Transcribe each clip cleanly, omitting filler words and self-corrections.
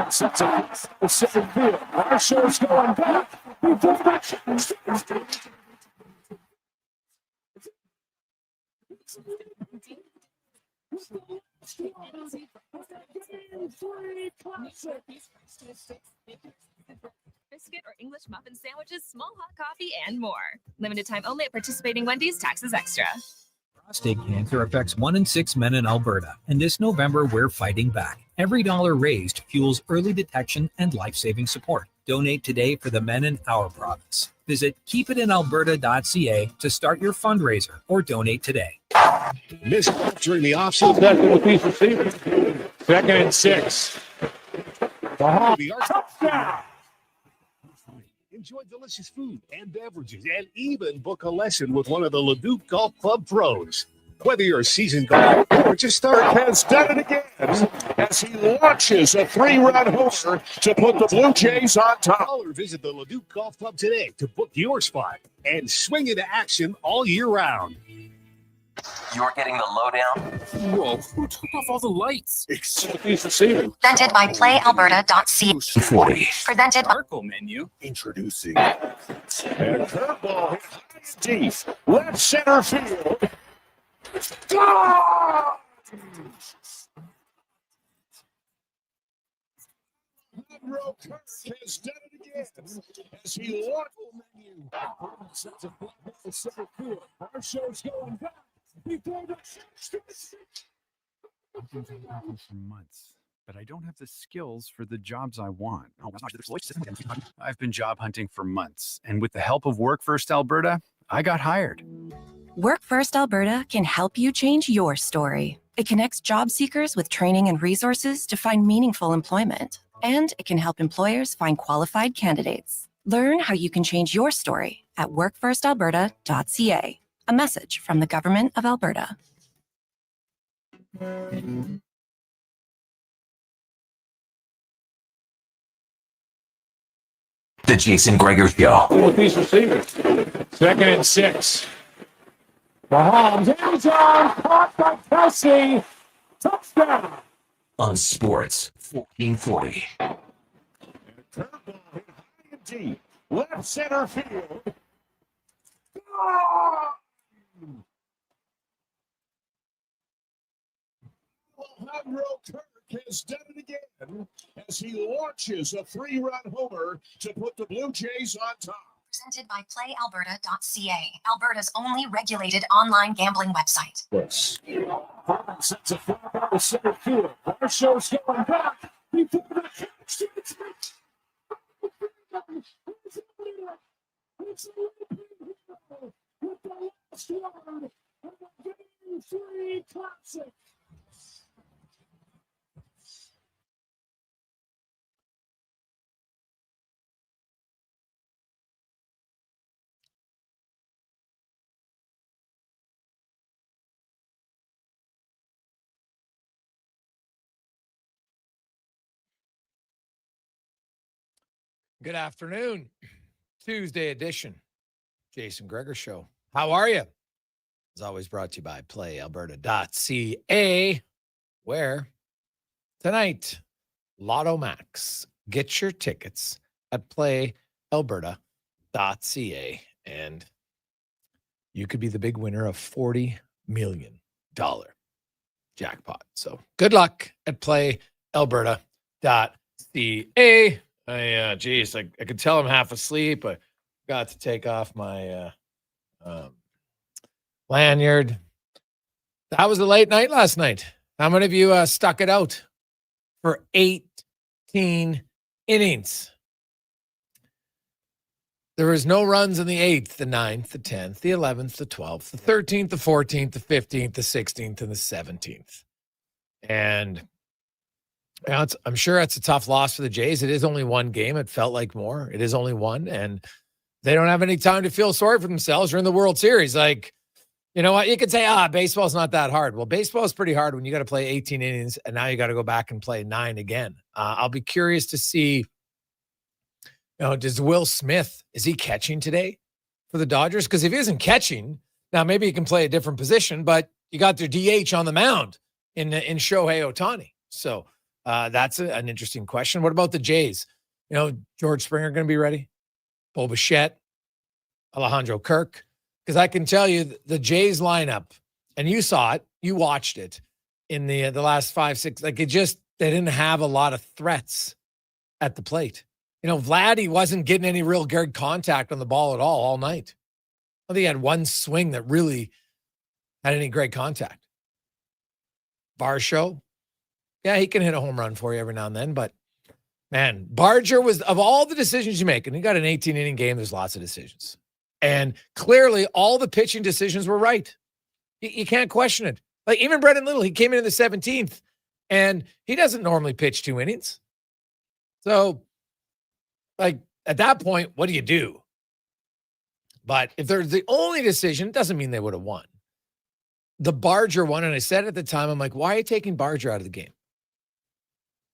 Sets up the center field. Our show's going back. Biscuit or English muffin sandwiches, small hot coffee, and more. Limited time only at participating Wendy's. Taxes extra. Prostate cancer affects 1 in 6 men in Alberta, and this November we're fighting back. Every dollar raised fuels early detection and life-saving support. Donate today for the men in our province. Visit keepitinalberta.ca to start your fundraiser or donate today. Missed during the offseason. That little piece of season. 2nd and 6. Touchdown! Enjoy delicious food and beverages and even book a lesson with one of the Leduc Golf Club pros. Whether you're a seasoned golfer or just start, has done it again as he launches a 3-run homer to put the Blue Jays on top. Or visit the Leduc Golf Club today to book your spot and swing into action all year round. You're getting the lowdown. Whoa, who took off all the lights? Receiving. Presented by PlayAlberta.ca. 40. Presented by Arco menu. Introducing. And a curveball hit deep. Left center field. Gone! Row Kirk has done it again as he launched the center field. Our show's going back. I've been doing that for months, but I don't have the skills for the jobs I want. I've been job hunting for months, and with the help of Work First Alberta, I got hired. Work First Alberta can help you change your story. It connects job seekers with training and resources to find meaningful employment, and it can help employers find qualified candidates. Learn how you can change your story at workfirstalberta.ca. A message from the Government of Alberta. The Jason Gregor Show. Piece receiver. 2nd and 6. Mahomes, hands on, caught by Kelsey. Touchdown. On Sports 1440. Curveball hit high and deep. Left center field. Row Kirk has done it again as he launches a 3-run homer to put the Blue Jays on top. presented by PlayAlberta.ca, Alberta's only regulated online gambling website. Yes. Sets a fly out the center field. Our show's going back. He put the catch to the touch. With the last word of the Game 3 Classic. Good afternoon. Tuesday edition. Jason Gregor Show. How are you? As always, brought to you by PlayAlberta.ca, where tonight, Lotto Max. Get your tickets at PlayAlberta.ca, and you could be the big winner of $40 million jackpot. So good luck at PlayAlberta.ca. I could tell I'm half asleep. I got to take off my lanyard. That was a late night last night. How many of you stuck it out for 18 innings? There was no runs in the 8th, the 9th, the 10th, the 11th, the 12th, the 13th, the 14th, the 15th, the 16th, and the 17th. And I'm sure it's a tough loss for the Jays. It is only one game. It felt like more. It is only one, and they don't have any time to feel sorry for themselves. They're in the World Series. Like, you know what? You could say, baseball's not that hard. Well, baseball is pretty hard when you got to play 18 innings, and now you got to go back and play 9 again. I'll be curious to see, does Will Smith, is he catching today for the Dodgers? Because if he isn't catching, now maybe he can play a different position, but you got their DH on the mound in Shohei Ohtani. So That's an interesting question. What about the Jays? George Springer going to be ready? Bo Bichette, Alejandro Kirk? Because I can tell you the Jays lineup, and you saw it, you watched it in the last 5-6. Like they didn't have a lot of threats at the plate. Vladdy wasn't getting any real good contact on the ball at all night. I think he had one swing that really had any great contact. Barshow, yeah, he can hit a home run for you every now and then, but man, Barger was, of all the decisions you make, and you got an 18-inning game, there's lots of decisions. And clearly all the pitching decisions were right. You can't question it. Like even Brendan Little, he came in the 17th, and he doesn't normally pitch 2 innings. So, like, at that point, what do you do? But if they're the only decision, it doesn't mean they would have won. The Barger one, and I said at the time, I'm like, why are you taking Barger out of the game?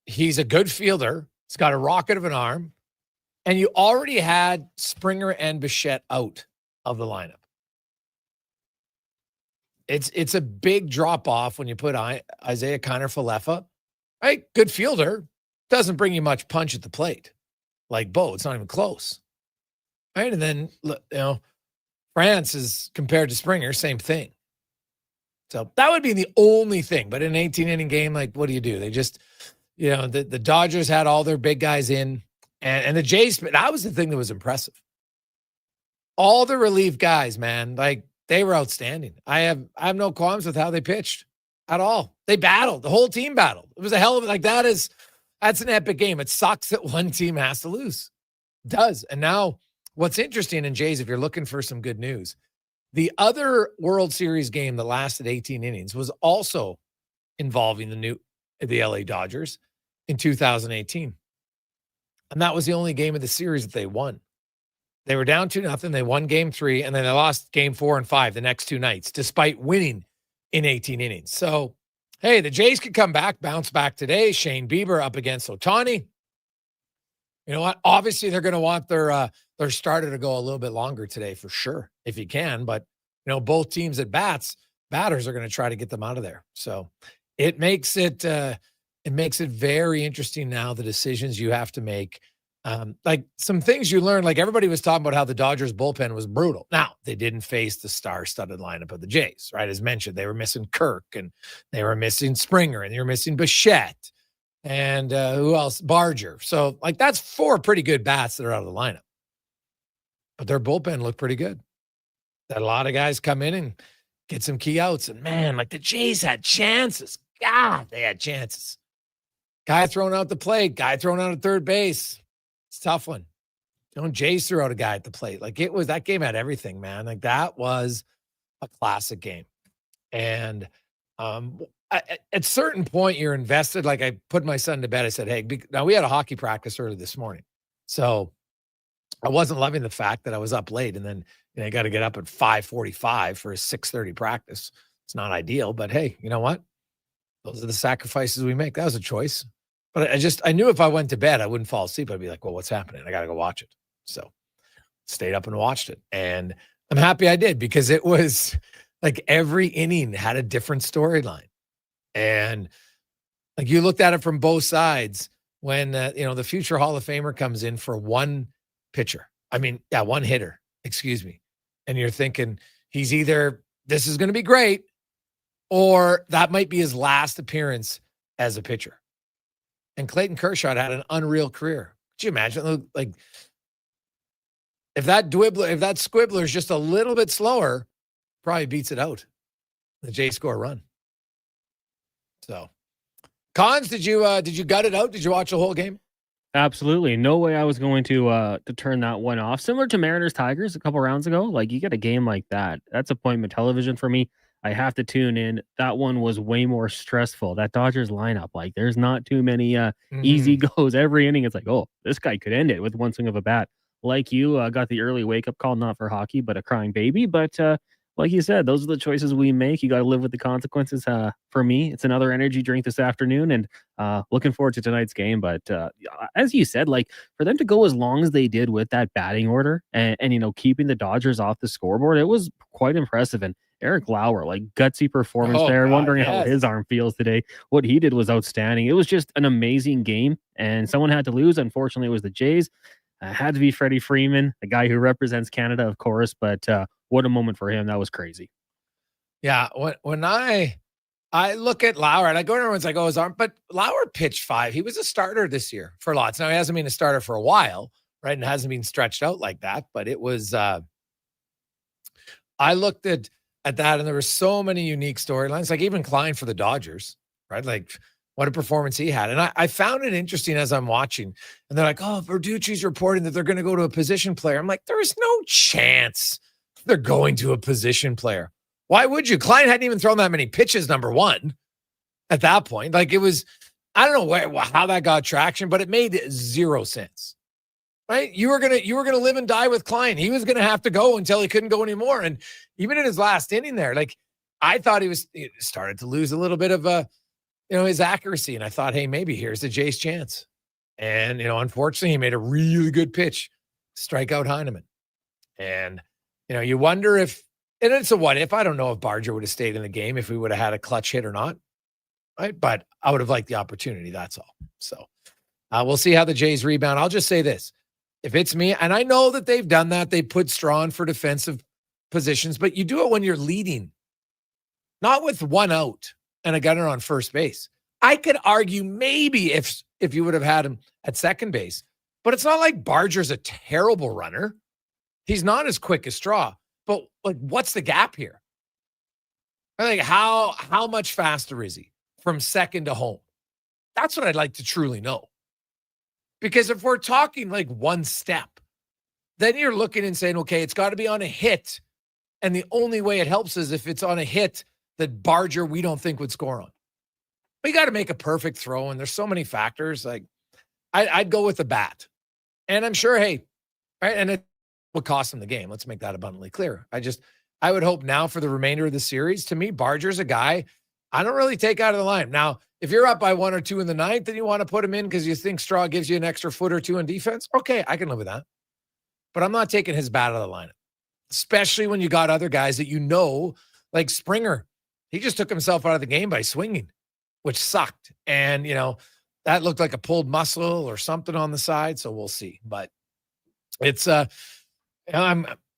He's a good fielder. He's got a rocket of an arm. And you already had Springer and Bichette out of the lineup. It's a big drop-off when you put Isaiah Kiner-Falefa, right? Good fielder. Doesn't bring you much punch at the plate. Like Bo, it's not even close. Right? And then, France is compared to Springer, same thing. So that would be the only thing. But in an 18-inning game, like, what do you do? They just, the Dodgers had all their big guys in. And the Jays, that was the thing that was impressive. All the relief guys, man, like, they were outstanding. I have no qualms with how they pitched at all. They battled. The whole team battled. It was a hell of that's an epic game. It sucks that one team has to lose. It does. And now what's interesting in Jays, if you're looking for some good news, the other World Series game that lasted 18 innings was also involving the LA Dodgers in 2018. And that was the only game of the series that they won. They were down 2-0. They won game 3, and then they lost game 4 and 5 the next 2 nights, despite winning in 18 innings. So, hey, the Jays could come back, bounce back today. Shane Bieber up against Ohtani. You know what? Obviously, they're going to want their starter to go a little bit longer today for sure, if he can. But, both teams at batters are going to try to get them out of there. So it makes it very interesting now, the decisions you have to make. Like some things you learn, like everybody was talking about how the Dodgers bullpen was brutal. Now, they didn't face the star-studded lineup of the Jays, right? As mentioned, they were missing Kirk, and they were missing Springer, and they were missing Bichette, and who else? Barger. So, like, that's 4 pretty good bats that are out of the lineup. But their bullpen looked pretty good. That a lot of guys come in and get some key outs, and man, like the Jays had chances. God, they had chances. Guy thrown out the plate, guy thrown out at third base. It's a tough one. Jays threw out a guy at the plate. Like that game had everything, man. Like that was a classic game. And at a certain point, you're invested. Like I put my son to bed. I said, hey, now we had a hockey practice early this morning. So I wasn't loving the fact that I was up late. And then I got to get up at 5:45 for a 6:30 practice. It's not ideal, but hey, you know what? Those are the sacrifices we make. That was a choice. But I knew if I went to bed, I wouldn't fall asleep. I'd be like, well, what's happening? I got to go watch it. So stayed up and watched it. And I'm happy I did, because it was like every inning had a different storyline. And like you looked at it from both sides when, the future Hall of Famer comes in for one hitter, excuse me. And you're thinking he's either, this is going to be great, or that might be his last appearance as a pitcher. And Clayton Kershaw had an unreal career. Could you imagine? Like, if that squibbler is just a little bit slower, probably beats it out. The Jays score a run. So, Cons, did you gut it out? Did you watch the whole game? Absolutely. No way I was going to turn that one off. Similar to Mariners Tigers a couple rounds ago. Like, you get a game like that. That's appointment television for me. I have to tune in. That one was way more stressful. That Dodgers lineup, like, there's not too many easy goes every inning. It's like, oh, this guy could end it with one swing of a bat. Like you, got the early wake-up call, not for hockey, but a crying baby. But like you said, those are the choices we make. You got to live with the consequences. For me, it's another energy drink this afternoon, and looking forward to tonight's game. But as you said, like, for them to go as long as they did with that batting order and keeping the Dodgers off the scoreboard, it was quite impressive. And Eric Lauer, like gutsy performance Oh, there. God, Wondering how yes. his arm feels today. What he did was outstanding. It was just an amazing game, and someone had to lose. Unfortunately, it was the Jays. Had to be Freddie Freeman, the guy who represents Canada, of course. But what a moment for him. That was crazy. Yeah, when I look at Lauer and I go to everyone's like, oh, his arm, but Lauer pitched 5. He was a starter this year for lots. Now he hasn't been a starter for a while, right? And hasn't been stretched out like that. But it was I looked at that and there were so many unique storylines, like even Klein for the Dodgers, right? Like what a performance he had. And I found it interesting as I'm watching. And they're like, oh, Verducci's reporting that they're going to go to a position player. I'm like, there is no chance they're going to a position player. Why would you? Klein hadn't even thrown that many pitches, number one, at that point. Like it was, I don't know how that got traction, but it made 0 sense. Right? You were gonna live and die with Klein. He was gonna have to go until he couldn't go anymore. And even in his last inning there, like I thought he started to lose a little bit of his accuracy. And I thought, hey, maybe here's the Jays' chance. And unfortunately, he made a really good pitch, strike out Heineman. And you wonder if, and it's a what if. I don't know if Barger would have stayed in the game if we would have had a clutch hit or not. Right. But I would have liked the opportunity. That's all. So we'll see how the Jays rebound. I'll just say this. If it's me, and I know that they've done that, they put Straw in for defensive positions, but you do it when you're leading, not with 1 out and a gunner on first base. I could argue maybe if you would have had him at second base, but it's not like Barger's a terrible runner. He's not as quick as Straw, but like, what's the gap here? Like how much faster is he from second to home? That's what I'd like to truly know. Because if we're talking like 1 step, then you're looking and saying, okay, it's got to be on a hit. And the only way it helps is if it's on a hit that Barger, we don't think would score on. We got to make a perfect throw. And there's so many factors. Like I'd go with the bat. And I'm sure, hey, right. And it would cost them the game. Let's make that abundantly clear. I would hope now for the remainder of the series, to me, Barger's a guy I don't really take out of the line. Now, if you're up by 1 or 2 in the ninth and you want to put him in because you think Straw gives you an extra foot or 2 in defense, okay, I can live with that. But I'm not taking his bat out of the lineup, especially when you got other guys that like Springer. He just took himself out of the game by swinging, which sucked. And, that looked like a pulled muscle or something on the side. So we'll see. But it's, I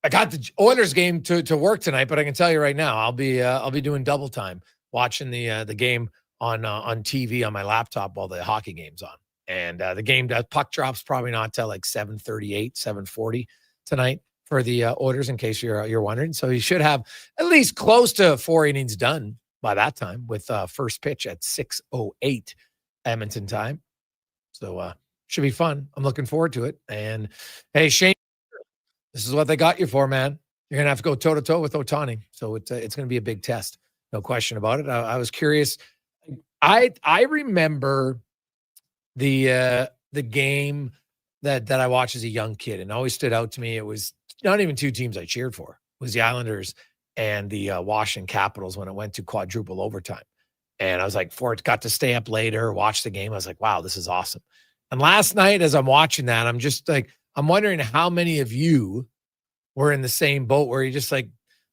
got the Oilers game to work tonight, but I can tell you right now, I'll be doing double time watching the game on TV on my laptop while the hockey game's on. And the game, puck drops probably not till like 7:38, 7:40 tonight for the Oilers, in case you're wondering. So you should have at least close to 4 innings done by that time with first pitch at 6:08 Edmonton time. So should be fun. I'm looking forward to it. And hey, Shane, this is what they got you for, man. You're going to have to go toe-to-toe with Ohtani. So it's going to be a big test. No question about it. I was curious. I remember the game that I watched as a young kid and always stood out to me. It was not even 2 teams I cheered for. It was the Islanders and the Washington Capitals when it went to quadruple overtime. And I was like, got to stay up later, watch the game. I was like, wow, this is awesome. And last night, as I'm watching that, I'm just like, I'm wondering how many of you were in the same boat where you're just like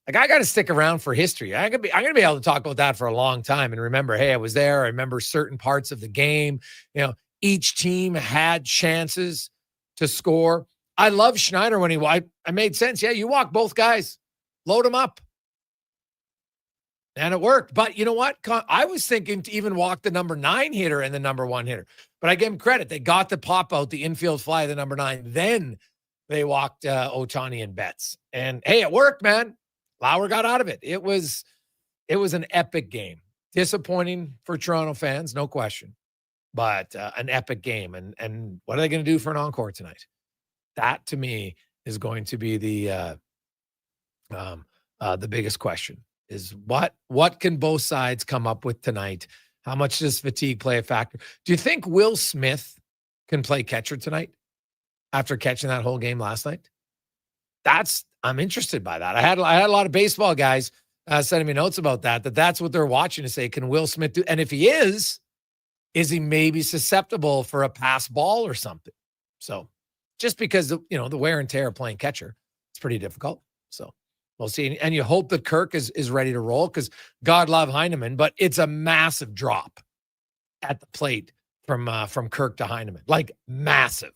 I got to stick around for history. I'm going to be able to talk about that for a long time and remember, hey, I was there. I remember certain parts of the game. Each team had chances to score. I love Schneider when I made sense. Yeah, you walk both guys, load them up. And it worked. But you know what? I was thinking to even walk the number 9 hitter and the number 1 hitter. But I give them credit. They got the pop out, the infield fly, the number 9. Then they walked Ohtani and Betts. And hey, it worked, man. Lauer got out of it. It was an epic game. Disappointing for Toronto fans, no question. But an epic game. And what are they going to do for an encore tonight? That, to me, is going to be the biggest question. Is what can both sides come up with tonight? How much does fatigue play a factor? Do you think Will Smith can play catcher tonight after catching that whole game last night? I'm interested by that. I had a lot of baseball guys sending me notes about that's what they're watching to say, can Will Smith do? And if he is he maybe susceptible for a pass ball or something? So just because the wear and tear of playing catcher, it's pretty difficult. So We'll see. And you hope that Kirk is ready to roll because God love Heineman, but it's a massive drop at the plate from Kirk to Heineman. Like massive.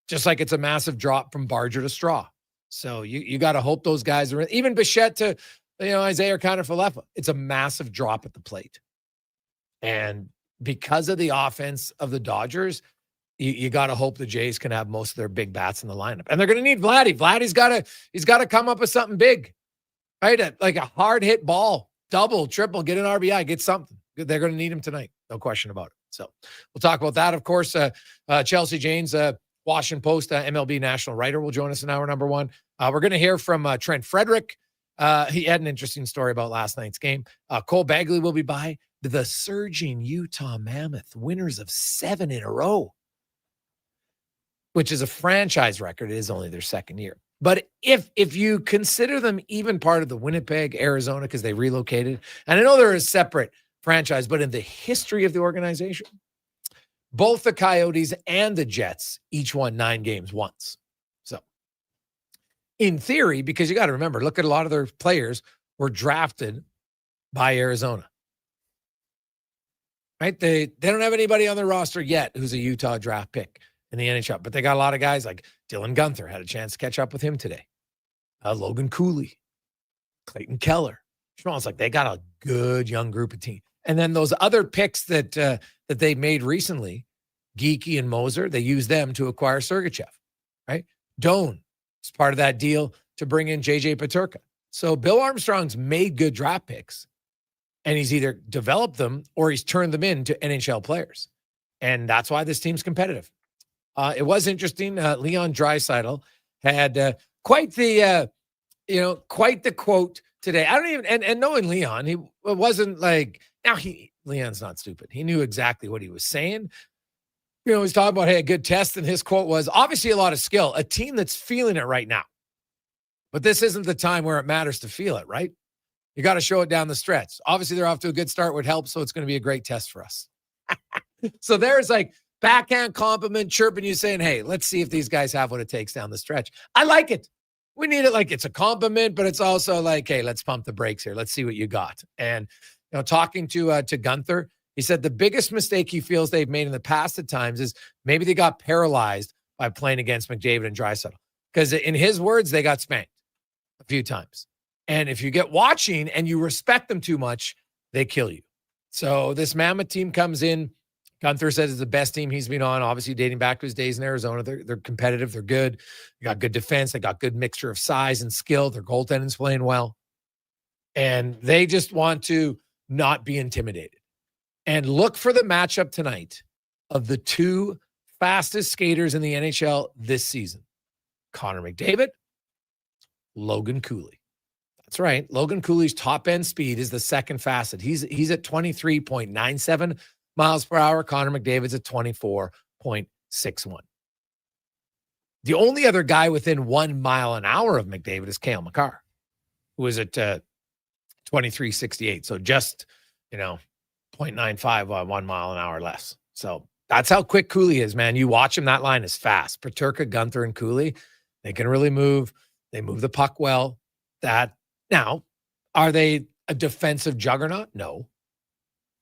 Just like it's a massive drop from Barger to Straw. So you got to hope those guys are, even Bichette to, Isaiah or Connor Falefa. It's a massive drop at the plate. And because of the offense of the Dodgers, you got to hope the Jays can have most of their big bats in the lineup. And they're going to need Vladdy. Vladdy's got to come up with something big, right? Like a hard hit ball, double, triple, get an RBI, get something. They're going to need him tonight. No question about it. So we'll talk about that. Of course, Chelsea Janes, Washington Post, MLB national writer, will join us in hour number one. We're going to hear from Trent Frederick. He had an interesting story about last night's game. Cole Bagley will be by. The surging Utah Mammoth, winners of 7 in a row, which is a franchise record. It is only their second year. But if you consider them even part of the Winnipeg, Arizona, because they relocated, and I know they're a separate franchise, but in the history of the organization, both the Coyotes and the Jets each won 9 games once. So in theory, because you got to remember, look at a lot of their players were drafted by Arizona. Right? They don't have anybody on their roster yet who's a Utah draft pick in the NHL, but they got a lot of guys like Dylan Guenther, had a chance to catch up with him today. Logan Cooley, Clayton Keller. It's like they got a good young group of teams. And then those other picks that they made recently, Geeky and Moser, they used them to acquire Sergachev, right? Doan is part of that deal to bring in JJ Peterka. So Bill Armstrong's made good draft picks. And he's either developed them or he's turned them into NHL players. And that's why this team's competitive. It was interesting. Leon Draisaitl had quite the quote today. I don't even, and knowing Leon, it wasn't like, Leon's not stupid. He knew exactly what he was saying. He's talking about, hey, a good test. And his quote was, obviously a lot of skill, a team that's feeling it right now. But this isn't the time where it matters to feel it, right? You got to show it down the stretch. Obviously, they're off to a good start, would help, so it's going to be a great test for us. So there's like backhand compliment chirping you saying, hey, let's see if these guys have what it takes down the stretch. I like it. We need it like it's a compliment, but it's also like, hey, let's pump the brakes here. Let's see what you got. And, talking to Guenther, he said the biggest mistake he feels they've made in the past at times is maybe they got paralyzed by playing against McDavid and Draisaitl. Because in his words, they got spanked a few times. And if you get watching and you respect them too much, they kill you. So this Mammoth team comes in. Guenther says it's the best team he's been on, obviously dating back to his days in Arizona. They're competitive. They're good. They got good defense. They got good mixture of size and skill. Their goaltending's playing well. And they just want to not be intimidated. And look for the matchup tonight of the 2 fastest skaters in the NHL this season. Connor McDavid, Logan Cooley. That's right. Logan Cooley's top end speed is the second fastest. He's at 23.97 miles per hour. Connor McDavid's at 24.61. The only other guy within 1 mile an hour of McDavid is Cale Makar, who is at 23.68. So just, 0.95 1 mile an hour less. So that's how quick Cooley is, man. You watch him, that line is fast. Peterka, Guenther, and Cooley, they can really move. They move the puck well. Now, are they a defensive juggernaut? No.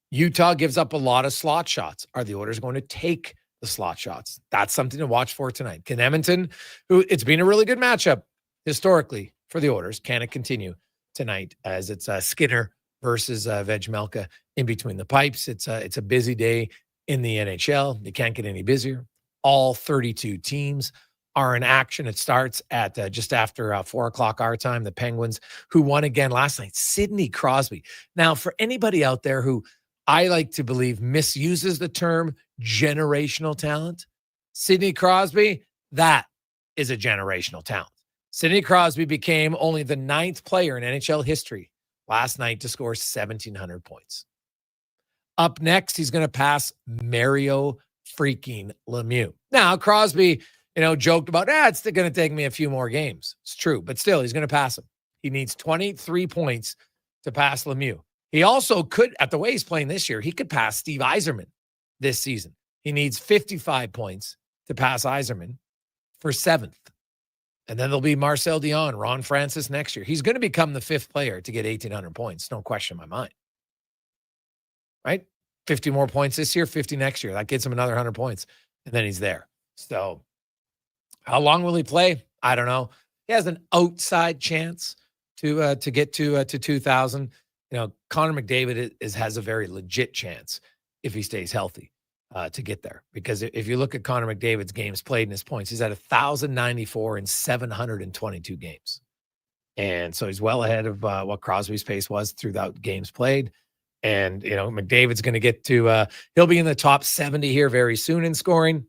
Utah gives up a lot of slot shots. Are the Oilers going to take the slot shots? That's something to watch for tonight. Can Edmonton, who it's been a really good matchup historically for the Oilers, can it continue tonight as it's Skinner versus Vejmelka in between the pipes? It's a busy day in the NHL. You can't get any busier. All 32 teams are in action. It starts at just after 4 o'clock our time. The Penguins, who won again last night, Sidney Crosby. Now, for anybody out there who I like to believe misuses the term generational talent, Sidney Crosby, that is a generational talent. Sidney Crosby became only the 9th player in NHL history last night to score 1,700 points. Up next, he's going to pass Mario freaking Lemieux. Now, Crosby, joked about, it's going to take me a few more games. It's true, but still, he's going to pass him. He needs 23 points to pass Lemieux. He also could, at the way he's playing this year, he could pass Steve Yzerman this season. He needs 55 points to pass Yzerman for 7th. And then there'll be Marcel Dion, Ron Francis next year. He's going to become the 5th player to get 1,800 points. No question in my mind. Right? 50 more points this year, 50 next year. That gets him another 100 points. And then he's there. So how long will he play? I don't know. He has an outside chance to get to 2,000. You know, Connor McDavid has a very legit chance if he stays healthy to get there. Because if you look at Connor McDavid's games played and his points, he's at 1,094 in 722 games. And so he's well ahead of what Crosby's pace was throughout games played. And, you know, McDavid's going to get to, he'll be in the top 70 here very soon in scoring.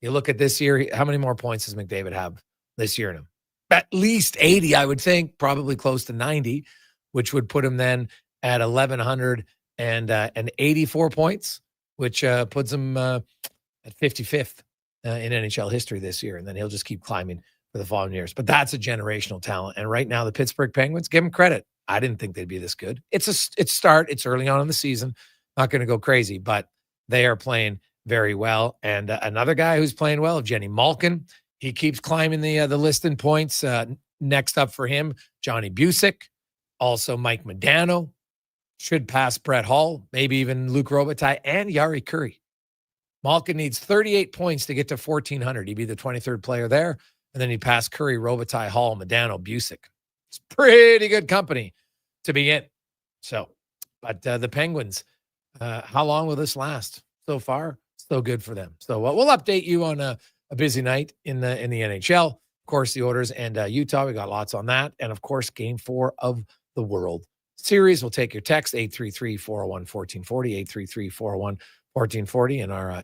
You look at this year, how many more points does McDavid have this year in him? At least 80, I would think, probably close to 90, which would put him then at 1,184 points, which puts him at 55th in NHL history this year. And then he'll just keep climbing for the following years. But that's a generational talent. And right now, the Pittsburgh Penguins, give them credit. I didn't think they'd be this good. It's start. It's early on in the season. Not going to go crazy, but they are playing very well. And another guy who's playing well, Jenny Malkin, he keeps climbing the list in points. Next up for him, Johnny Busick, also Mike Modano, should pass Brett Hull, maybe even Luke Robitaille and Yari Curry. Malkin needs 38 points to get to 1,400. He'd be the 23rd player there. And then he'd pass Curry, Robitaille, Hull, Modano, Busick. It's pretty good company to be in. So, but the Penguins, how long will this last? So far, so good for them. So we'll update you on a busy night in the NHL. Of course, the Oilers and Utah, we got lots on that. And of course, Game 4 of the World Series. We'll take your text, 833-401-1440, 833-401-1440 in our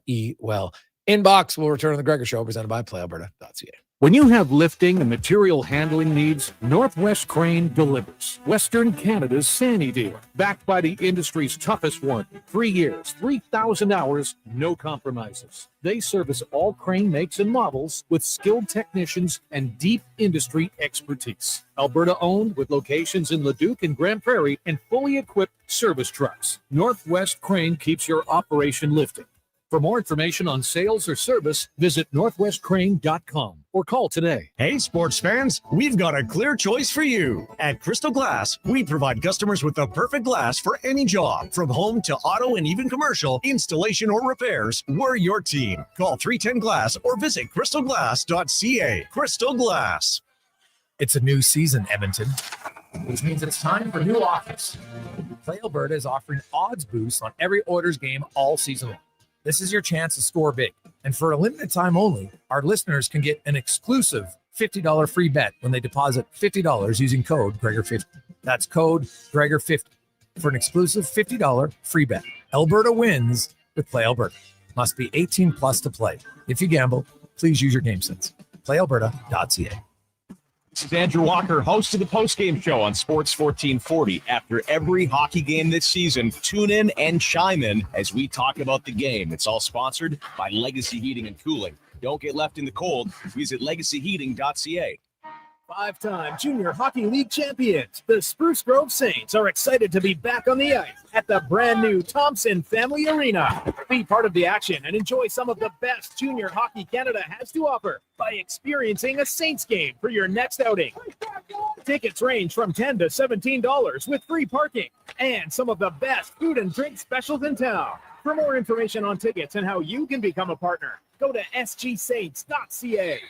inbox. We'll return to the Gregor Show, presented by PlayAlberta.ca. When you have lifting and material handling needs, Northwest Crane delivers. Western Canada's Sandy dealer, backed by the industry's toughest one. 3 years, 3,000 hours, no compromises. They service all crane makes and models with skilled technicians and deep industry expertise. Alberta owned, with locations in Leduc and Grand Prairie, and fully equipped service trucks. Northwest Crane keeps your operation lifting. For more information on sales or service, visit northwestcrane.com or call today. Hey, sports fans, we've got a clear choice for you. At Crystal Glass, we provide customers with the perfect glass for any job. From home to auto and even commercial, installation or repairs, we're your team. Call 310-GLASS or visit crystalglass.ca. Crystal Glass. It's a new season, Edmonton, which means it's time for new offers. Play Alberta is offering odds boosts on every Oilers game all season long. This is your chance to score big. And for a limited time only, our listeners can get an exclusive $50 free bet when they deposit $50 using code Gregor50. That's code Gregor50 for an exclusive $50 free bet. Alberta wins with Play Alberta. Must be 18 plus to play. If you gamble, please use your game sense. PlayAlberta.ca. This is Andrew Walker, host of the postgame show on Sports 1440. After every hockey game this season, tune in and chime in as we talk about the game. It's all sponsored by Legacy Heating and Cooling. Don't get left in the cold. Visit legacyheating.ca. Five-time Junior Hockey League champions, the Spruce Grove Saints, are excited to be back on the ice at the brand-new Thompson Family Arena. Be part of the action and enjoy some of the best Junior Hockey Canada has to offer by experiencing a Saints game for your next outing. Tickets range from $10 to $17 with free parking and some of the best food and drink specials in town. For more information on tickets and how you can become a partner, go to sgsaints.ca.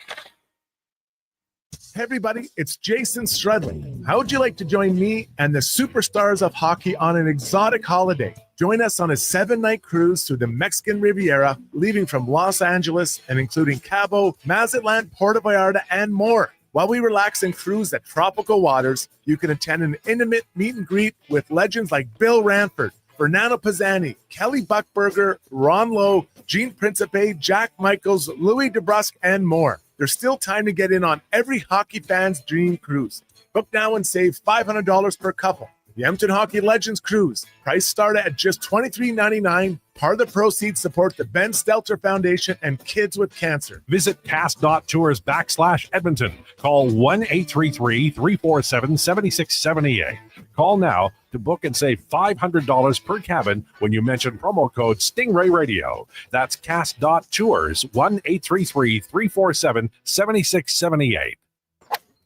Hey everybody, it's Jason Strudley. How would you like to join me and the superstars of hockey on an exotic holiday? Join us on a 7-night cruise through the Mexican Riviera, leaving from Los Angeles and including Cabo, Mazatlan, Puerto Vallarta, and more. While we relax and cruise at tropical waters, you can attend an intimate meet and greet with legends like Bill Ranford, Fernando Pisani, Kelly Buckberger, Ron Lowe, Gene Principe, Jack Michaels, Louis DeBrusque, and more. There's still time to get in on every hockey fan's dream cruise. Book now and save $500 per couple. The Edmonton Hockey Legends Cruise. Price start at just $23.99. Part of the proceeds support the Ben Stelter Foundation and Kids with Cancer. Visit cast.tours/Edmonton. Call 1-833-347-7678. Call now to book and save $500 per cabin when you mention promo code Stingray Radio. That's cast.tours, 1-833-347-7678.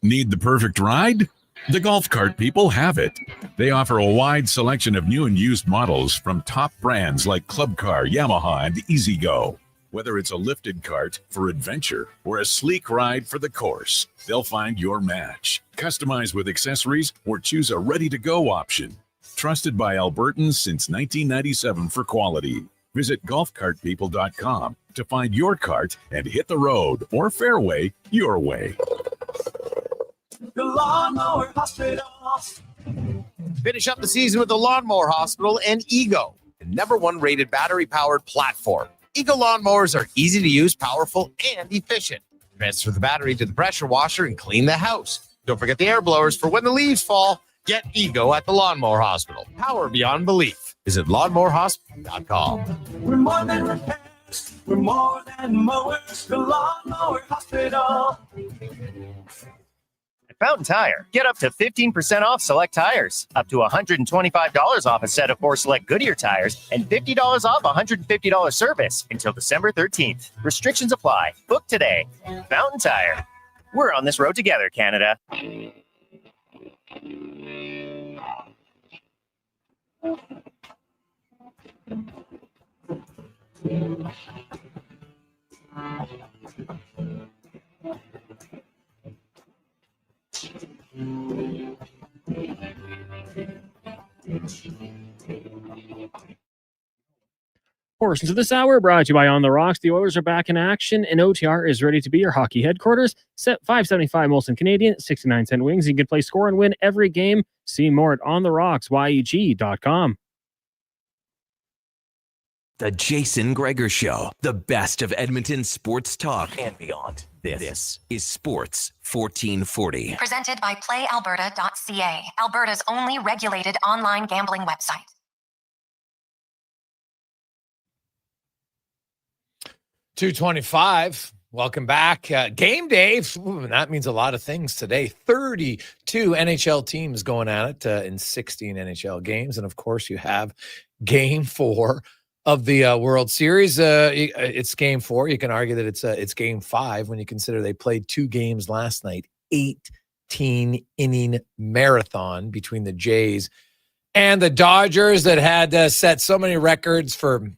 Need the perfect ride? The Golf Cart people have it. They offer a wide selection of new and used models from top brands like Club Car, Yamaha, and E-Z-Go. Whether it's a lifted cart for adventure or a sleek ride for the course, they'll find your match. Customize with accessories or choose a ready-to-go option. Trusted by Albertans since 1997 for quality. Visit golfcartpeople.com to find your cart and hit the road or fairway your way. The Lawnmower Hospital. Finish up the season with the Lawnmower Hospital and Ego, the #1 rated battery-powered platform. Ego lawnmowers are easy to use, powerful, and efficient. Transfer the battery to the pressure washer and clean the house. Don't forget the air blowers for when the leaves fall. Get Ego at the Lawnmower Hospital. Power beyond belief. Visit lawnmowerhospital.com. We're more than repairs. We're more than mowers. The Lawnmower Hospital. Fountain Tire. Get up to 15% off select tires, up to $125 off a set of 4 select Goodyear tires, and $50 off $150 service until December 13th. Restrictions apply. Book today. Fountain Tire. We're on this road together, Canada. Portions of this hour brought to you by On the Rocks. The Oilers are back in action, and OTR is ready to be your hockey headquarters. Set $5.75 Molson Canadian, 69-cent wings. You can play, score, and win every game. See more at ontherocks.yeg.com. The Jason Gregor Show, the best of Edmonton sports talk and beyond. This is Sports 1440. Presented by PlayAlberta.ca, Alberta's only regulated online gambling website. $225. Welcome back. Game day. That means a lot of things today. 32 NHL teams going at it in 16 NHL games. And of course, you have game 4 of the World Series. It's game 4. You can argue that it's game 5 when you consider they played 2 games last night. 18-inning marathon between the Jays and the Dodgers that had set so many records for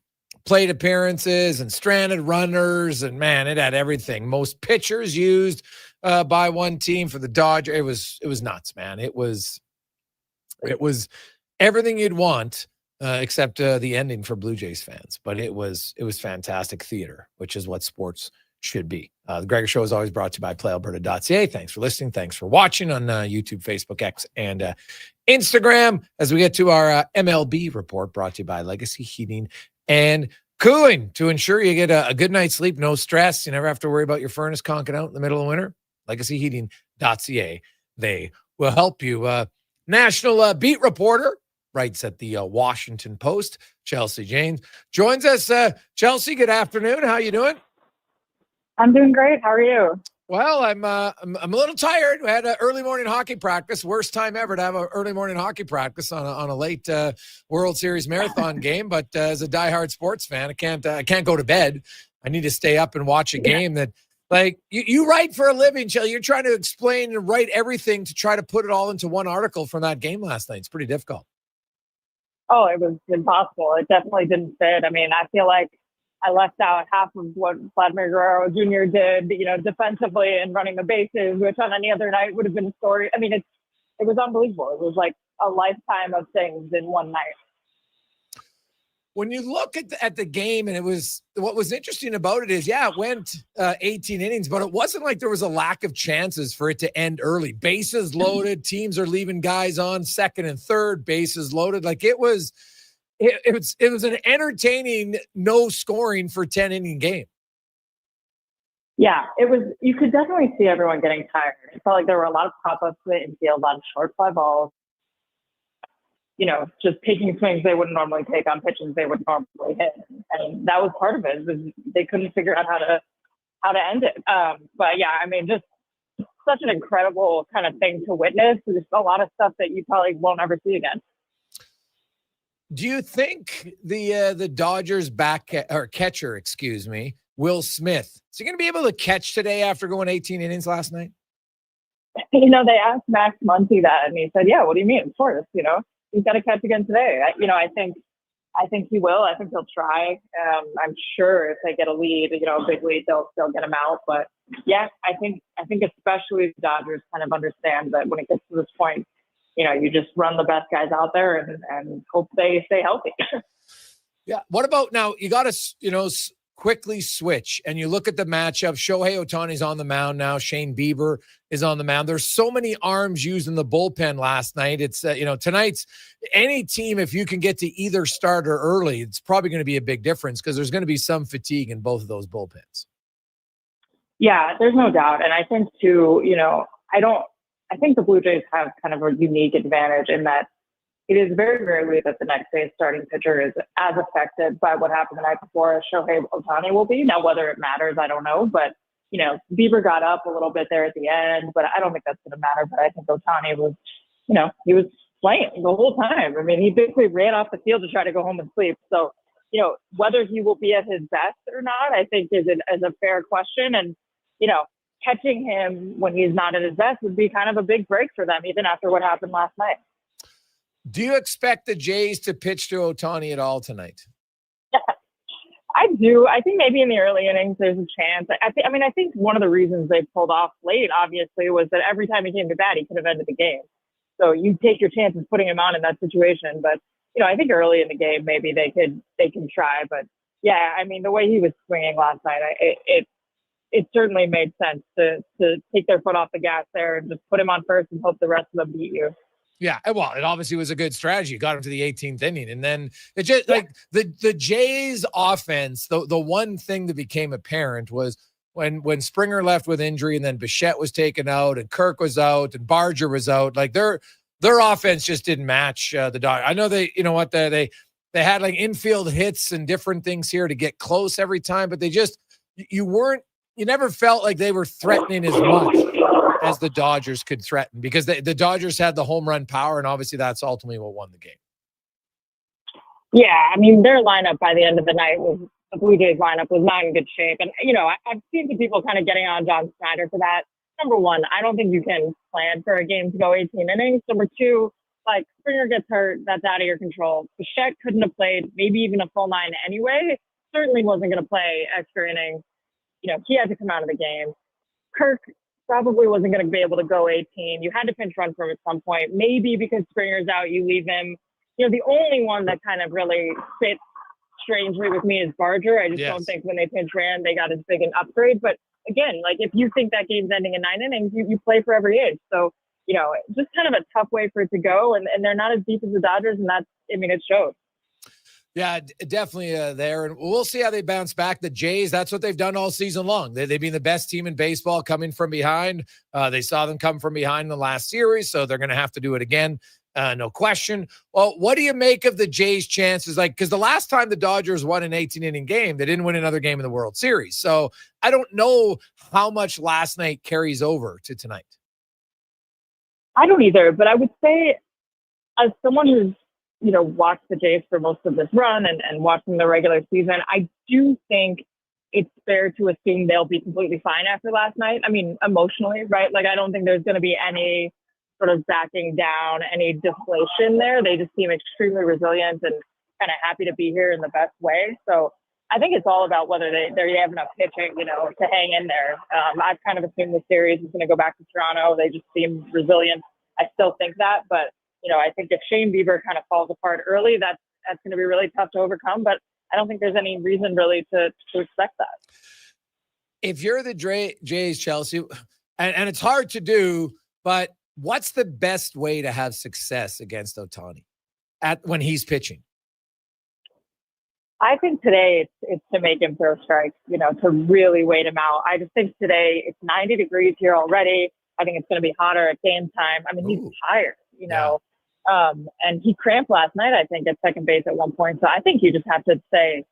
plate appearances and stranded runners, and man, it had everything. Most pitchers used by one team for the Dodgers. It was nuts, man. It was everything you'd want, except the ending for Blue Jays fans. But it was fantastic theater, which is what sports should be. The Gregor Show is always brought to you by PlayAlberta.ca. Thanks for listening. Thanks for watching on YouTube, Facebook, X, and Instagram. As we get to our MLB report, brought to you by Legacy Heating and Cooling, to ensure you get a good night's sleep, no stress. You never have to worry about your furnace conking out in the middle of winter. LegacyHeating.ca. They will help you. National beat reporter writes at the Washington Post, Chelsea James, joins us. Chelsea, good afternoon. How you doing? I'm doing great. How are you? Well, I'm a little tired. We had an early morning hockey practice. Worst time ever to have an early morning hockey practice on a late World Series marathon game. But as a diehard sports fan, I can't go to bed. I need to stay up and watch a game that, like, you write for a living, Chelsea. You're trying to explain and write everything to try to put it all into one article from that game last night. It's pretty difficult. Oh, it was impossible. It definitely didn't fit. I mean, I feel like I left out half of what Vladimir Guerrero Jr. did, defensively and running the bases, which on any other night would have been a story. I mean, it was unbelievable. It was like a lifetime of things in one night. When you look at the game, and what was interesting about it is, it went 18 innings, but it wasn't like there was a lack of chances for it to end early. Bases loaded, teams are leaving guys on second and third, bases loaded. Like it was an entertaining, no scoring for 10-inning game. Yeah, it was. You could definitely see everyone getting tired. It felt like there were a lot of pop-ups in the infield, a lot of short fly balls. Just taking swings they wouldn't normally take on pitches they would normally hit, and that was part of it. They couldn't figure out how to end it. But yeah, I mean, just such an incredible kind of thing to witness. There's a lot of stuff that you probably won't ever see again. Do you think the Dodgers catcher, Will Smith, is he going to be able to catch today after going 18 innings last night? They asked Max Muncy that, and he said, "Yeah, what do you mean? Of course, he's got to catch again today." I think he will. I think he'll try. I'm sure if they get a lead, a big lead, they'll get him out. But yeah, I think especially the Dodgers kind of understand that when it gets to this point, you just run the best guys out there and hope they stay healthy. Yeah. What about now? You got to, quickly switch and you look at the matchup. Shohei Ohtani's on the mound now. Shane Bieber is on the mound. There's so many arms used in the bullpen last night. It's, tonight's any team, if you can get to either starter early, it's probably going to be a big difference because there's going to be some fatigue in both of those bullpens. Yeah, there's no doubt. And I think too, I think the Blue Jays have kind of a unique advantage in that it is very rarely that the next day's starting pitcher is as affected by what happened the night before as Shohei Ohtani will be. Now, whether it matters, I don't know. But, Bieber got up a little bit there at the end, but I don't think that's going to matter. But I think Ohtani was, he was playing the whole time. I mean, he basically ran off the field to try to go home and sleep. So, whether he will be at his best or not, I think is a fair question. And, catching him when he's not at his best would be kind of a big break for them, even after what happened last night. Do you expect the Jays to pitch to Ohtani at all tonight? I do. I think maybe in the early innings there's a chance. I think one of the reasons they pulled off late, obviously, was that every time he came to bat, he could have ended the game. So you take your chances putting him on in that situation. But I think early in the game maybe they can try. But yeah, I mean the way he was swinging last night, it certainly made sense to take their foot off the gas there and just put him on first and hope the rest of them beat you. Yeah, well, it obviously was a good strategy. Got him to the 18th inning. And then it just like the Jays offense, the one thing that became apparent was when Springer left with injury and then Bichette was taken out and Kirk was out and Barger was out, like their offense just didn't match the Dodgers. I know they had like infield hits and different things here to get close every time, but they just, you never felt like they were threatening as much as the Dodgers could threaten because the Dodgers had the home run power, and obviously that's ultimately what won the game. Yeah, I mean, their lineup by the end of the night the Blue Jays lineup was not in good shape. And, I've seen some people kind of getting on John Snyder for that. Number one, I don't think you can plan for a game to go 18 innings. Number two, like Springer gets hurt, that's out of your control. Bichette couldn't have played maybe even a full 9 anyway. Certainly wasn't going to play extra innings. He had to come out of the game. Kirk probably wasn't going to be able to go 18. You had to pinch run for him at some point. Maybe because Springer's out, you leave him. The only one that kind of really fits strangely with me is Barger. I just don't think when they pinch ran, they got as big an upgrade. But again, like if you think that game's ending in 9 innings, you play for every inch. So, just kind of a tough way for it to go. And they're not as deep as the Dodgers. And it shows. Yeah, definitely there. And we'll see how they bounce back. The Jays, that's what they've done all season long. They've been the best team in baseball coming from behind. They saw them come from behind in the last series, so they're going to have to do it again. No question. Well, what do you make of the Jays' chances? Because the last time the Dodgers won an 18-inning game, they didn't win another game in the World Series. So I don't know how much last night carries over to tonight. I don't either, but I would say as someone who's watched the Jays for most of this run and watching the regular season, I do think it's fair to assume they'll be completely fine after last night. I mean, emotionally, right? Like, I don't think there's going to be any sort of backing down, any deflation there. They just seem extremely resilient and kind of happy to be here in the best way. So I think it's all about whether they have enough pitching, to hang in there. I've kind of assumed the series is going to go back to Toronto. They just seem resilient. I still think that, but I think if Shane Bieber kind of falls apart early, that's going to be really tough to overcome. But I don't think there's any reason really to expect that. If you're the Jays, Chelsea, and it's hard to do, but what's the best way to have success against Ohtani when he's pitching? I think today it's to make him throw strikes, to really wait him out. I just think today it's 90 degrees here already. I think it's going to be hotter at game time. I mean, he's tired, and he cramped last night, I think, at second base at one point. So I think you just have to say,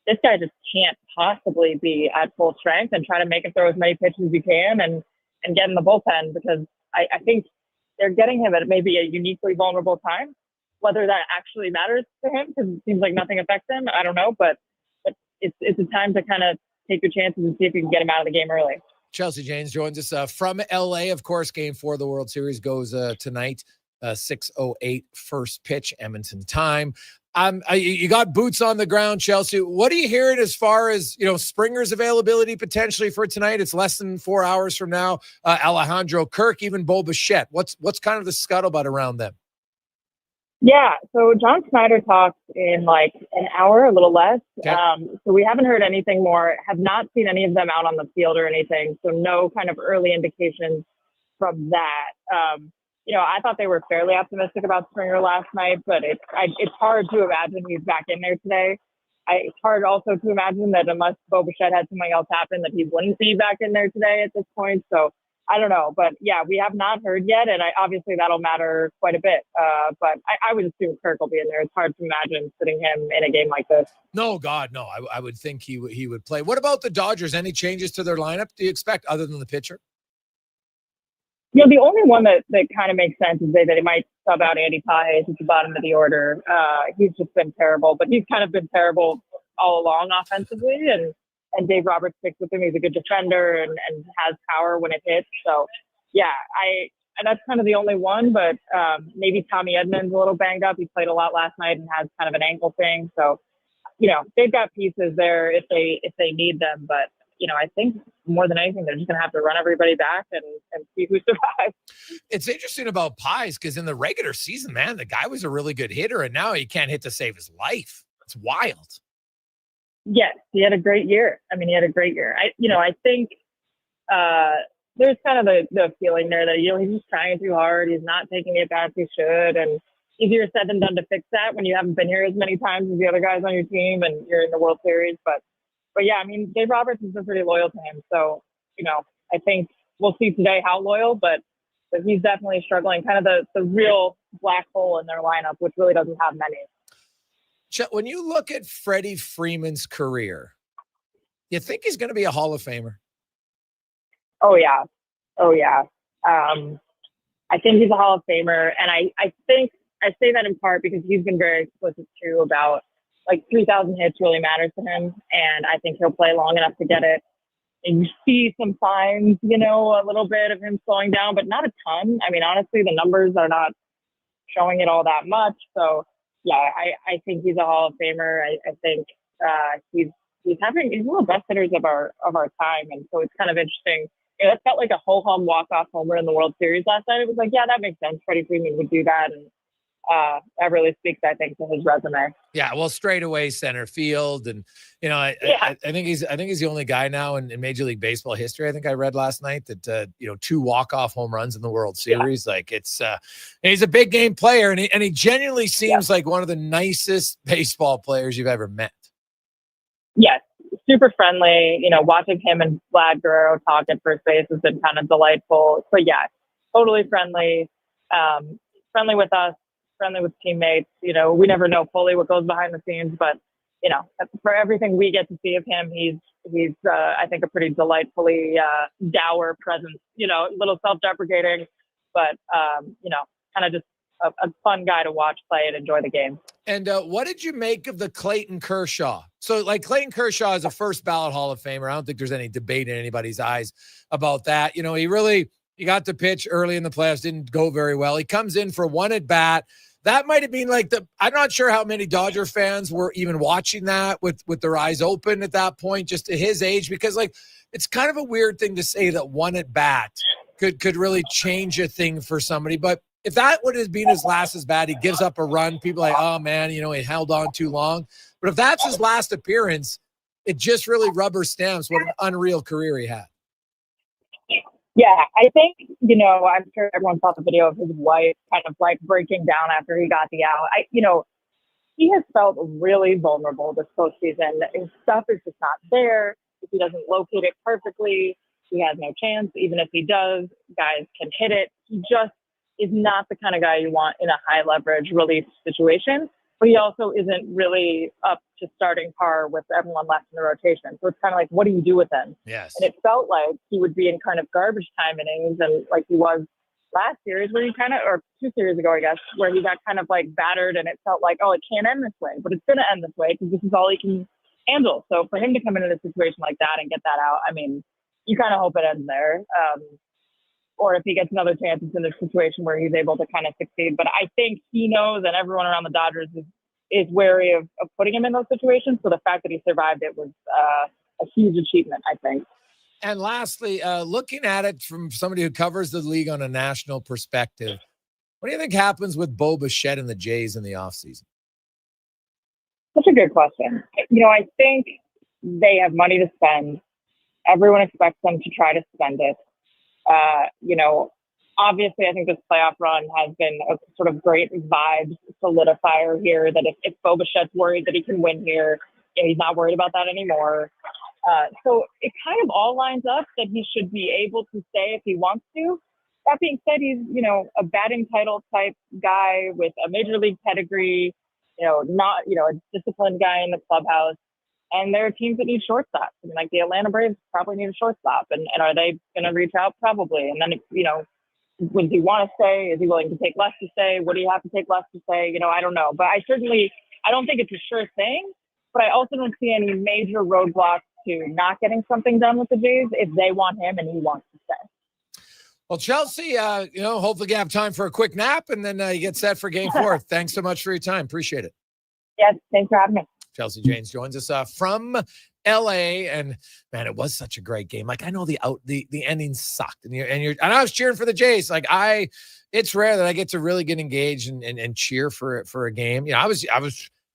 this guy just can't possibly be at full strength, and try to make him throw as many pitches as you can and get in the bullpen, because I think they're getting him at maybe a uniquely vulnerable time. Whether that actually matters to him, because it seems like nothing affects him, I don't know. But it's a time to kind of take your chances and see if you can get him out of the game early. Chelsea Janes joins us from LA. Of course, Game 4 of the World Series goes tonight, 6:08 first pitch, Edmonton time. You got boots on the ground, Chelsea. What are you hearing as far as, Springer's availability potentially for tonight? It's less than 4 hours from now. Alejandro Kirk, even Bo Bichette. What's kind of the scuttlebutt around them? Yeah, so John Snyder talks in like an hour, a little less. Okay. So we haven't heard anything more, have not seen any of them out on the field or anything. So no kind of early indications from that. I thought they were fairly optimistic about Springer last night, but it's hard to imagine he's back in there today. It's hard also to imagine that unless Bo Bichette had something else happen, that he wouldn't be back in there today at this point. So I don't know, but yeah, we have not heard yet, and obviously that'll matter quite a bit. But I would assume Kirk will be in there. It's hard to imagine sitting him in a game like this. No, God, no. I would think he would play. What about the Dodgers? Any changes to their lineup do you expect other than the pitcher? The only one that kind of makes sense is that they might sub out Andy Pages at the bottom of the order. He's just been terrible, but he's kind of been terrible all along offensively, and Dave Roberts sticks with him. He's a good defender and has power when it hits. So, yeah, and that's kind of the only one, but maybe Tommy Edmonds a little banged up. He played a lot last night and has kind of an ankle thing. So, they've got pieces there if they need them, but I think more than anything, they're just going to have to run everybody back and see who survives. It's interesting about Pies because in the regular season, man, the guy was a really good hitter, and now he can't hit to save his life. It's wild. Yes, he had a great year. He had a great year. I think there's kind of the feeling there that, he's just trying too hard. He's not taking the at-bats he should, and easier said than done to fix that when you haven't been here as many times as the other guys on your team and you're in the World Series. But yeah, Dave Roberts has been pretty loyal to him. So, I think we'll see today how loyal, but he's definitely struggling. Kind of the real black hole in their lineup, which really doesn't have many. When you look at Freddie Freeman's career, you think he's going to be a Hall of Famer? Oh, yeah. I think he's a Hall of Famer. And I think I say that in part because he's been very explicit, too, about 3,000 hits really matters to him, and I think he'll play long enough to get it. And you see some signs, a little bit of him slowing down, but not a ton. Honestly, the numbers are not showing it all that much. So, yeah, I think he's a Hall of Famer. I think he's one of the best hitters of our time, and so it's kind of interesting. It felt like a ho-hum walk-off homer in the World Series last night. It was like, yeah, that makes sense. Freddie Freeman would do that, and that really speaks, I think, to his resume. Yeah, well, straightaway center field, and I think he's the only guy now in Major League Baseball history. I think I read last night that 2 walk-off home runs in the World Series. Yeah. He's a big game player, and he genuinely seems like one of the nicest baseball players you've ever met. Yes, super friendly. Watching him and Vlad Guerrero talk at first base has been kind of delightful. So yeah, totally friendly. Friendly with us. Friendly with teammates. We never know fully what goes behind the scenes, but for everything we get to see of him, he's I think a pretty delightfully dour presence. A little self-deprecating, but kind of just a fun guy to watch play and enjoy the game. And what did you make of the Clayton Kershaw? So, Clayton Kershaw is a first ballot Hall of Famer. I don't think there's any debate in anybody's eyes about that. He got to pitch early in the playoffs, didn't go very well. He comes in for one at bat. That might have been I'm not sure how many Dodger fans were even watching that with their eyes open at that point, just to his age, because it's kind of a weird thing to say that one at bat could really change a thing for somebody. But if that would have been his last at bat, he gives up a run. People are like, oh man, he held on too long. But if that's his last appearance, it just really rubber stamps what an unreal career he had. Yeah, I think, I'm sure everyone saw the video of his wife kind of breaking down after he got the out. He has felt really vulnerable this postseason. His stuff is just not there. If he doesn't locate it perfectly, he has no chance. Even if he does, guys can hit it. He just is not the kind of guy you want in a high leverage release situation. But he also isn't really up to starting par with everyone left in the rotation. So it's kind of like, what do you do with him? Yes. And it felt like he would be in kind of garbage time innings, and like he was last series where he or 2 series ago, I guess, where he got kind of battered, and it felt like, oh, it can't end this way, but it's going to end this way because this is all he can handle. So for him to come into a situation like that and get that out, you kind of hope it ends there. Or if he gets another chance, it's in a situation where he's able to kind of succeed. But I think he knows, and everyone around the Dodgers is wary of putting him in those situations. So the fact that he survived it was a huge achievement, I think. And lastly, looking at it from somebody who covers the league on a national perspective, what do you think happens with Bo Bichette and the Jays in the offseason? Such a good question. I think they have money to spend. Everyone expects them to try to spend it. Obviously, I think this playoff run has been a sort of great vibes solidifier here, that if Bo Bichette's worried that he can win here, he's not worried about that anymore. So it kind of all lines up that he should be able to stay if he wants to. That being said, he's, a batting title type guy with a major league pedigree, not, a disciplined guy in the clubhouse. And there are teams that need shortstops. I mean, like the Atlanta Braves probably need a shortstop. And are they going to reach out? Probably. And then, would he want to stay? Is he willing to take less to stay? Would he have to take less to stay? I don't know. But I don't think it's a sure thing. But I also don't see any major roadblocks to not getting something done with the Jays if they want him and he wants to stay. Well, Chelsea, hopefully you have time for a quick nap, and then you get set for Game 4. Thanks so much for your time. Appreciate it. Yes, thanks for having me. Chelsea Janes joins us from LA, and man, it was such a great game. Like, I know the ending sucked, and I was cheering for the Jays. Like, it's rare that I get to really get engaged and cheer for a game. I was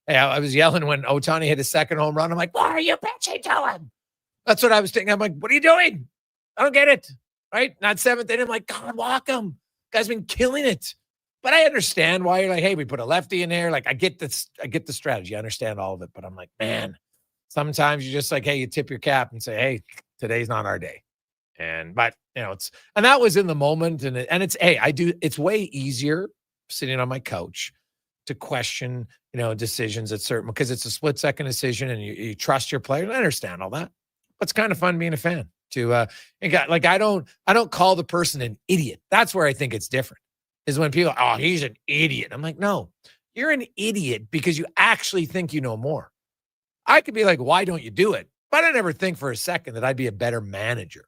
yelling when Ohtani hit his second home run. I'm like, what are you pitching to him? That's what I was thinking. I'm like, what are you doing? I don't get it. Right? Not seventh inning. I'm like, God, walk him. Guy's been killing it. But I understand why you're like, hey, we put a lefty in there. Like, I get this. I get the strategy. I understand all of it. But I'm like, man, sometimes you just like, hey, you tip your cap and say, hey, today's not our day. But that was in the moment. And it's, hey, it's way easier sitting on my couch to question, decisions at certain, because it's a split second decision and you trust your players. I understand all that. But it's kind of fun being a fan I don't call the person an idiot. That's where I think it's different. Is when people, oh, he's an idiot. I'm like, no, you're an idiot because you actually think you know more. I could be like, why don't you do it? But I never think for a second that I'd be a better manager.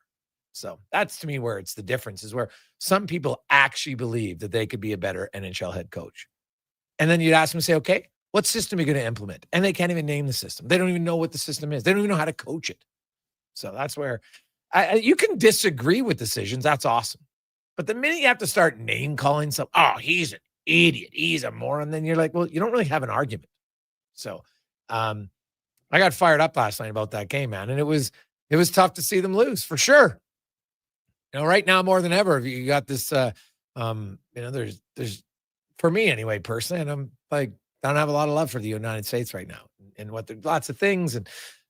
So that's to me where it's the difference, is where some people actually believe that they could be a better NHL head coach. And then you'd ask them, say, okay, what system are you going to implement? And they can't even name the system. They don't even know what the system is. They don't even know how to coach it. So that's where you can disagree with decisions. That's awesome. But the minute you have to start name calling something, oh, he's an idiot, he's a moron, then you're like, well, you don't really have an argument. So I got fired up last night about that game, man. And it was tough to see them lose, for sure. Right now more than ever, you got this, there's for me anyway, personally, and I'm like, I don't have a lot of love for the United States right now, and there's lots of things and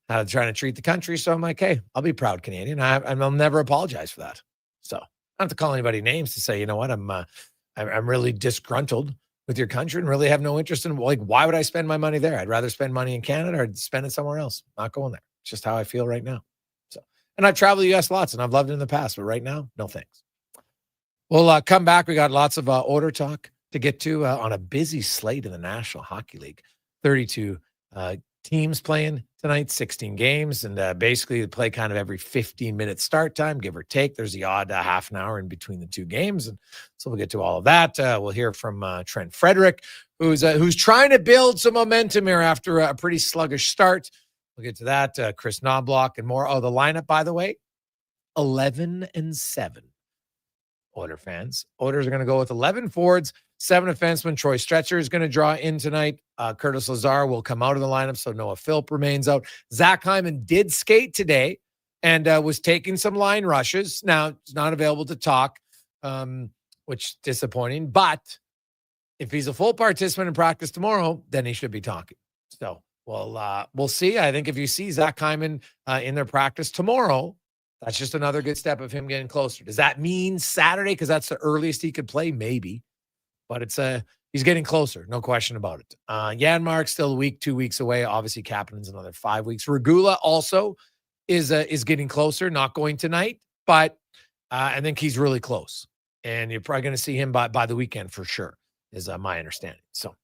how they're trying to treat the country. So I'm like, hey, I'll be proud Canadian. I'll never apologize for that. So I don't have to call anybody names to say, you know what, I'm really disgruntled with your country and really have no interest in, like, why would I spend my money there? I'd rather spend money in Canada or spend it somewhere else. Not going there. It's just how I feel right now. So, and I've traveled the U.S. lots and I've loved it in the past, but right now, no thanks. We'll come back. We got lots of order talk to get to on a busy slate in the National Hockey League. 32 teams playing tonight, 16 games, and basically they play kind of every 15-minute start time, give or take. There's the odd half an hour in between the two games, and so we'll get to all of that. We'll hear from Trent Frederick, who's trying to build some momentum here after a pretty sluggish start. We'll get to that. Chris Knobloch and more. Oh, the lineup, by the way, 11-7. Oilers fans. Oilers are going to go with 11 forwards, 7 defensemen. Troy Stretcher is going to draw in tonight. Curtis Lazar will come out of the lineup, so Noah Philp remains out. Zach Hyman did skate today and was taking some line rushes. Now, he's not available to talk, which is disappointing. But if he's a full participant in practice tomorrow, then he should be talking. So we'll see. I think if you see Zach Hyman in their practice tomorrow, that's just another good step of him getting closer. Does that mean Saturday? Because that's the earliest he could play, maybe. But it's he's getting closer, no question about it. Janmark's still a week, 2 weeks away. Obviously, Kapanen's another 5 weeks. Regula also is getting closer, not going tonight, but I think he's really close. And you're probably going to see him by the weekend for sure, is my understanding. So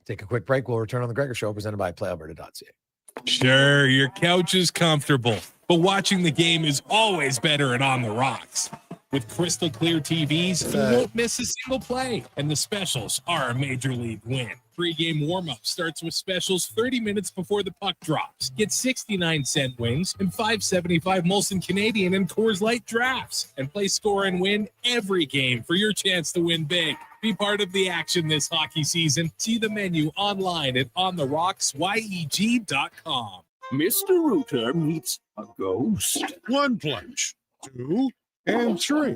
take a quick break. We'll return on the Gregor Show, presented by PlayAlberta.ca. Sure, your couch is comfortable, but watching the game is always better at On the Rocks. With crystal clear TVs, you won't miss a single play, and the specials are a major league win. Pre-game warm-up starts with specials 30 minutes before the puck drops. Get 69-cent wings and $5.75 Molson Canadian and Coors Light drafts, and play score and win every game for your chance to win big. Be part of the action this hockey season. See the menu online at ontherocksyeg.com. Mr. Rooter meets a ghost. 1 plunge, 2, and 3.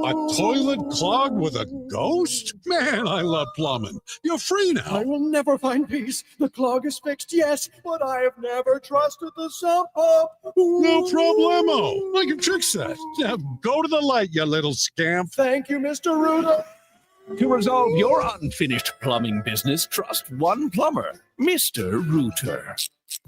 A toilet clogged with a ghost? Man, I love plumbing. You're free now. I will never find peace. The clog is fixed, yes, but I have never trusted the sump pump. No problemo. I can fix that. Now go to the light, you little scamp. Thank you, Mr. Rooter. To resolve your unfinished plumbing business, trust one plumber, Mr. Rooter.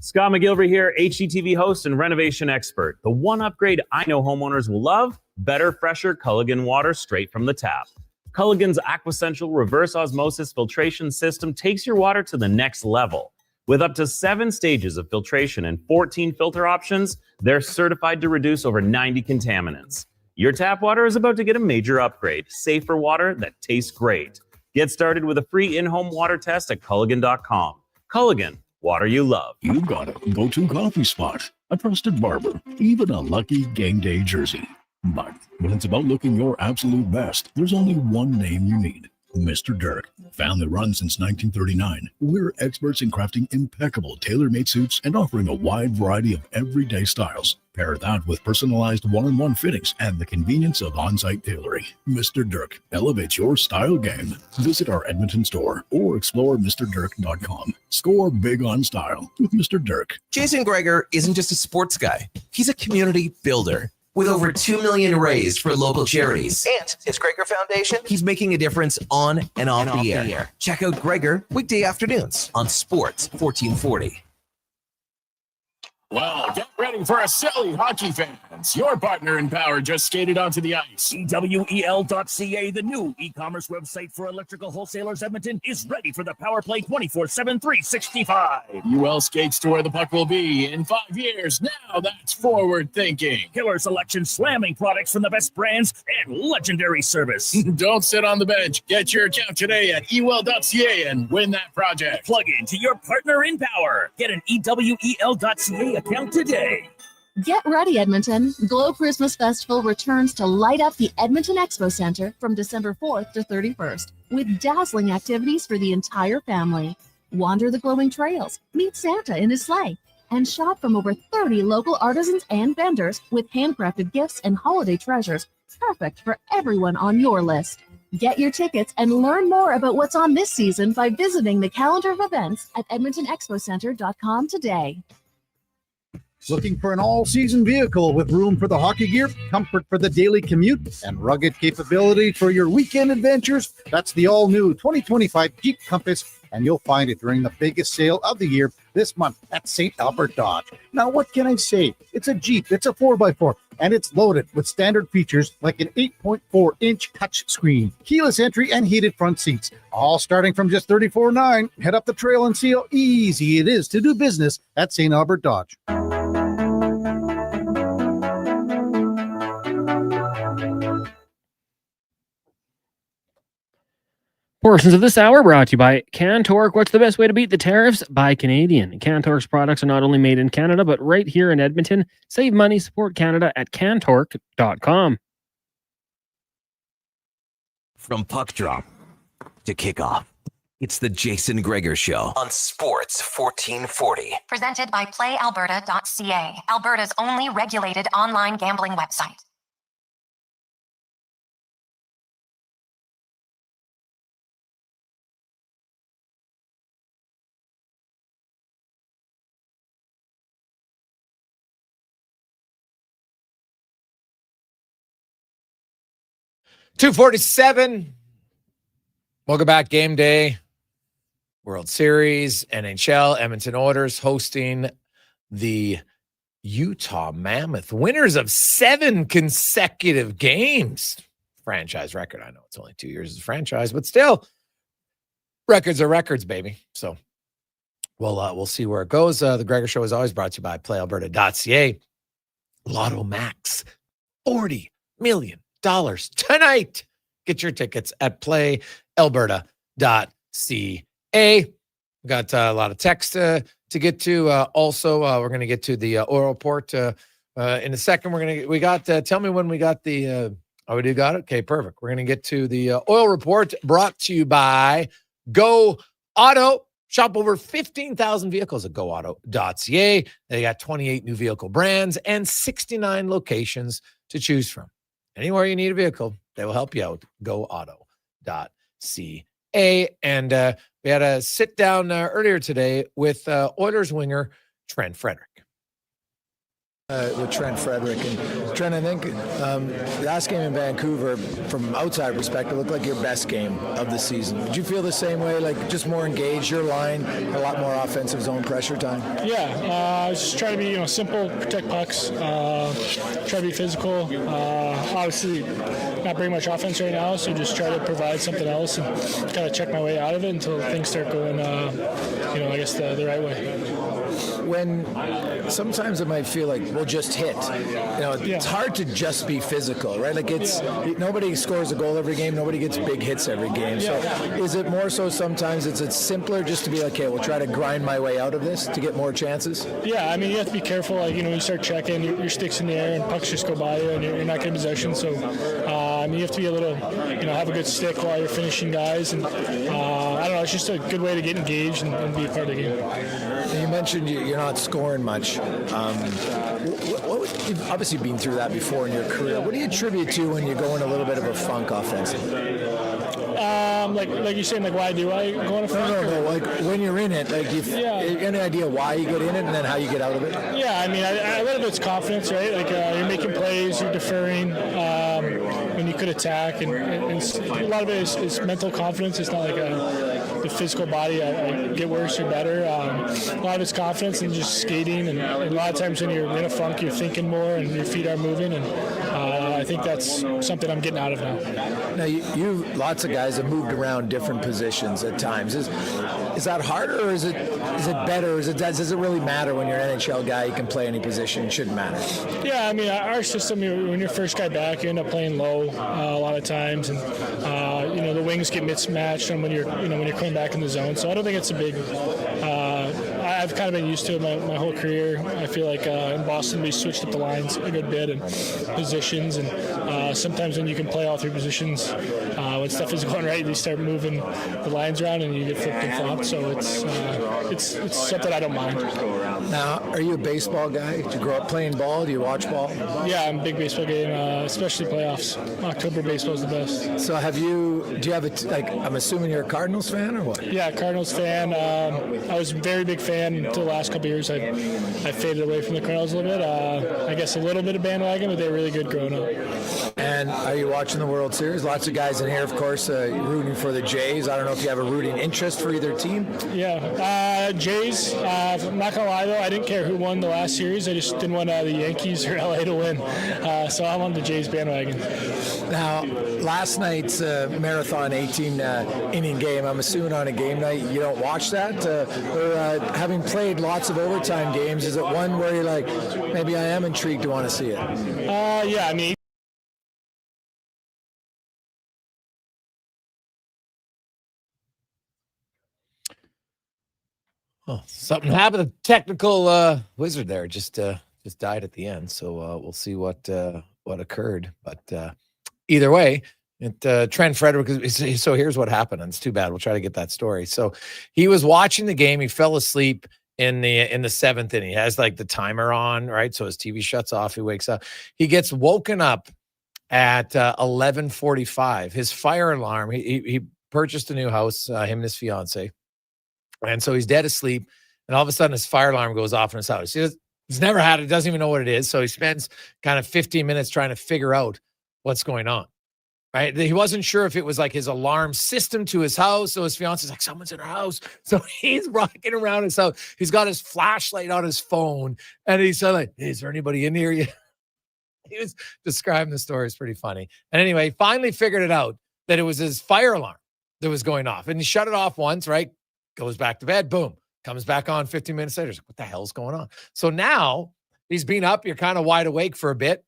Scott McGilvery here, HGTV host and renovation expert. The one upgrade I know homeowners will love: better, fresher Culligan water straight from the tap. Culligan's Aquessential reverse osmosis filtration system takes your water to the next level. With up to 7 stages of filtration and 14 filter options, they're certified to reduce over 90 contaminants. Your tap water is about to get a major upgrade. Safer water that tastes great. Get started with a free in-home water test at Culligan.com. Culligan, water you love. You got a go-to coffee spot, a trusted barber, even a lucky game day jersey. But when it's about looking your absolute best, there's only one name you need: Mr. Dirk. Family run since 1939, we're experts in crafting impeccable tailor-made suits and offering a wide variety of everyday styles. Pair that with personalized one-on-one fittings and the convenience of on-site tailoring. Mr. Dirk elevates your style game. Visit our Edmonton store or explore MrDirk.com. Score big on style with Mr. Dirk. Jason Gregor isn't just a sports guy. He's a community builder. With over $2 million raised for local charities and his Gregor Foundation, he's making a difference on and off the air. Check out Gregor weekday afternoons on Sports 1440. Well, get ready for a silly hockey fans. Your partner in power just skated onto the ice. EWEL.ca, the new e-commerce website for electrical wholesalers Edmonton, is ready for the power play 24/7, 365. UL skates to where the puck will be in 5 years. Now that's forward thinking. Killer selection, slamming products from the best brands, and legendary service. Don't sit on the bench. Get your account today at ewell.ca and win that project. Plug into your partner in power. Get an EWEL.ca account today. Get ready, Edmonton. Glow Christmas Festival returns to light up the Edmonton Expo Center from December 4th to 31st with dazzling activities for the entire family. Wander the glowing trails, meet Santa in his sleigh, and shop from over 30 local artisans and vendors with handcrafted gifts and holiday treasures, perfect for everyone on your list. Get your tickets and learn more about what's on this season by visiting the calendar of events at edmontonexpocenter.com today. Looking for an all-season vehicle with room for the hockey gear, comfort for the daily commute, and rugged capability for your weekend adventures? That's the all-new 2025 Jeep Compass, and you'll find it during the biggest sale of the year this month at St. Albert Dodge. Now, what can I say? It's a Jeep, it's a 4x4, and it's loaded with standard features like an 8.4-inch touchscreen, keyless entry, and heated front seats, all starting from just $34,900. Head up the trail and see how easy it is to do business at St. Albert Dodge. Portions of this hour brought to you by Cantork. What's the best way to beat the tariffs? Buy Canadian. Cantork's products are not only made in Canada, but right here in Edmonton. Save money, support Canada at Cantork.com. From puck drop to kickoff, it's the Jason Gregor Show on Sports 1440. Presented by PlayAlberta.ca, Alberta's only regulated online gambling website. .247. Welcome back. Game day. World Series, NHL, Edmonton Oilers hosting the Utah Mammoth, winners of 7 consecutive games. Franchise record. I know it's only 2 years as a franchise, but still, records are records, baby. So we'll see where it goes. The Gregor Show is always brought to you by PlayAlberta.ca. Lotto Max, $40 million tonight. Get your tickets at PlayAlberta.ca. We got a lot of text to get to. Also, we're going to get to the oil report in a second. We got. Tell me when we got the. Oh, we do got it. Okay, perfect. We're going to get to the oil report brought to you by Go Auto. Shop over 15,000 vehicles at GoAuto.ca. They got 28 new vehicle brands and 69 locations to choose from. Anywhere you need a vehicle, they will help you out. GoAuto.ca. And we had a sit down earlier today with Oilers winger Trent Frederick. With Trent Frederick. And Trent, I think the last game in Vancouver, from an outside perspective, looked like your best game of the season. Did you feel the same way, like just more engaged, your line, a lot more offensive zone pressure time? Yeah, just try to be simple, protect pucks, try to be physical. Obviously, not very much offense right now, so just try to provide something else and kind of check my way out of it until things start going, I guess the right way. When sometimes it might feel like we'll just hit. It's hard to just be physical, right? Like nobody scores a goal every game. Nobody gets big hits every game. So is it more so sometimes it's simpler just to be like, okay, we'll try to grind my way out of this to get more chances? Yeah, I mean, you have to be careful. You start checking, your stick's in the air and pucks just go by you and you're not getting possession. So, you have to be a little, have a good stick while you're finishing guys. And, I don't know, it's just a good way to get engaged and be a part of the game. You mentioned you're not scoring much. You've obviously been through that before in your career. What do you attribute to when you go in a little bit of a funk offensively? Like you're saying, like, why do I go in a funk? No. Like when you're in it, like any idea why you get in it and then how you get out of it? Yeah, I mean, a little bit it's confidence, right? Like you're making plays, you're deferring when you could attack, and a lot of it is mental confidence. It's not like the physical body. I get worse or better. A lot of it's confidence and just skating, and a lot of times when you're in a funk, you're thinking more and your feet are moving, and I think that's something I'm getting out of now. Now, you lots of guys have moved around different positions at times. Is that harder, or is it better? Does it really matter when you're an NHL guy? You can play any position. It shouldn't matter. Yeah, I mean, our system, when you're first guy back, you end up playing low a lot of times, and the wings get mismatched when you're coming back in the zone. So I don't think it's a big. I've kind of been used to it my whole career. I feel like in Boston we switched up the lines a good bit and positions, and sometimes when you can play all three positions, when stuff is going right, you start moving the lines around and you get flipped and flopped. So it's something I don't mind. Now, are you a baseball guy? Did you grow up playing ball? Do you watch ball? Yeah, I'm a big baseball game, especially playoffs. October baseball is the best. So do you have I'm assuming you're a Cardinals fan or what? Yeah, Cardinals fan. I was a very big fan until the last couple of years. I faded away from the Cardinals a little bit. I guess a little bit of bandwagon, but they were really good growing up. And are you watching the World Series? Lots of guys in here, of course, rooting for the Jays. I don't know if you have a rooting interest for either team. Yeah, Jays. I'm not going to lie, though. I didn't care who won the last series. I just didn't want the Yankees or LA to win. So I'm on the Jays bandwagon. Now, last night's marathon 18-inning game, I'm assuming on a game night you don't watch that? Or having played lots of overtime games, is it one where you're like, maybe I am intrigued to want to see it? Yeah, I mean, Oh, something happened. The technical wizard there just died at the end. So we'll see what occurred. But either way, Trent Frederick. So here's what happened. And it's too bad. We'll try to get that story. So he was watching the game. He fell asleep in the seventh inning. He has like the timer on, right? So his TV shuts off. He wakes up. He gets woken up at 11:45. His fire alarm. He purchased a new house. Him and his fiance. And so he's dead asleep, and all of a sudden his fire alarm goes off in his house. He's never had it, doesn't even know what it is. So he spends kind of 15 minutes trying to figure out what's going on, right? He wasn't sure if it was like his alarm system to his house. So his fiance's like, someone's in our house. So he's rocking around his house. He's got his flashlight on his phone, and he's like, hey, is there anybody in here? He was describing the story. It's pretty funny. And anyway, he finally figured it out that it was his fire alarm that was going off. And he shut it off once, right? Goes back to bed, boom, Comes back on 15 minutes later. He's like, what the hell's going on? So now he's been up. You're kind of wide awake for a bit.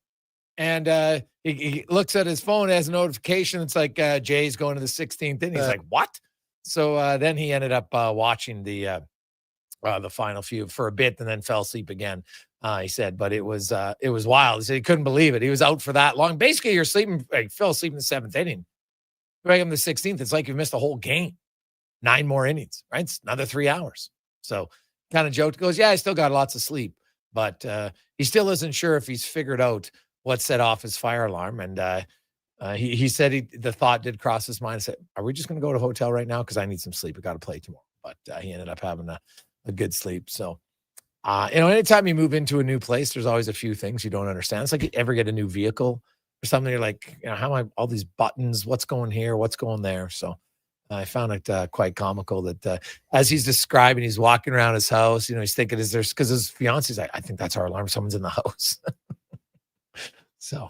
And he looks at his phone, has a notification. It's like Jay's going to the 16th inning. He's like, what? So then he ended up watching the final few for a bit and then fell asleep again. He said, but it was wild. He said he couldn't believe it. He was out for that long. Basically, you're sleeping. He fell asleep in the 7th inning. Right on the 16th, it's like you've missed a whole game. 9 more innings, right? It's another 3 hours. So kind of joked, goes, yeah, I still got lots of sleep, but he still isn't sure if he's figured out what set off his fire alarm. And he said the thought did cross his mind. I said, are we just going to go to a hotel right now? Because I need some sleep. I got to play tomorrow. But he ended up having a good sleep. So, anytime you move into a new place, there's always a few things you don't understand. It's like you ever get a new vehicle or something. You're like, how am I, all these buttons, what's going here? What's going there? So I found it quite comical that as he's describing, he's walking around his house, he's thinking, because his fiance's like, I think that's our alarm. Someone's in the house. So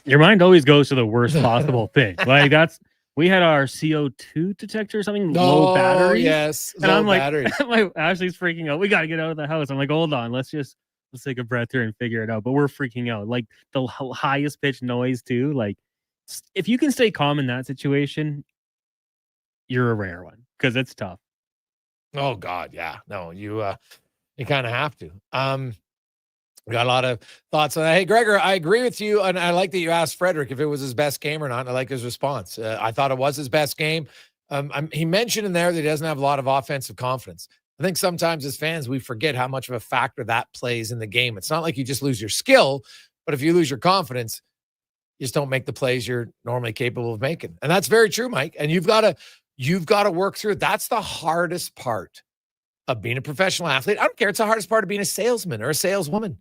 your mind always goes to the worst possible thing. Like we had our CO2 detector or something, low battery. Yes. And I'm like, Ashley's freaking out. We got to get out of the house. I'm like, hold on, let's take a breath here and figure it out. But we're freaking out. Like the highest pitch noise too. Like if you can stay calm in that situation, you're a rare one because it's tough. Oh God. Yeah. No, you kind of have to. We got a lot of thoughts on that. Hey, Gregor, I agree with you. And I like that you asked Frederick if it was his best game or not. And I like his response. I thought it was his best game. He mentioned in there that he doesn't have a lot of offensive confidence. I think sometimes as fans, we forget how much of a factor that plays in the game. It's not like you just lose your skill, but if you lose your confidence, you just don't make the plays you're normally capable of making. And that's very true, Mike. And you've got to work through it. That's the hardest part of being a professional athlete. I don't care. It's the hardest part of being a salesman or a saleswoman.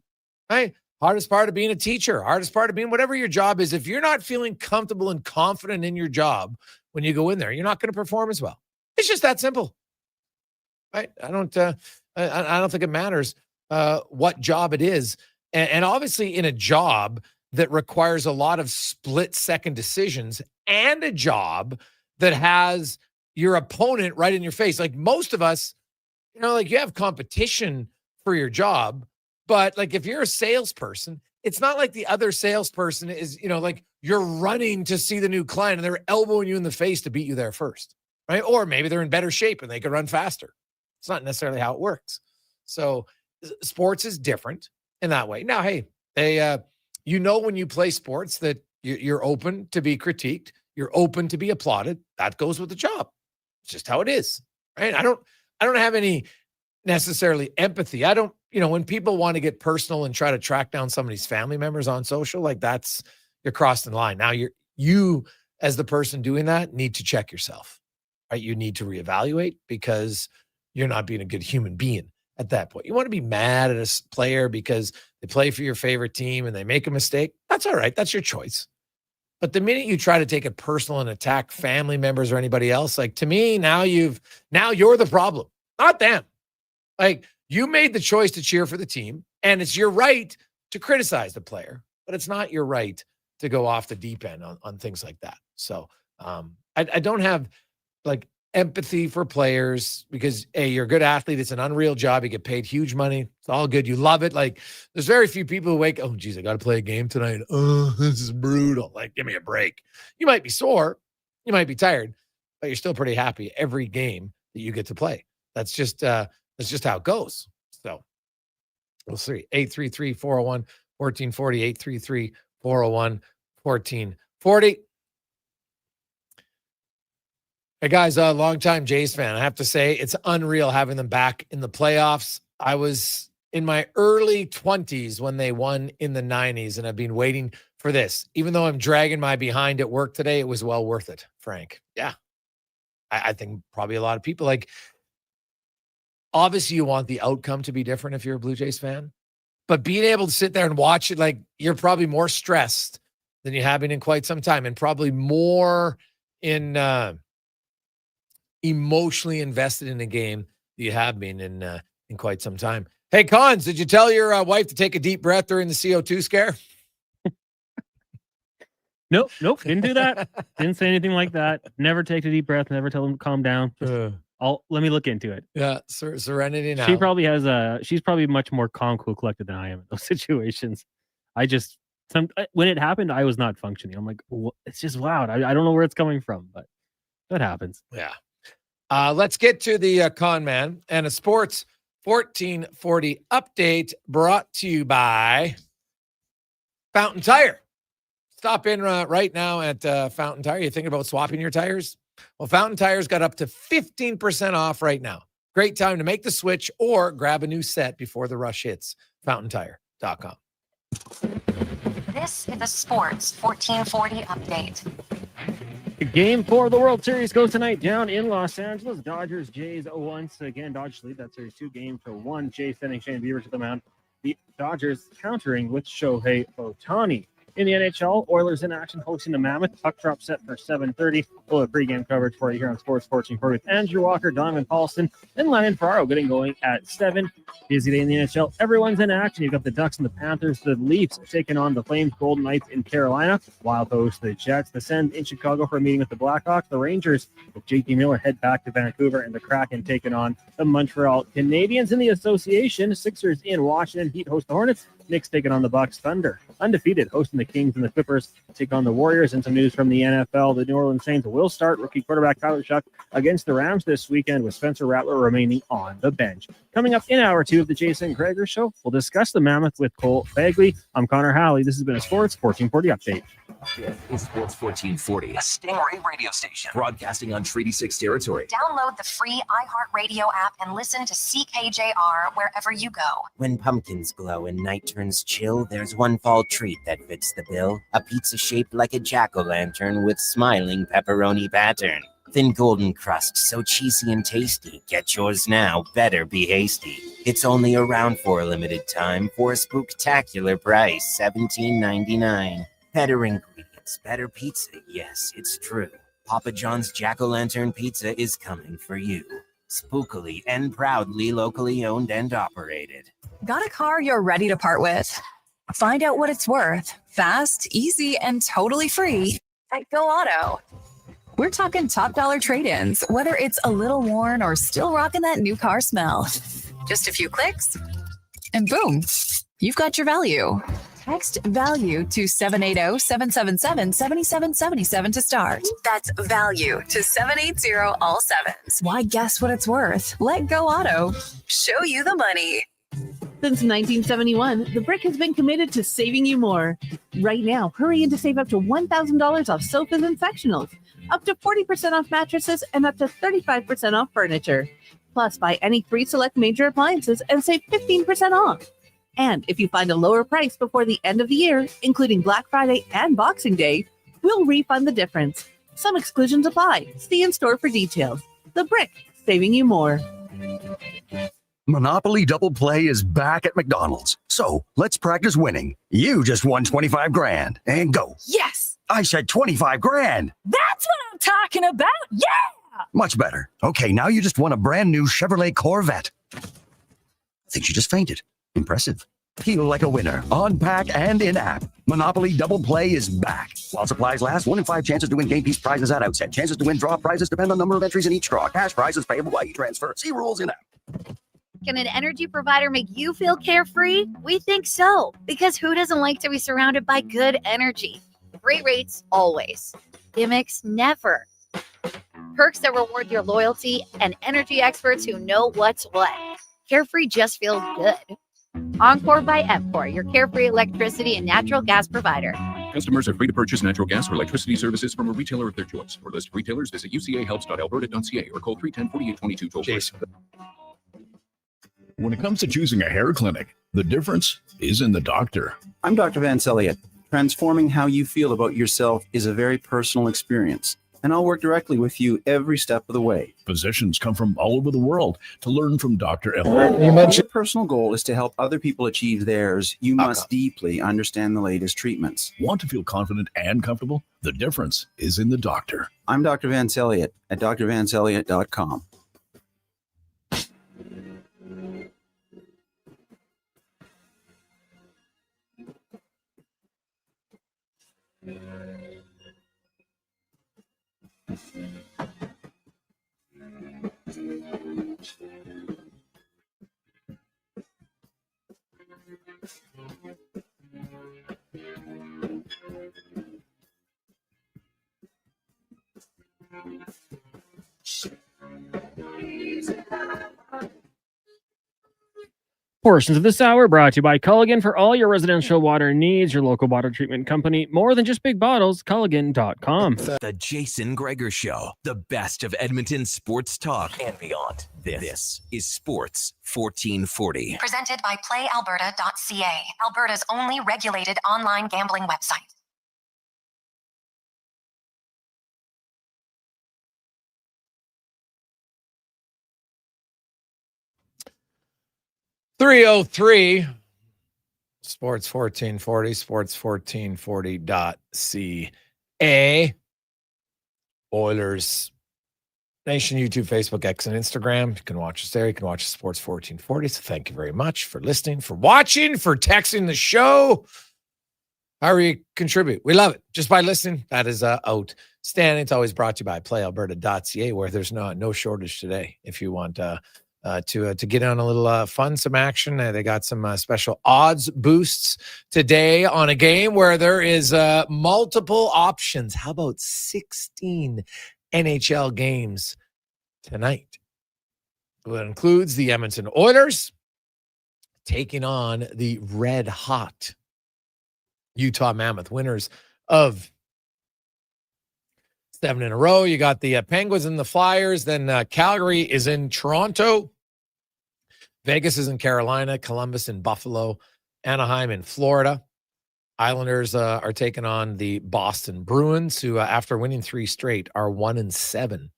Right? Hardest part of being a teacher, hardest part of being whatever your job is. If you're not feeling comfortable and confident in your job when you go in there, you're not going to perform as well. It's just that simple. Right? I don't think it matters what job it is. And obviously in a job that requires a lot of split-second decisions and a job that has your opponent right in your face. Like most of us, like you have competition for your job. But like if you're a salesperson, it's not like the other salesperson is, like you're running to see the new client and they're elbowing you in the face to beat you there first, right? Or maybe they're in better shape and they can run faster. It's not necessarily how it works. So sports is different in that way. Now, hey, when you play sports that you're open to be critiqued, you're open to be applauded. That goes with the job. It's just how it is, right? I don't have any necessarily empathy. I don't, when people want to get personal and try to track down somebody's family members on social, like you're crossing the line. Now you as the person doing that need to check yourself, right? You need to reevaluate because you're not being a good human being at that point. You want to be mad at a player because they play for your favorite team and they make a mistake. That's all right. That's your choice. But the minute you try to take it personal and attack family members or anybody else, like to me, now you're the problem, not them. Like you made the choice to cheer for the team and it's your right to criticize the player, but it's not your right to go off the deep end on things like that. So I don't have like empathy for players because you're a good athlete. It's an unreal job. You get paid huge money. It's all good. You love it. Like there's very few people who wake, oh geez, I got to play a game tonight. Oh, this is brutal. Like, give me a break. You might be sore. You might be tired, but you're still pretty happy every game that you get to play. That's just how it goes. So we'll see. 833-401-1440, 833-401-1440. Hey guys, a longtime Jays fan. I have to say it's unreal having them back in the playoffs. I was in my early 20s when they won in the 90s, and I've been waiting for this. Even though I'm dragging my behind at work today, it was well worth it, Frank. Yeah. I think probably a lot of people like, obviously you want the outcome to be different if you're a Blue Jays fan, but being able to sit there and watch it, like you're probably more stressed than you have been in quite some time and probably more in emotionally invested in a game that you have been in quite some time. Hey, Cons, did you tell your wife to take a deep breath during the CO2 scare? Nope. Didn't do that. Didn't say anything like that. Never take a deep breath. Never tell them to calm down. Let me look into it. Yeah, Serenity now. She probably has she's probably much more calm, cool, collected than I am in those situations. When it happened, I was not functioning. I'm like, it's just loud. I don't know where it's coming from, but that happens. Yeah. Let's get to the con man and a sports 1440 update brought to you by Fountain Tire. Stop in right now at Fountain Tire. You thinking about swapping your tires? Well, Fountain Tire's got up to 15% off right now. Great time to make the switch or grab a new set before the rush hits. FountainTire.com. This is the Sports 1440 update. Game 4 of the World Series goes tonight down in Los Angeles. Dodgers, Jays once again. Dodgers lead that series 2-1. Jays sending Shane Bieber to the mound. The Dodgers countering with Shohei Ohtani. In the NHL, Oilers in action hosting the Mammoth. Puck drop set for 7:30. We'll have pregame coverage for you here on Sports 1440 with Andrew Walker, Donovan Paulson, and Lennon Ferraro getting going at 7. Busy day in the NHL. Everyone's in action. You've got the Ducks and the Panthers. The Leafs taking on the Flames. Golden Knights in Carolina. Wild host the Jets. The Sens in Chicago for a meeting with the Blackhawks. The Rangers with JT Miller head back to Vancouver, and the Kraken taking on the Montreal Canadiens. In the association, Sixers in Washington. Heat host the Hornets. Knicks taking on the Bucks. Thunder undefeated hosting the Kings, and the Clippers take on the Warriors. And some news from the NFL. The New Orleans Saints will start rookie quarterback Tyler Shuck against the Rams this weekend, with Spencer Rattler remaining on the bench. Coming up in hour 2 of the Jason Gregor Show, we'll discuss the Mammoth with Cole Bagley. I'm Connor Halley. This has been a Sports 1440 update. It's Sports 1440, a Stingray radio station broadcasting on Treaty 6 territory. Download the free iHeartRadio app and listen to CKJR wherever you go. When pumpkins glow and night turns chill, there's one fall treat that fits the bill. A pizza shaped like a jack-o'-lantern with smiling pepperoni pattern. Thin golden crust, so cheesy and tasty. Get yours now, better be hasty. It's only around for a limited time for a spooktacular price, $17.99. Better ingredients, better pizza, yes, it's true. Papa John's Jack-O-Lantern Pizza is coming for you. Spookily and proudly locally owned and operated. Got a car you're ready to part with? Find out what it's worth. Fast, easy, and totally free at Go Auto. We're talking top dollar trade-ins, whether it's a little worn or still rocking that new car smell. Just a few clicks, and boom, you've got your value. Text value to 780-777-7777 to start. That's value to 780 all sevens. Why guess what it's worth? Let Go Auto show you the money. Since 1971, The Brick has been committed to saving you more. Right now, hurry in to save up to $1,000 off sofas and sectionals, up to 40% off mattresses, and up to 35% off furniture. Plus, buy any 3 select major appliances and save 15% off. And if you find a lower price before the end of the year, including Black Friday and Boxing Day, we'll refund the difference. Some exclusions apply. See in store for details. The Brick, saving you more. Monopoly Double Play is back at McDonald's. So let's practice winning. You just won 25 grand. And go. Yes! I said 25 grand. That's what I'm talking about. Yeah! Much better. Okay, now you just won a brand new Chevrolet Corvette. I think she just fainted. Impressive. Feel like a winner on pack and in-app. Monopoly Double Play is back. While supplies last, 1 in 5 chances to win game piece prizes at outset. Chances to win draw prizes depend on number of entries in each draw. Cash prizes payable by e-transfer. See rules in-app. Can an energy provider make you feel carefree? We think so, because who doesn't like to be surrounded by good energy? Great rates, always. Gimmicks, never. Perks that reward your loyalty, and energy experts who know what's what. Carefree just feels good. Encore by EPCOR, your carefree electricity and natural gas provider. Customers are free to purchase natural gas or electricity services from a retailer of their choice. For list of retailers, visit ucahelps.alberta.ca or call 310-4822 toll-free. When it comes to choosing a hair clinic, the difference is in the doctor. I'm Dr. Van Celliot. Transforming how you feel about yourself is a very personal experience, and I'll work directly with you every step of the way. Physicians come from all over the world to learn from Dr. Elliott. If your personal goal is to help other people achieve theirs, you must deeply understand the latest treatments. Want to feel confident and comfortable? The difference is in the doctor. I'm Dr. Van Celliot at drvancelliot.com. Portions of this hour brought to you by Culligan for all your residential water needs. Your local water treatment company. More than just big bottles. Culligan.com. The Jason Gregor Show. The best of Edmonton sports talk and beyond. This is Sports 1440. Presented by PlayAlberta.ca, Alberta's only regulated online gambling website. .303 Sports 1440, sports1440.ca. Oilers Nation, YouTube, Facebook, X, and Instagram. You can watch us there. You can watch Sports 1440. So thank you very much for listening, for watching, for texting the show. However you contribute. We love it. Just by listening, that is outstanding. It's always brought to you by PlayAlberta.ca, where there's no shortage today. If you want to get on a little fun, some action. They got some special odds boosts today on a game where there is multiple options. How about 16 NHL games tonight? Well, it includes the Edmonton Oilers taking on the red hot Utah Mammoth, winners of 7 in a row. You got the Penguins and the Flyers. Then Calgary is in Toronto. Vegas is in Carolina. Columbus in Buffalo. Anaheim in Florida. Islanders are taking on the Boston Bruins, who, after winning 3 straight, are 1-7 in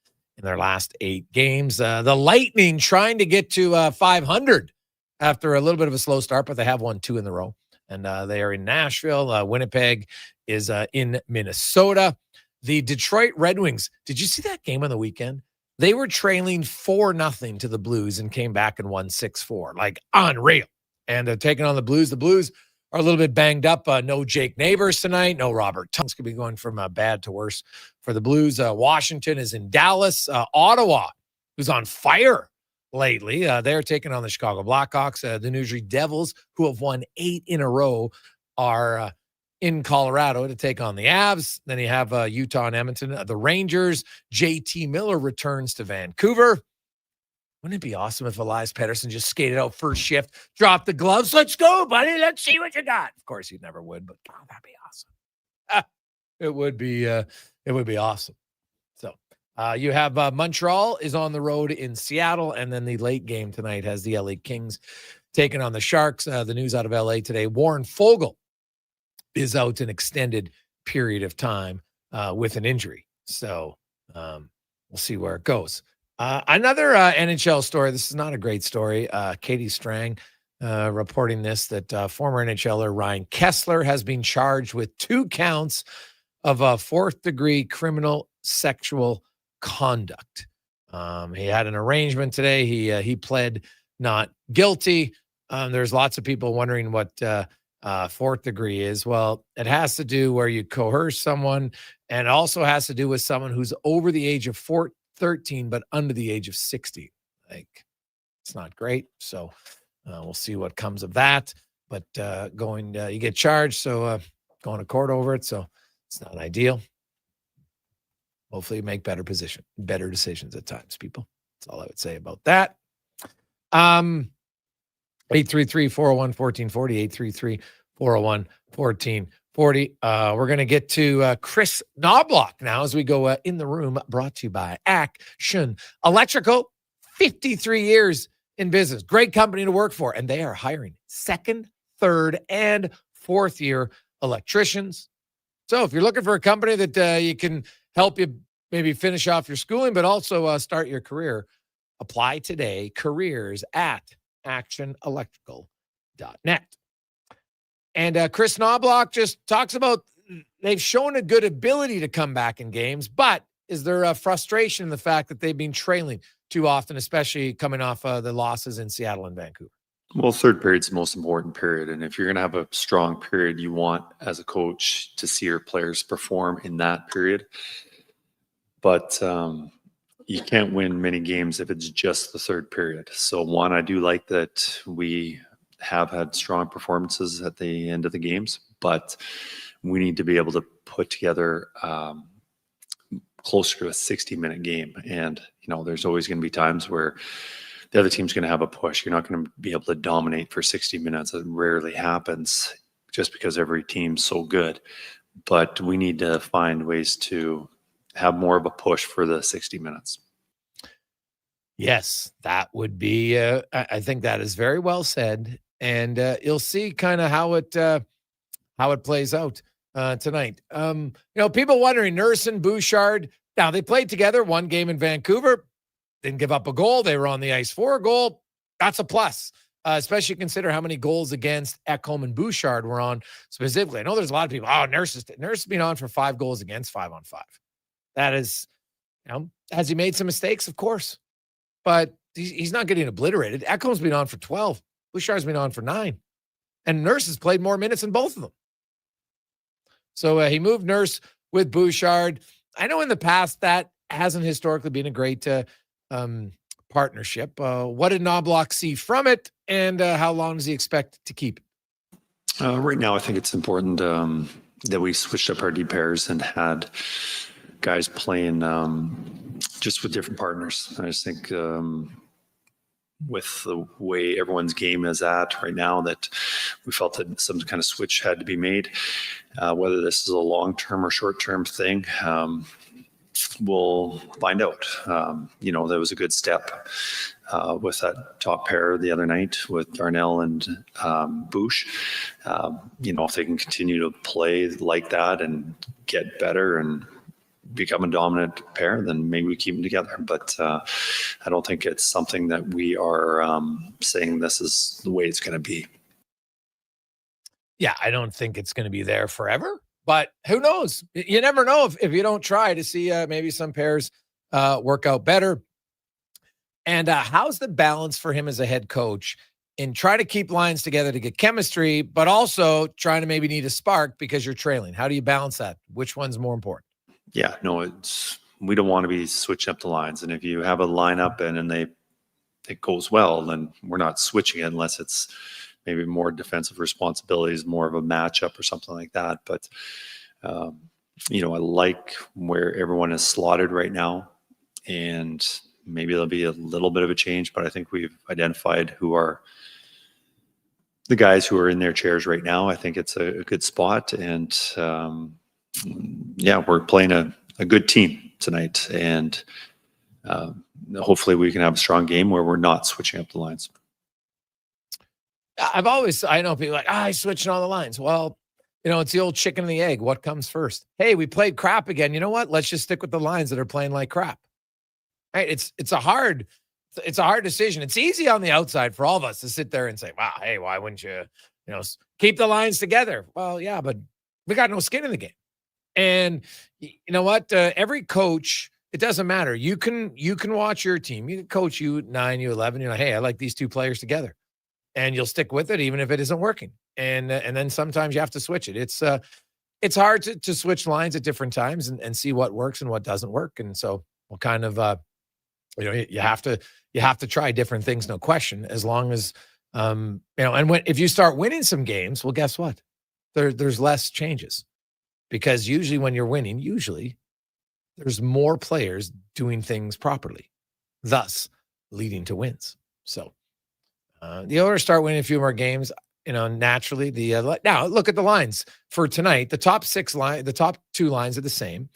their last 8 games. The Lightning trying to get to 500 after a little bit of a slow start, but they have won 2 in a row. And they are in Nashville. Winnipeg is in Minnesota. The Detroit Red Wings, did you see that game on the weekend? They were trailing 4-0 to the Blues and came back and won 6-4. Like, unreal. And taking on the Blues. The Blues are a little bit banged up. No Jake Neighbors tonight. No Robert Thomas. Could be going from bad to worse for the Blues. Washington is in Dallas. Ottawa, who's on fire lately. They're taking on the Chicago Blackhawks. The New Jersey Devils, who have won 8 in a row, are in Colorado to take on the Avs. Then you have Utah and Edmonton. The Rangers, JT Miller returns to Vancouver. Wouldn't it be awesome if Elias Pettersson just skated out first shift, dropped the gloves? Let's go, buddy. Let's see what you got. Of course, he never would, but oh, that'd be awesome. It would be awesome. So you have Montreal is on the road in Seattle, and then the late game tonight has the LA Kings taking on the Sharks. The news out of LA today: Warren Fogle is out an extended period of time with an injury. So we'll see where it goes. Another NHL story. This is not a great story. Katie Strang reporting this, that former NHLer Ryan Kessler has been charged with 2 counts of 4th-degree criminal sexual conduct. He had an arraignment today. He pled not guilty. There's lots of people wondering what 4th degree is. Well, it has to do where you coerce someone, and also has to do with someone who's over the age of 13 but under the age of 60. Like, it's not great. So we'll see what comes of that. But you get charged, so going to court over it. So it's not ideal. Hopefully you make better decisions at times, people. That's all I would say about that. 833-401-1440, 833-401-1440. We're going to get to Chris Knobloch now as we go in the room, brought to you by Action Electrical. 53 years in business. Great company to work for. And they are hiring 2nd, 3rd, and 4th year electricians. So if you're looking for a company that you can help you maybe finish off your schooling, but also start your career, apply today. Careers at actionelectrical.net. And Chris Knobloch just talks about they've shown a good ability to come back in games, but is there a frustration in the fact that they've been trailing too often, especially coming off the losses in Seattle and Vancouver? Well, third period's the most important period. And if you're going to have a strong period, you want, as a coach, to see your players perform in that period. But, you can't win many games if it's just the third period. So one, I do like that we have had strong performances at the end of the games, but we need to be able to put together closer to a 60-minute game. And, there's always going to be times where the other team's going to have a push. You're not going to be able to dominate for 60 minutes. It rarely happens just because every team's so good. But we need to find ways to have more of a push for the 60 minutes. Yes, that would be, I think that is very well said. And you'll see kind of how it plays out tonight. People wondering, Nurse and Bouchard, now they played together one game in Vancouver, didn't give up a goal. They were on the ice for a goal. That's a plus, especially consider how many goals against Ekholm and Bouchard were on specifically. I know there's a lot of people, Nurse has been on for 5 goals against 5-on-5. That is, has he made some mistakes? Of course. But he's not getting obliterated. Ekholm's been on for 12. Bouchard's been on for 9. And Nurse has played more minutes than both of them. So he moved Nurse with Bouchard. I know in the past that hasn't historically been a great partnership. What did Knobloch see from it, and how long does he expect to keep it? Right now, I think it's important that we switched up our D pairs and had guys playing just with different partners. I just think with the way everyone's game is at right now, that we felt that some kind of switch had to be made. Whether this is a long-term or short-term thing, we'll find out. That was a good step with that top pair the other night with Darnell and Bouch. If they can continue to play like that and get better and become a dominant pair, then maybe we keep them together. But I don't think it's something that we are saying this is the way it's going to be. Yeah, I don't think it's going to be there forever, but who knows? You never know if you don't try to see maybe some pairs work out better. And how's the balance for him as a head coach in trying to keep lines together to get chemistry, but also trying to maybe need a spark because you're trailing? How do you balance that? Which one's more important? Yeah, no, we don't want to be switching up the lines. And if you have a lineup and it goes well, then we're not switching it unless it's maybe more defensive responsibilities, more of a matchup or something like that. But, I like where everyone is slotted right now, and maybe there'll be a little bit of a change, but I think we've identified who are the guys who are in their chairs right now. I think it's a good spot, and we're playing a good team tonight, and hopefully we can have a strong game where we're not switching up the lines. I know people like, he's switching all the lines. Well, it's the old chicken and the egg. What comes first? Hey, we played crap again. You know what? Let's just stick with the lines that are playing like crap. Right? It's a hard decision. It's easy on the outside for all of us to sit there and say, wow, hey, why wouldn't you, keep the lines together? Well, yeah, but we got no skin in the game. And you know what? Every coach, it doesn't matter. You can watch your team. You can coach U9, U11. You're like, hey, I like these two players together, and you'll stick with it even if it isn't working. And then sometimes you have to switch it. It's hard to switch lines at different times and see what works and what doesn't work. And so we'll kind of you have to try different things, no question. As long as and if you start winning some games, well, guess what? There's less changes. Because usually when you're winning, there's more players doing things properly, thus leading to wins. So the Oilers start winning a few more games, naturally. Now look at the lines for tonight. The top 2 lines are the same.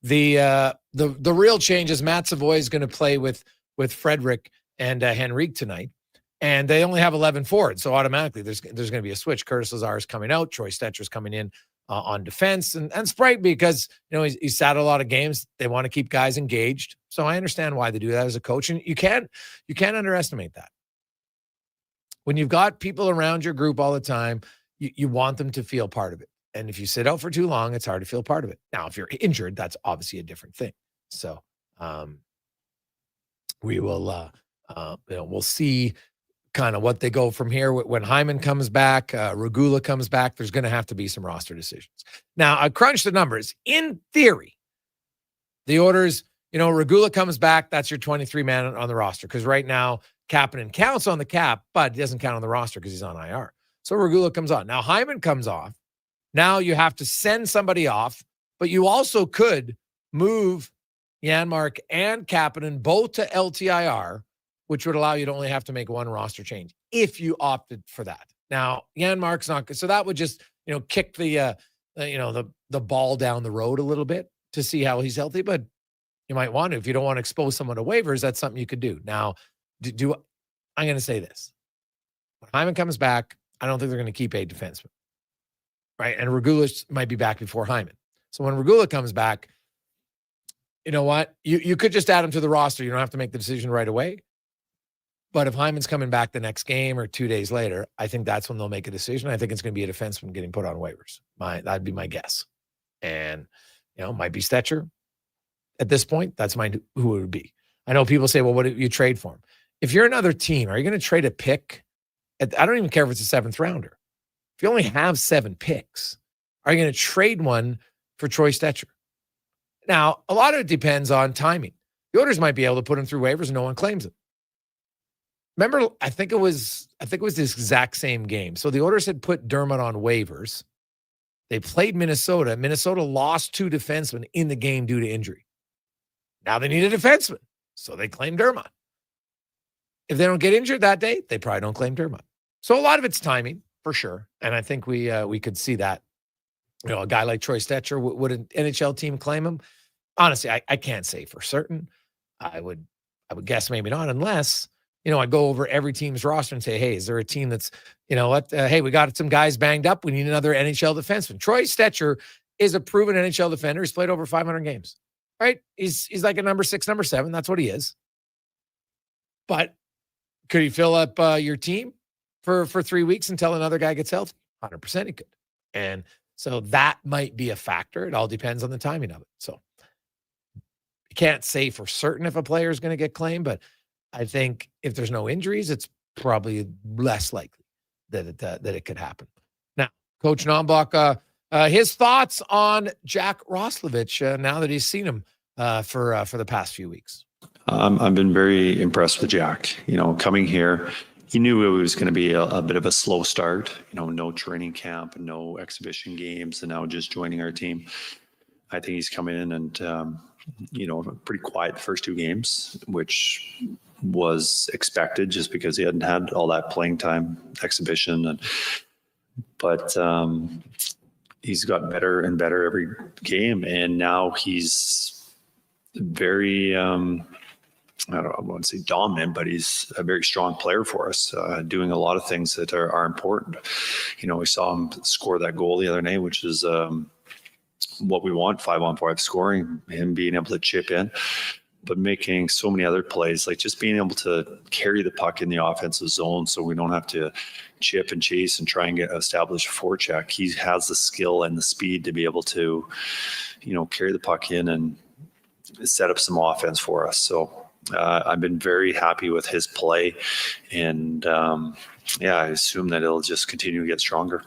The real change is Matt Savoy is going to play with Frederick and Henrique tonight, and they only have 11 forwards, so automatically there's going to be a switch. Curtis Lazar is coming out. Troy Stetcher's coming in on defense, and Sprite, because he's sat a lot of games. They want to keep guys engaged, so I understand why they do that as a coach, and you can't underestimate that. When you've got people around your group all the time, you want them to feel part of it, and if you sit out for too long, it's hard to feel part of it. Now, if you're injured, that's obviously a different thing. So we will we'll see kind of what they go from here. When Hyman comes back, Regula comes back, there's going to have to be some roster decisions. Now, I crunched the numbers. In theory, the Oilers, Regula comes back. That's your 23 man on the roster. Because right now, Kapanen counts on the cap, but he doesn't count on the roster because he's on IR. So Regula comes on. Now Hyman comes off. Now you have to send somebody off, but you also could move Janmark and Kapanen both to LTIR, which would allow you to only have to make one roster change if you opted for that. Now, Janmark's not good. So that would just, kick the ball down the road a little bit to see how he's healthy. But you might want to, if you don't want to expose someone to waivers, that's something you could do. Now, I'm going to say this. When Hyman comes back, I don't think they're going to keep a defenseman. Right? And Regula might be back before Hyman. So when Regula comes back, you know what? You could just add him to the roster. You don't have to make the decision right away. But if Hyman's coming back the next game or 2 days later, I think that's when they'll make a decision. I think it's going to be a defenseman getting put on waivers. That'd be my guess. And, might be Stetcher. At this point, that's who it would be. I know people say, well, what do you trade for him? If you're another team, are you going to trade a pick? I don't even care if it's a seventh rounder. If you only have 7 picks, are you going to trade one for Troy Stetcher? Now, a lot of it depends on timing. The Oilers might be able to put him through waivers and no one claims him. Remember, I think it was this exact same game. So the Oilers had put Dermott on waivers. They played Minnesota. Minnesota lost 2 defensemen in the game due to injury. Now they need a defenseman, so they claim Dermott. If they don't get injured that day, they probably don't claim Dermott. So a lot of it's timing, for sure. And I think we could see that. A guy like Troy Stetcher, would an NHL team claim him? Honestly, I can't say for certain. I would guess maybe not, unless I'd go over every team's roster and say, hey, is there a team that's, hey, we got some guys banged up. We need another NHL defenseman. Troy Stetcher is a proven NHL defender. He's played over 500 games, right? He's like a number 6, number 7. That's what he is. But could he fill up your team for 3 weeks until another guy gets healthy? 100% he could. And so that might be a factor. It all depends on the timing of it. So you can't say for certain if a player is going to get claimed, but I think if there's no injuries, it's probably less likely that it could happen. Now, Coach Nombach, his thoughts on Jack Roslovic now that he's seen him for the past few weeks. I've been very impressed with Jack. Coming here, he knew it was going to be a bit of a slow start. No training camp and no exhibition games, and now just joining our team. I think he's come in and pretty quiet the first 2 games, which was expected just because he hadn't had all that playing time, exhibition, but he's got better and better every game, and now he's very I want to say dominant, but he's a very strong player for us, doing a lot of things that are important. We saw him score that goal the other night, which is what we want, 5-on-5 scoring, him being able to chip in, but making so many other plays, like just being able to carry the puck in the offensive zone so we don't have to chip and chase and try and establish a forecheck. He has the skill and the speed to be able to, carry the puck in and set up some offense for us. So I've been very happy with his play, and I assume that it'll just continue to get stronger.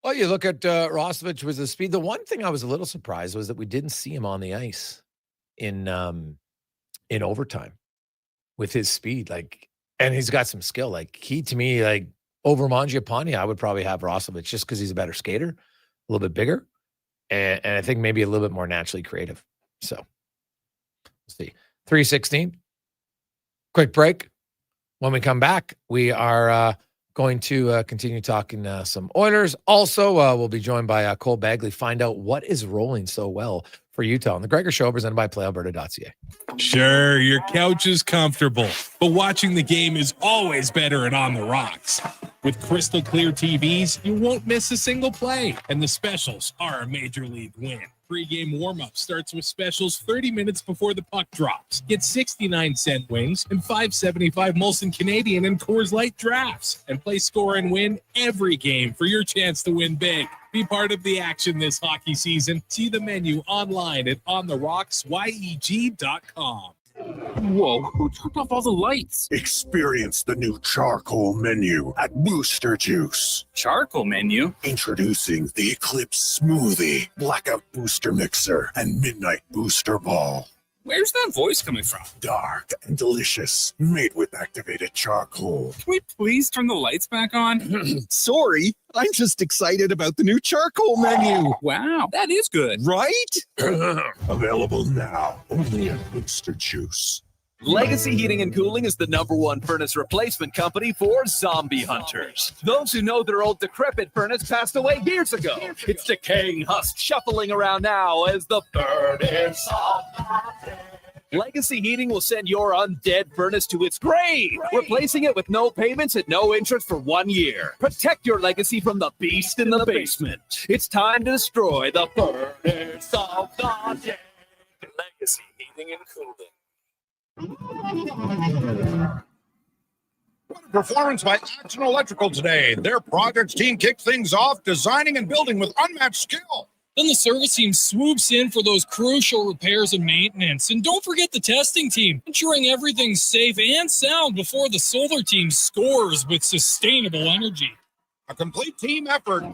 Well, you look at Roslovic with the speed. The one thing I was a little surprised was that we didn't see him on the ice in overtime with his speed. And he's got some skill. To me, over Mangiapane, I would probably have Roslovic just because he's a better skater, a little bit bigger, and I think maybe a little bit more naturally creative. So, let's see. 3:16. Quick break. When we come back, we are going to continue talking some Oilers. Also, we'll be joined by Cole Bagley, find out what is rolling so well for Utah on the Gregor Show, presented by PlayAlberta.ca. Sure, your couch is comfortable, but watching the game is always better and on the rocks. With crystal clear TVs, you won't miss a single play, and the specials are a major league win. Pre-game warm-up starts with specials 30 minutes before the puck drops. Get 69-cent wings and $5.75 Molson Canadian and Coors Light drafts. And play score and win every game for your chance to win big. Be part of the action this hockey season. See the menu online at ontherocks.yeg.com. Whoa, who turned off all the lights? Experience the new charcoal menu at Booster Juice. Charcoal menu? Introducing the Eclipse Smoothie, Blackout Booster Mixer, and Midnight Booster Ball. Where's that voice coming from? Dark and delicious, made with activated charcoal. Can we please turn the lights back on? Sorry, I'm just excited about the new charcoal menu. Wow, that is good. Right? Available now, only at Booster Juice. Legacy Heating and Cooling is the #1 furnace replacement company for zombie hunters. Those who know their old decrepit furnace passed away years ago. It's decaying husk shuffling around now as the furnace of Legacy Heating will send your undead furnace to its grave, replacing it with no payments and no interest for 1 year. Protect your legacy from the beast in the basement. It's time to destroy the furnace of the dead. Legacy Heating and Cooling. Performance by Action Electrical today. Their projects team kicked things off, designing and building with unmatched skill. Then the service team swoops in for those crucial repairs and maintenance. And don't forget the testing team, ensuring everything's safe and sound before the solar team scores with sustainable energy. A complete team effort.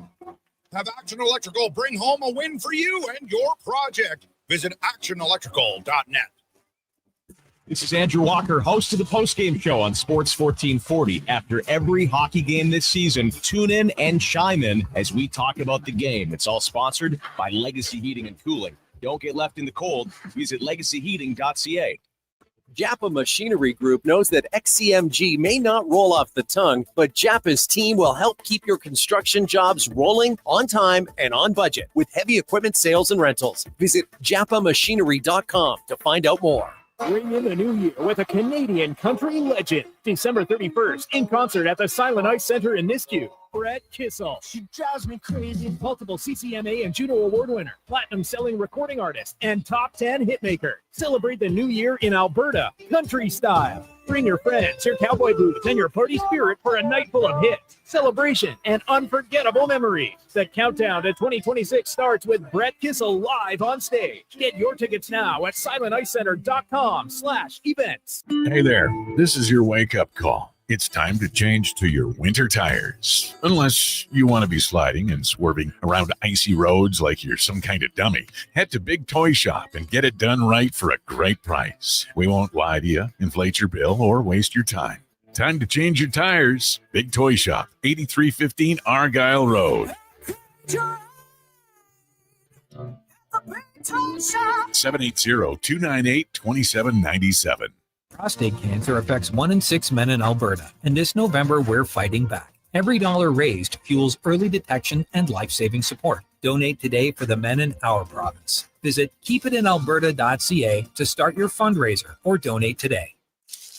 Have Action Electrical bring home a win for you and your project. Visit actionelectrical.net. This is Andrew Walker, host of the postgame show on Sports 1440. After every hockey game this season, tune in and chime in as we talk about the game. It's all sponsored by Legacy Heating and Cooling. Don't get left in the cold. Visit legacyheating.ca. Japa Machinery Group knows that XCMG may not roll off the tongue, but Japa's team will help keep your construction jobs rolling on time and on budget with heavy equipment sales and rentals. Visit japamachinery.com to find out more. Ring in the new year with a Canadian country legend. December 31st, in concert at the Silent Ice Center in Nisku. Brett Kissel. She drives me crazy. Multiple CCMA and Juno Award winner, platinum-selling recording artist, and top 10 hitmaker. Celebrate the new year in Alberta, country style. Bring your friends, your cowboy boots, and your party spirit for a night full of hits, celebration, and unforgettable memories. The countdown to 2026 starts with Brett Kissel live on stage. Get your tickets now at silenticecenter.com/events. Hey there, this is your wake-up call. It's time to change to your winter tires. Unless you want to be sliding and swerving around icy roads like you're some kind of dummy, head to Big Toy Shop and get it done right for a great price. We won't lie to you, inflate your bill, or waste your time. Time to change your tires. Big Toy Shop, 8315 Argyle Road. 780-298-2797. Prostate cancer affects 1 in 6 men in Alberta, and this November we're fighting back. Every dollar raised fuels early detection and life-saving support. Donate today for the men in our province. Visit keepitinalberta.ca to start your fundraiser or donate today.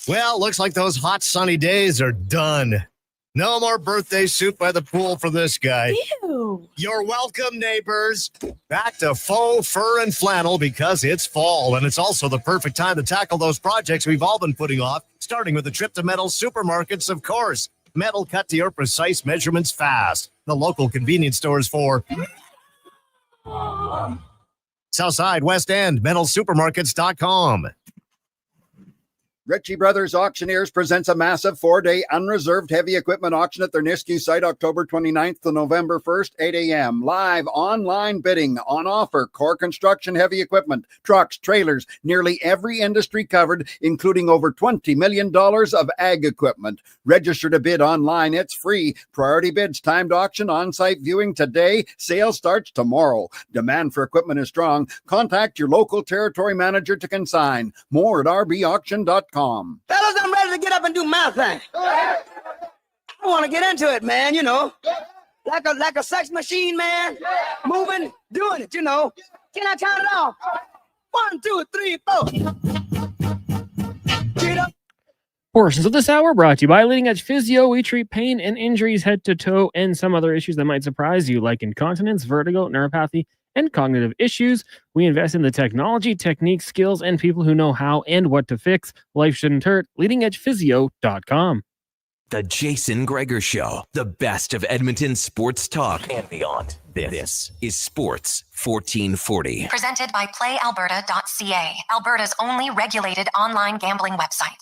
Well, looks like those hot sunny days are done. No more birthday suit by the pool for this guy. Ew. You're welcome, neighbors. Back to faux fur and flannel because it's fall, and it's also the perfect time to tackle those projects we've all been putting off, starting with the trip to Metal Supermarkets, of course. Metal cut to your precise measurements fast. The local convenience stores for Southside, West End, metalsupermarkets.com. Ritchie Brothers Auctioneers presents a massive 4-day unreserved heavy equipment auction at their Nisku site October 29th to November 1st, 8 a.m. Live online bidding on offer. Core construction heavy equipment, trucks, trailers, nearly every industry covered, including over $20 million of ag equipment. Register to bid online. It's free. Priority bids, timed auction, on-site viewing today. Sale starts tomorrow. Demand for equipment is strong. Contact your local territory manager to consign. More at rbauction.com. Fellas, I'm ready to get up and do my thing. I want to get into it, man, you know. Like a sex machine, man. Moving, doing it, you know. Can I count it off? 1, 2, 3, 4. Get up. Portions of this hour brought to you by Leading Edge Physio. We treat pain and injuries head to toe and some other issues that might surprise you, like incontinence, vertigo, neuropathy, and cognitive issues. We invest in the technology, techniques, skills, and people who know how and what to fix. Life shouldn't hurt. LeadingEdgePhysio.com. The Jason Gregor Show, the best of Edmonton sports talk and beyond. This is Sports 1440. Presented by PlayAlberta.ca, Alberta's only regulated online gambling website.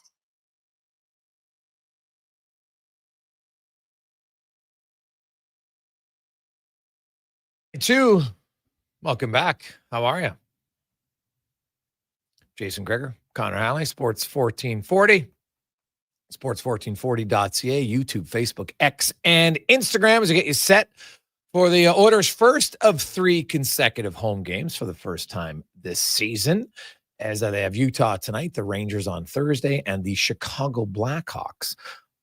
Welcome back. How are you? Jason Gregor, Connor Halley, Sports 1440. Sports1440.ca, YouTube, Facebook, X, and Instagram as we get you set for the Oilers' first of 3 consecutive home games for the first time this season, as they have Utah tonight, the Rangers on Thursday, and the Chicago Blackhawks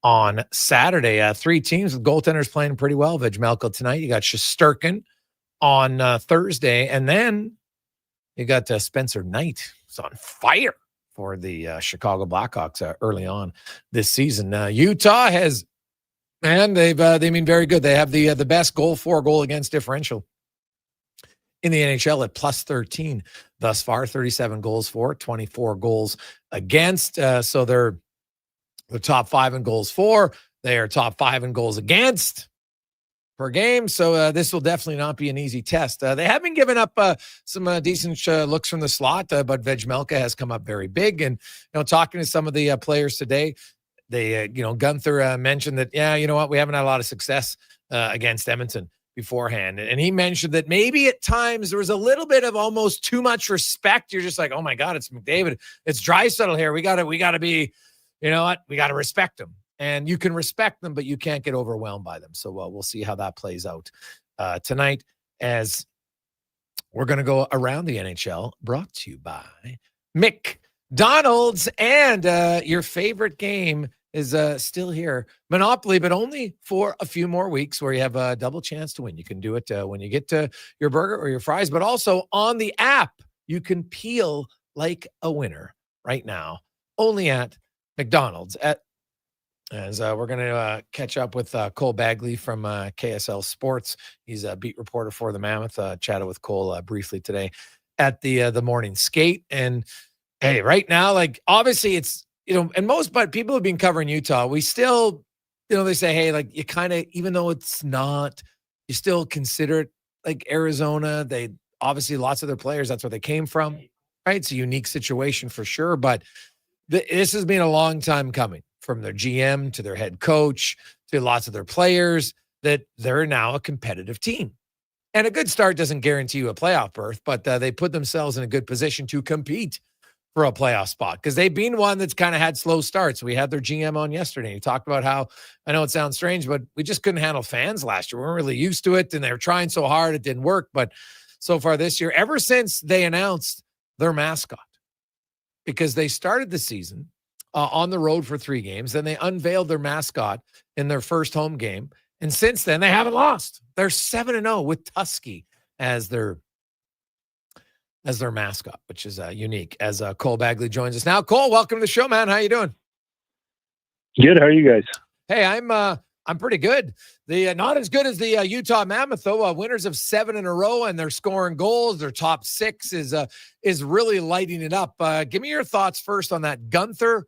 on Saturday. 3 teams with goaltenders playing pretty well. Vejmelka tonight. You got Shesterkin on Thursday, and then you got Spencer Knight. It's on fire for the Chicago Blackhawks early on this season. Utah has, man, they've been very good. They have the best goal against differential in the NHL at +13 thus far. 37 goals for, 24 goals against. So they're the top 5 in goals for. They are top 5 in goals against per game. So this will definitely not be an easy test. They have been giving up some decent looks from the slot, but Vejmelka has come up very big. And, talking to some of the players today, they, Gunther mentioned that, we haven't had a lot of success against Edmonton beforehand. And he mentioned that maybe at times there was a little bit of almost too much respect. You're just like, oh my God, it's McDavid. It's Draisaitl here. We got to be, we got to respect them. And you can respect them, but you can't get overwhelmed by them. So we'll see how that plays out tonight as we're going to go around the NHL, brought to you by McDonald's. And your favorite game is still here. Monopoly, but only for a few more weeks, where you have a double chance to win. You can do it when you get to your burger or your fries, but also on the app, you can peel like a winner right now, only at McDonald's. As we're going to catch up with Cole Bagley from KSL Sports. He's a beat reporter for the Mammoth. Chatted with Cole briefly today at the morning skate. And hey, right now, like obviously it's, and most, but people have been covering Utah. We still, they say, hey, like you kind of, even though it's not, you still consider it like Arizona. They obviously lots of their players, that's where they came from, right? It's a unique situation for sure, but this has been a long time coming. From their GM to their head coach to lots of their players, that they're now a competitive team. And a good start doesn't guarantee you a playoff berth, but they put themselves in a good position to compete for a playoff spot, because they've been one that's kind of had slow starts. We had their GM on yesterday. He talked about how, I know it sounds strange, but we just couldn't handle fans last year. We weren't really used to it, and they were trying so hard, it didn't work. But so far this year, ever since they announced their mascot, because they started the season on the road for 3 games. Then they unveiled their mascot in their first home game. And since then, they haven't lost. They're 7-0 with Tusky as their mascot, which is unique. As Cole Bagley joins us now. Cole, welcome to the show, man. How you doing? Good. How are you guys? Hey, I'm pretty good. The not as good as the Utah Mammoth, though. Winners of 7 in a row, and they're scoring goals. Their top 6 is really lighting it up. Give me your thoughts first on that Gunther,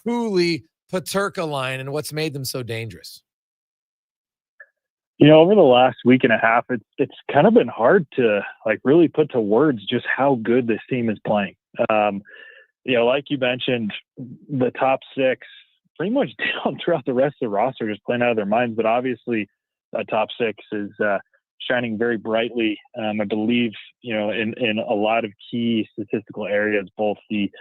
Cooley, Peterka line and what's made them so dangerous. Over the last week and a half, it's kind of been hard to really put to words just how good this team is playing. Like you mentioned, the top 6 pretty much down throughout the rest of the roster, just playing out of their minds. But obviously, top 6 is shining very brightly. I believe, in a lot of key statistical areas, both the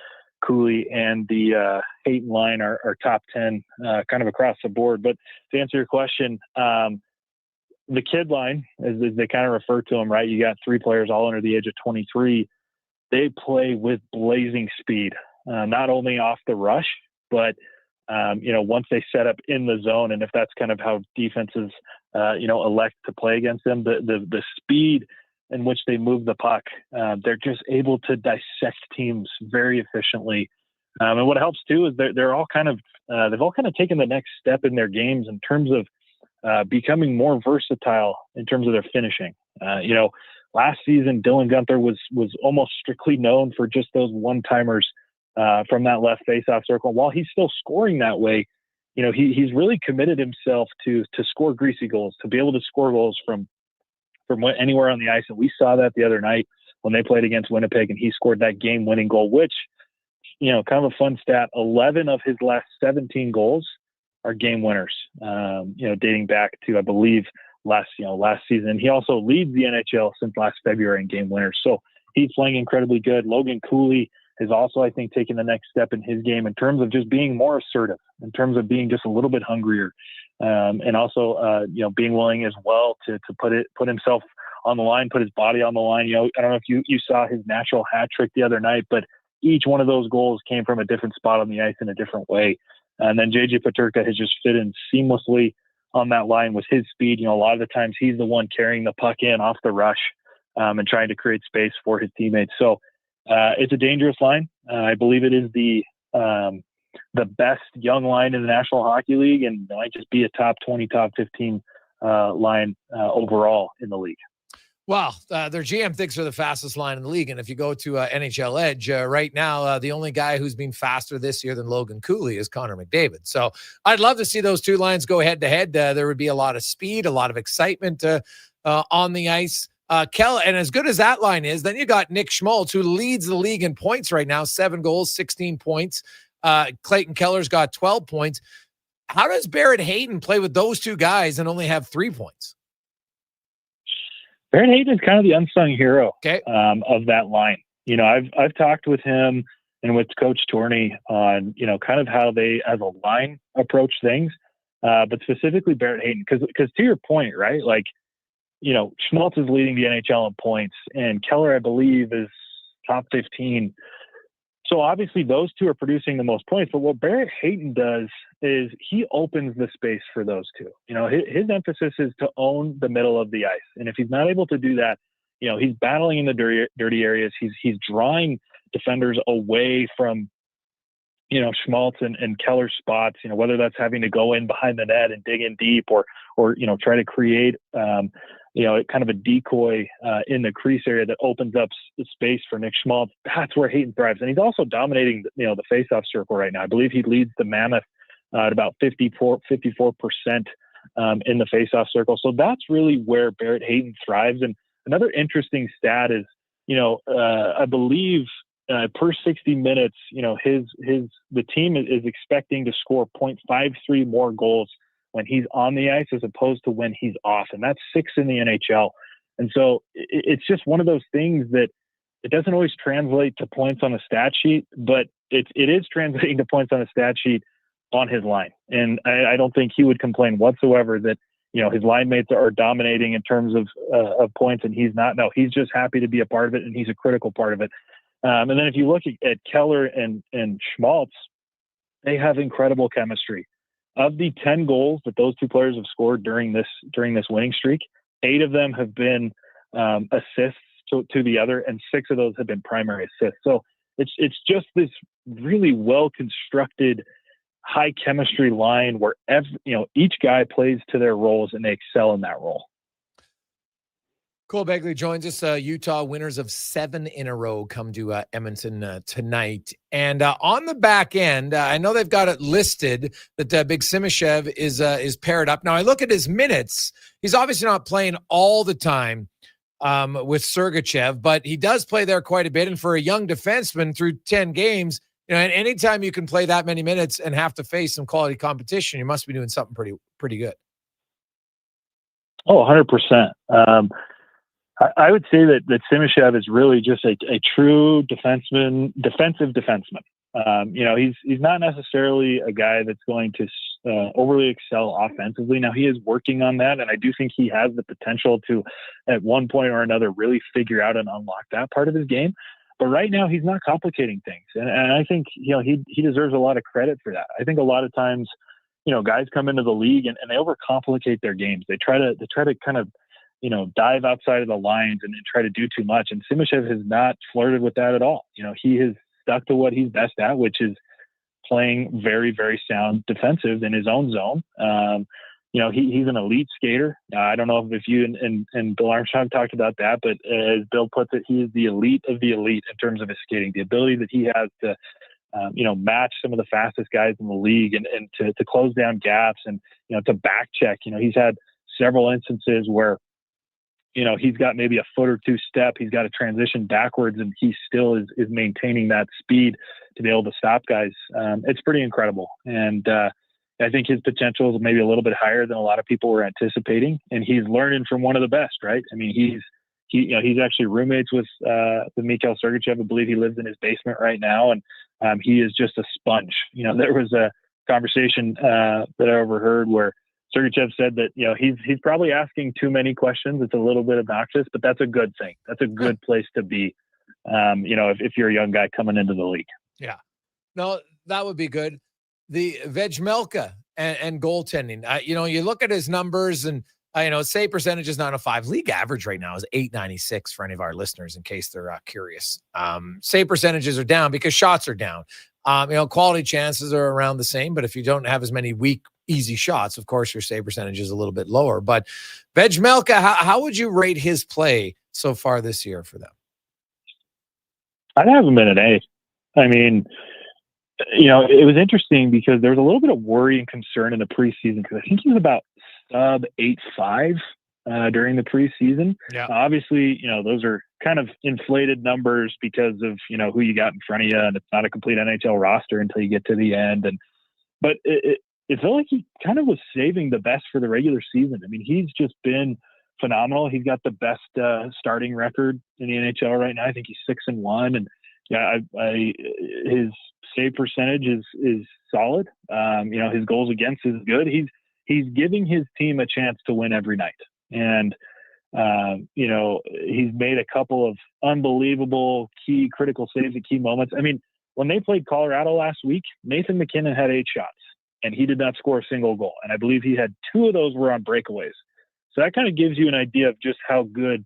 Cooley and the Hayton line are top 10 kind of across the board. But to answer your question, the kid line, as they kind of refer to them, right? You got 3 players all under the age of 23. They play with blazing speed, not only off the rush, but once they set up in the zone, and if that's kind of how defenses, elect to play against them, the speed in which they move the puck, they're just able to dissect teams very efficiently. And what helps too is they're all kind of they've all kind of taken the next step in their games in terms of becoming more versatile in terms of their finishing. Last season, Dylan Gunther was almost strictly known for just those one-timers from that left faceoff circle. While he's still scoring that way, he's really committed himself to score greasy goals, to be able to score goals from anywhere on the ice. And we saw that the other night when they played against Winnipeg, and he scored that game-winning goal, which, kind of a fun stat, 11 of his last 17 goals are game winners, dating back to, I believe, last season. And he also leads the NHL since last February in game winners. So he's playing incredibly good. Logan Cooley has also, I think, taken the next step in his game in terms of just being more assertive, in terms of being just a little bit hungrier, and also, being willing as well to put himself on the line, put his body on the line. I don't know if you saw his natural hat trick the other night, but each one of those goals came from a different spot on the ice in a different way. And then JJ Peterka has just fit in seamlessly on that line with his speed. A lot of the times he's the one carrying the puck in off the rush, and trying to create space for his teammates. So it's a dangerous line. I believe it is the best young line in the National Hockey League, and might just be a top 20, top 15 line overall in the league. Well, their GM thinks they're the fastest line in the league. And if you go to NHL Edge right now, the only guy who's been faster this year than Logan Cooley is Connor McDavid. So I'd love to see those two lines go head to head. There would be a lot of speed, a lot of excitement on the ice. And as good as that line is, then you got Nick Schmaltz, who leads the league in points right now, 7 goals, 16 points. Clayton Keller's got 12 points. How does Barrett Hayton play with those two guys and only have 3 points? Barrett Hayton is kind of the unsung hero of that line. I've talked with him and with Coach Tourney on, kind of how they as a line approach things, but specifically Barrett Hayton, because to your point, right? Like, Schmaltz is leading the NHL in points, and Keller, I believe, is top 15. So obviously those two are producing the most points, but what Barrett Hayton does is he opens the space for those two. His emphasis is to own the middle of the ice. And if he's not able to do that, he's battling in the dirty areas. He's drawing defenders away from, Schmaltz and Keller's spots, whether that's having to go in behind the net and dig in deep or try to create, kind of a decoy in the crease area that opens up space for Nick Schmaltz. That's where Hayton thrives. And he's also dominating, the faceoff circle right now. I believe he leads the Mammoth at about 54% in the faceoff circle. So that's really where Barrett Hayton thrives. And another interesting stat is, I believe per 60 minutes, the team is expecting to score 0.53 more goals when he's on the ice as opposed to when he's off. And that's 6 in the NHL. And so it's just one of those things that it doesn't always translate to points on a stat sheet, but it is translating to points on a stat sheet on his line. And I don't think he would complain whatsoever that, his line mates are dominating in terms of points and he's not. No, he's just happy to be a part of it, and he's a critical part of it. And then if you look at Keller and Schmaltz, they have incredible chemistry. Of the 10 goals that those two players have scored during this winning streak, 8 of them have been assists to the other, and 6 of those have been primary assists. So it's just this really well constructed, high chemistry line where each guy plays to their roles and they excel in that role. Cole Begley joins us. Utah winners of 7 in a row come to Edmonton tonight. And on the back end, I know they've got it listed that Big Simishev is paired up. Now, I look at his minutes. He's obviously not playing all the time with Sergachev, but he does play there quite a bit. And for a young defenseman through 10 games, and anytime you can play that many minutes and have to face some quality competition, you must be doing something pretty good. Oh, 100%. I would say that Simishev is really just a true defensive defenseman. He's not necessarily a guy that's going to overly excel offensively. Now, he is working on that, and I do think he has the potential to, at one point or another, really figure out and unlock that part of his game. But right now, he's not complicating things, and I think he deserves a lot of credit for that. I think a lot of times, guys come into the league and they overcomplicate their games. They try to kind of dive outside of the lines and try to do too much. And Simishev has not flirted with that at all. He has stuck to what he's best at, which is playing very, very sound defensive in his own zone. He's an elite skater. I don't know if you and Bill Armstrong talked about that, but as Bill puts it, he is the elite of the elite in terms of his skating. The ability that he has to match some of the fastest guys in the league and to close down gaps and, to back check. He's had several instances where, he's got maybe a foot or two step. He's got to transition backwards and he still is maintaining that speed to be able to stop guys. It's pretty incredible. And I think his potential is maybe a little bit higher than a lot of people were anticipating. And he's learning from one of the best, right? I mean, he's actually roommates with Mikhail Sergachev. I believe he lives in his basement right now. And he is just a sponge. There was a conversation that I overheard where Sergachev said that, he's probably asking too many questions. It's a little bit obnoxious, but that's a good thing. That's a good place to be, if you're a young guy coming into the league. Yeah. No, that would be good. The Vejmelka and goaltending, you look at his numbers and, save percentage is 905. League average right now is 896 for any of our listeners, in case they're curious. Save percentages are down because shots are down. Quality chances are around the same, but if you don't have as many weak, easy shots, of course, your save percentage is a little bit lower. But Vejmelka, how would you rate his play so far this year for them? I'd have him in an A. I mean, it was interesting because there was a little bit of worry and concern in the preseason because I think he was about sub 8.5 during the preseason. Yeah. Obviously, those are kind of inflated numbers because of, who you got in front of you, and it's not a complete NHL roster until you get to the end. But it felt like he kind of was saving the best for the regular season. I mean, he's just been phenomenal. He's got the best starting record in the NHL right now. I think he's 6-1, and his save percentage is solid. His goals against is good. He's giving his team a chance to win every night. And, he's made a couple of unbelievable key critical saves at key moments. I mean, when they played Colorado last week, Nathan MacKinnon had 8 shots and he did not score a single goal. And I believe he had 2 of those were on breakaways. So that kind of gives you an idea of just how good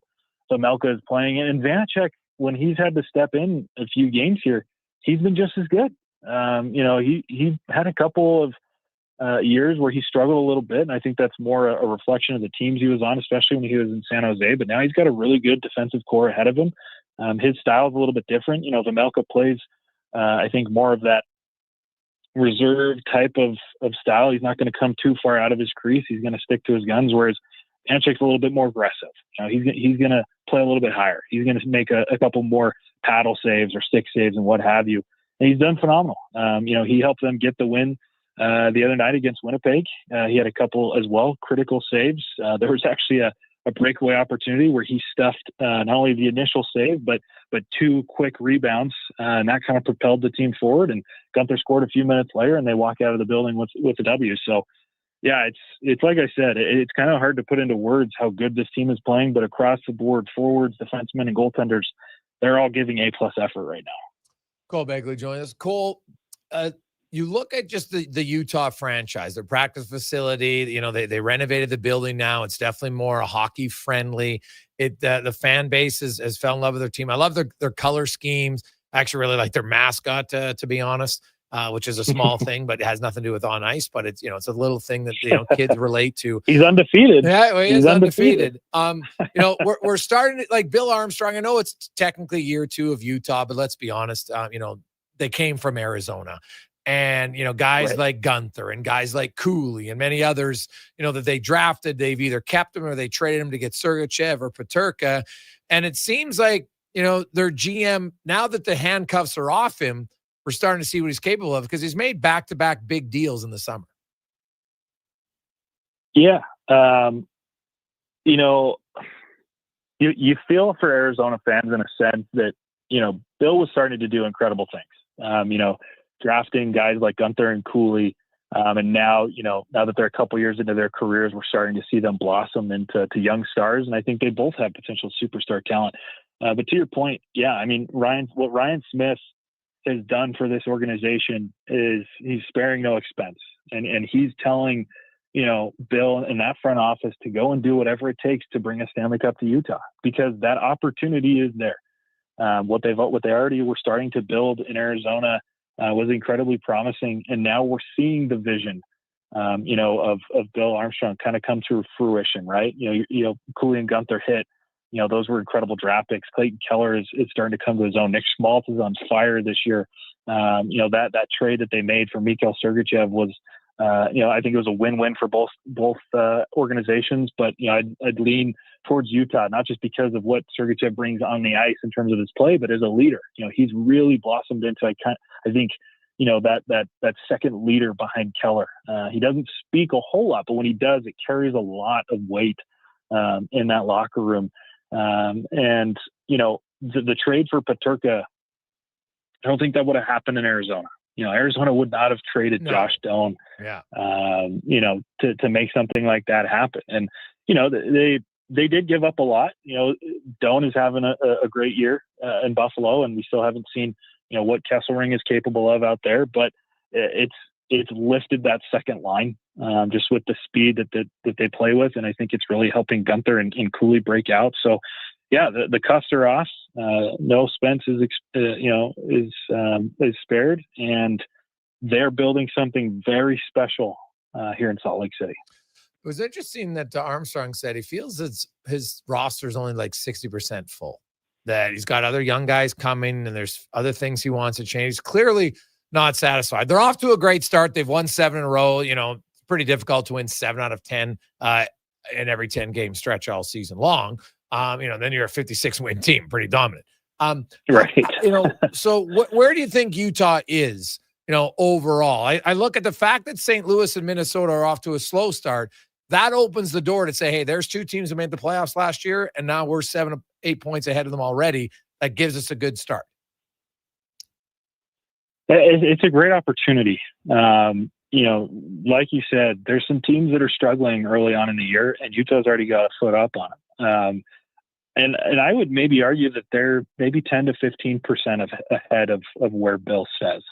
Vejmelka is playing. And Vanacek, when he's had to step in a few games here, he's been just as good. He had a couple of years where he struggled a little bit, and I think that's more a reflection of the teams he was on, especially when he was in San Jose. But now he's got a really good defensive core ahead of him. His style is a little bit different. Vejmelka plays, I think, more of that reserved type of style. He's not going to come too far out of his crease. He's going to stick to his guns, whereas Vanacek's a little bit more aggressive. He's going to play a little bit higher. He's going to make a couple more paddle saves or stick saves and what have you. And he's done phenomenal. He helped them get the win the other night against Winnipeg. He had a couple as well, critical saves. There was actually a breakaway opportunity where he stuffed not only the initial save, but 2 quick rebounds, and that kind of propelled the team forward. And Gunther scored a few minutes later, and they walk out of the building with a W. So, yeah, it's like I said, it's kind of hard to put into words how good this team is playing, but across the board, forwards, defensemen, and goaltenders, they're all giving A+ effort right now. Cole Begley joins us. Cole, you look at just the Utah franchise, their practice facility, they renovated the building now. It's definitely more hockey friendly. The fan base has fell in love with their team. I love their color schemes. I actually really like their mascot, to be honest, which is a small thing, but it has nothing to do with on ice. But it's a little thing that kids relate to. He's undefeated. Yeah, well, he's undefeated. We're starting to, like Bill Armstrong. I know it's technically year 2 of Utah, but let's be honest. They came from Arizona. And, guys right. like Gunther and guys like Cooley and many others, that they drafted, they've either kept him or they traded him to get Sergachev or Peterka. And it seems like, their GM, now that the handcuffs are off him, we're starting to see what he's capable of because he's made back-to-back big deals in the summer. Yeah. You feel for Arizona fans in a sense that, Bill was starting to do incredible things. Drafting guys like Gunther and Cooley. And now, now that they're a couple years into their careers, we're starting to see them blossom into young stars. And I think they both have potential superstar talent. But to your point, yeah, I mean, what Ryan Smith has done for this organization is he's sparing no expense. And he's telling, Bill and that front office to go and do whatever it takes to bring a Stanley Cup to Utah, because that opportunity is there. What they already were starting to build in Arizona was incredibly promising. And now we're seeing the vision, of Bill Armstrong kind of come to fruition, right? Cooley and Gunther hit those were incredible draft picks. Clayton Keller is starting to come to his own. Nick Schmaltz is on fire this year. That trade that they made for Mikhail Sergachev was, I think it was a win-win for both organizations. But I'd lean towards Utah, not just because of what Sergachev brings on the ice in terms of his play, but as a leader. He's really blossomed into, I think, that second leader behind Keller. He doesn't speak a whole lot, but when he does, it carries a lot of weight in that locker room. And the trade for Peterka, I don't think that would have happened in Arizona. Arizona would not have traded Josh Doan, to make something like that happen. And, they did give up a lot. Doan is having a great year in Buffalo, and we still haven't seen, what Kesselring is capable of out there, but it's lifted that second line just with the speed that they play with. And I think it's really helping Gunther and Cooley break out. So yeah, the cuffs are off. No Spence is spared, and they're building something very special here in Salt Lake City. It was interesting that Armstrong said he feels his roster is only like 60% full, that he's got other young guys coming and there's other things he wants to change. He's clearly not satisfied. They're off to a great start. They've won 7 in a row. It's pretty difficult to win 7 out of 10 in every 10 game stretch all season long. Then you're a 56 win team, pretty dominant. Right. So where do you think Utah is, overall? I look at the fact that St. Louis and Minnesota are off to a slow start. That opens the door to say, hey, there's 2 teams that made the playoffs last year, and now we're 7 or 8 points ahead of them already. That gives us a good start. It's a great opportunity. Like you said, there's some teams that are struggling early on in the year, and Utah's already got a foot up on them. And I would maybe argue that they're maybe 10 to 15% ahead of where Bill says.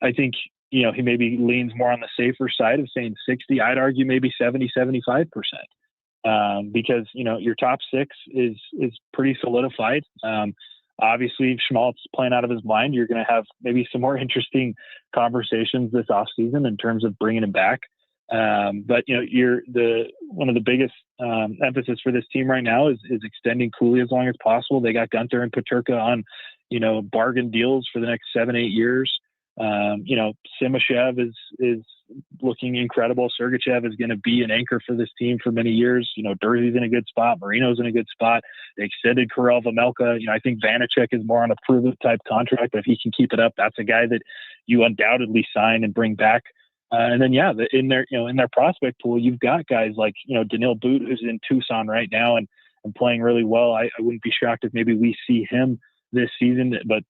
I think, he maybe leans more on the safer side of saying 60. I'd argue maybe 70, 75%. Because, your top 6 is pretty solidified. Obviously, if Schmaltz playing out of his mind, you're going to have maybe some more interesting conversations this offseason in terms of bringing him back. But one of the biggest emphasis for this team right now is extending Cooley as long as possible. They got Gunther and Peterka on, bargain deals for the next 7-8 years. Simashev is looking incredible. Sergachev is going to be an anchor for this team for many years. Durzee's in a good spot. Marino's in a good spot. They extended Karel Vejmelka. I think Vanacek is more on a prove-it type contract, but if he can keep it up, that's a guy that you undoubtedly sign and bring back. And then, in their prospect pool, you've got guys like, Daniil Boot, who's in Tucson right now and playing really well. I wouldn't be shocked if maybe we see him this season, but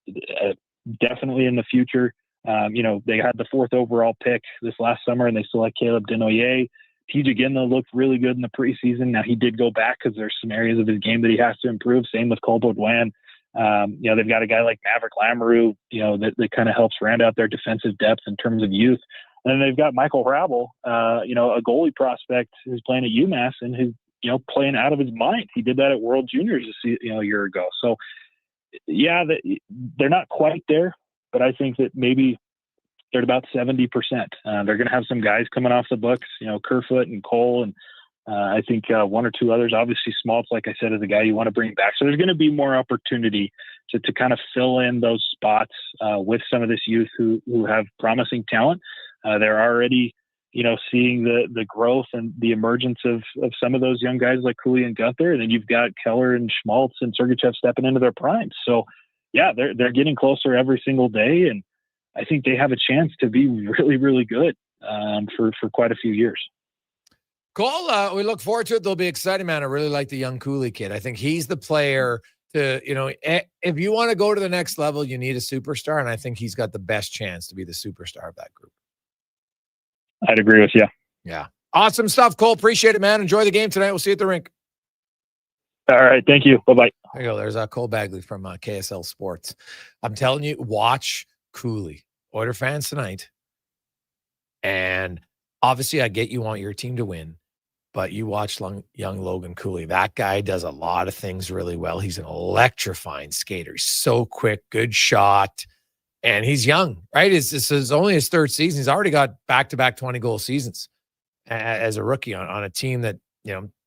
definitely in the future. They had the 4th overall pick this last summer, and they select Caleb Denoyer. TJ Ginla looked really good in the preseason. Now, he did go back because there's some areas of his game that he has to improve. Same with Cole Baudouin. They've got a guy like Maverick Lamoureux, that kind of helps round out their defensive depth in terms of youth. And then they've got Michael Hrabel, a goalie prospect who's playing at UMass and who's, playing out of his mind. He did that at World Juniors a year ago. So, yeah, they're not quite there, but I think that maybe they're at about 70%. They're going to have some guys coming off the books, Kerfoot and Cole, and I think 1 or 2 others. Obviously, Schmaltz, like I said, is a guy you want to bring back. So there's going to be more opportunity to kind of fill in those spots with some of this youth who have promising talent. They're already, seeing the growth and the emergence of some of those young guys like Cooley and Gunther. And then you've got Keller and Schmaltz and Sergachev stepping into their primes. So, yeah, they're getting closer every single day. And I think they have a chance to be really, really good for quite a few years. Cole, we look forward to it. They'll be exciting, man. I really like the young Cooley kid. I think he's the player to, if you want to go to the next level, you need a superstar. And I think he's got the best chance to be the superstar of that group. I'd agree with you. Yeah. Awesome stuff, Cole. Appreciate it, man. Enjoy the game tonight. We'll see you at the rink. All right. Thank you. Bye-bye. There you go. There's Cole Bagley from KSL Sports. I'm telling you, watch Cooley. Oiler fans tonight. And obviously, I get you want your team to win, but you watch young Logan Cooley. That guy does a lot of things really well. He's an electrifying skater. He's so quick, good shot. And he's young, right? This is only his 3rd season. He's already got back-to-back 20-goal seasons as a rookie on a team that,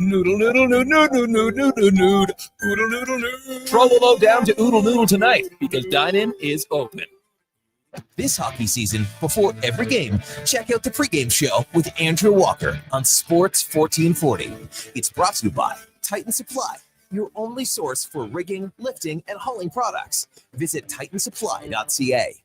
Noodle, noodle, noodle, noodle, noodle, noodle, noodle, noodle, noodle, noodle. Troll down to Oodle Noodle tonight because dine-in is open. This hockey season, before every game, check out the pregame show with Andrew Walker on Sports 1440. It's brought to you by Titan Supply, your only source for rigging, lifting, and hauling products. Visit titansupply.ca.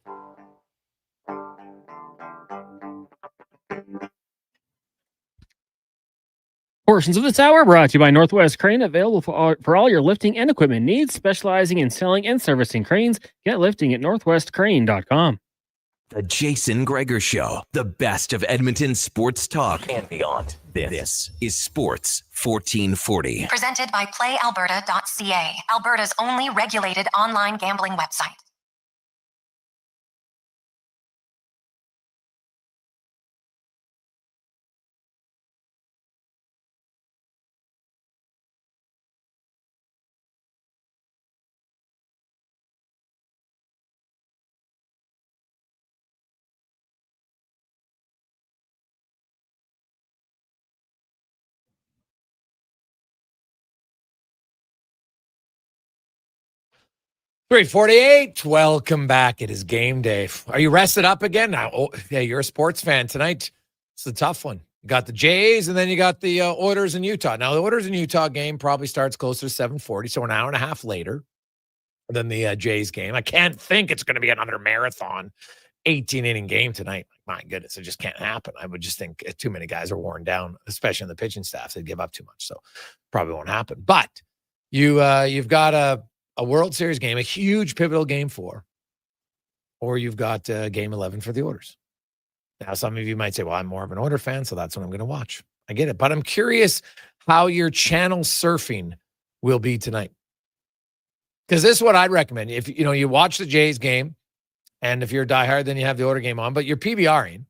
Portions of this hour brought to you by Northwest Crane, available for all your lifting and equipment needs, specializing in selling and servicing cranes. Get lifting at northwestcrane.com. The Jason Gregor Show, the best of Edmonton sports talk and beyond. This is Sports 1440. Presented by PlayAlberta.ca, Alberta's only regulated online gambling website. .348. Welcome back. It is game day. Are you rested up again? Now, yeah, you're a sports fan tonight. It's a tough one. You got the Jays, and then you got the Oilers in Utah. Now, the Oilers in Utah game probably starts closer to 7:40, so an hour and a half later than the Jays game. I can't think it's going to be another marathon 18-inning game tonight. My goodness, it just can't happen. I would just think too many guys are worn down, especially in the pitching staff. They'd give up too much, so probably won't happen. But you've got a World Series game, a huge pivotal game 4, or you've got game 11 for the Oilers. Now, some of you might say, well, I'm more of an Oilers fan, so that's what I'm going to watch. I get it. But I'm curious how your channel surfing will be tonight. Because this is what I'd recommend. If you watch the Jays game, and if you're a diehard, then you have the Oilers game on, but you're PBRing,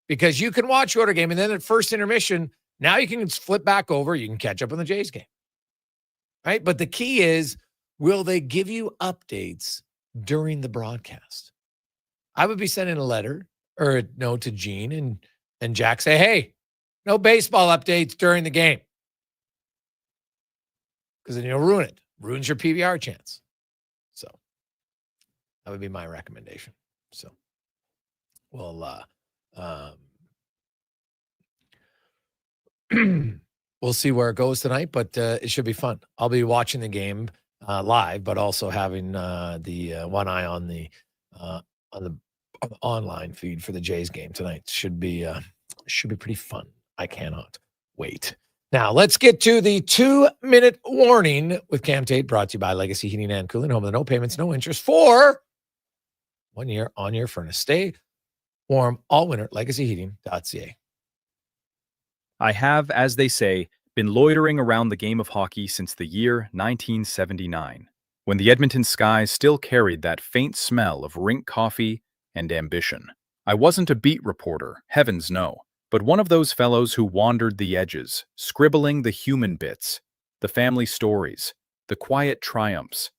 because you can watch the Oilers game, and then at first intermission, now you can flip back over. You can catch up on the Jays game. Right? But the key is, will they give you updates during the broadcast? I would be sending a letter or a note to Gene and Jack, say, hey, no baseball updates during the game. Because then you'll ruin it. Ruins your PBR chance. So that would be my recommendation. So we'll we'll see where it goes tonight, but it should be fun. I'll be watching the game live, but also having the one eye on the online feed for the Jays game tonight. Should be pretty fun. I cannot wait. Now let's get to the 2-minute warning with Cam Tate, brought to you by Legacy Heating and Cooling, home of the no payments, no interest for 1 year on your furnace. Stay warm all winter. LegacyHeating.ca. I have, as they say, been loitering around the game of hockey since the year 1979, when the Edmonton skies still carried that faint smell of rink coffee and ambition. I wasn't a beat reporter, heavens no, but one of those fellows who wandered the edges, scribbling the human bits, the family stories, the quiet triumphs,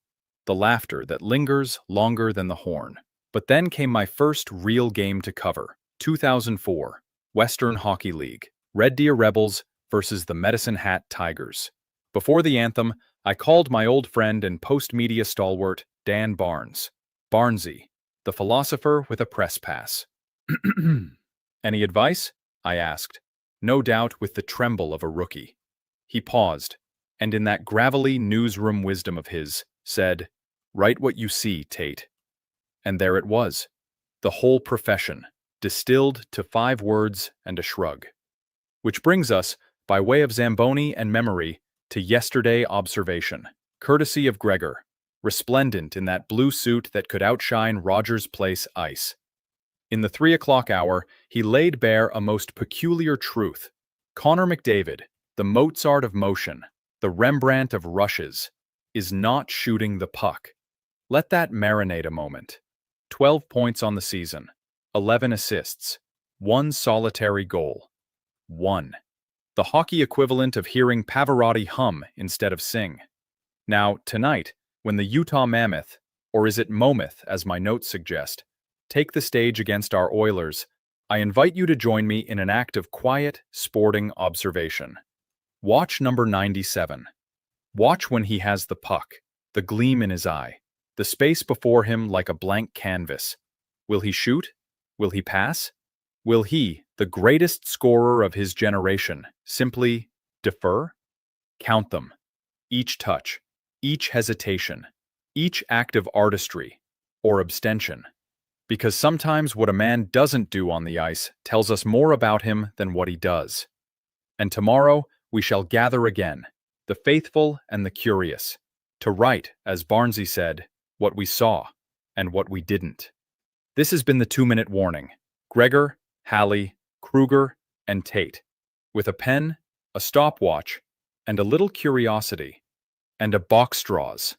the laughter that lingers longer than the horn. But then came my first real game to cover, 2004, Western Hockey League, Red Deer Rebels versus the Medicine Hat Tigers. Before the anthem, I called my old friend and post-media stalwart, Dan Barnes. Barnesy, the philosopher with a press pass. Any advice? I asked, no doubt with the tremble of a rookie. He paused, and in that gravelly newsroom wisdom of his, said, write what you see, Tate. And there it was, the whole profession, distilled to 5 words and a shrug. Which brings us, by way of Zamboni and memory, to yesterday observation, courtesy of Gregor, resplendent in that blue suit that could outshine Rogers Place ice. In the 3 o'clock hour, he laid bare a most peculiar truth. Connor McDavid, the Mozart of motion, the Rembrandt of rushes, is not shooting the puck. Let that marinate a moment. 12 points on the season, 11 assists, 1 solitary goal. 1. The hockey equivalent of hearing Pavarotti hum instead of sing. Now, tonight, when the Utah Mammoth, or is it Mammoth as my notes suggest, take the stage against our Oilers, I invite you to join me in an act of quiet, sporting observation. Watch number 97. Watch when he has the puck, the gleam in his eye, the space before him like a blank canvas. Will he shoot? Will he pass? Will he, the greatest scorer of his generation, simply defer? Count them. Each touch, each hesitation, each act of artistry or abstention. Because sometimes what a man doesn't do on the ice tells us more about him than what he does. And tomorrow we shall gather again, the faithful and the curious, to write, as Barnesy said, what we saw and what we didn't. This has been the 2-minute warning. Gregor, Halley, Kruger, and Tate, with a pen, a stopwatch, and a little curiosity, and a box straws.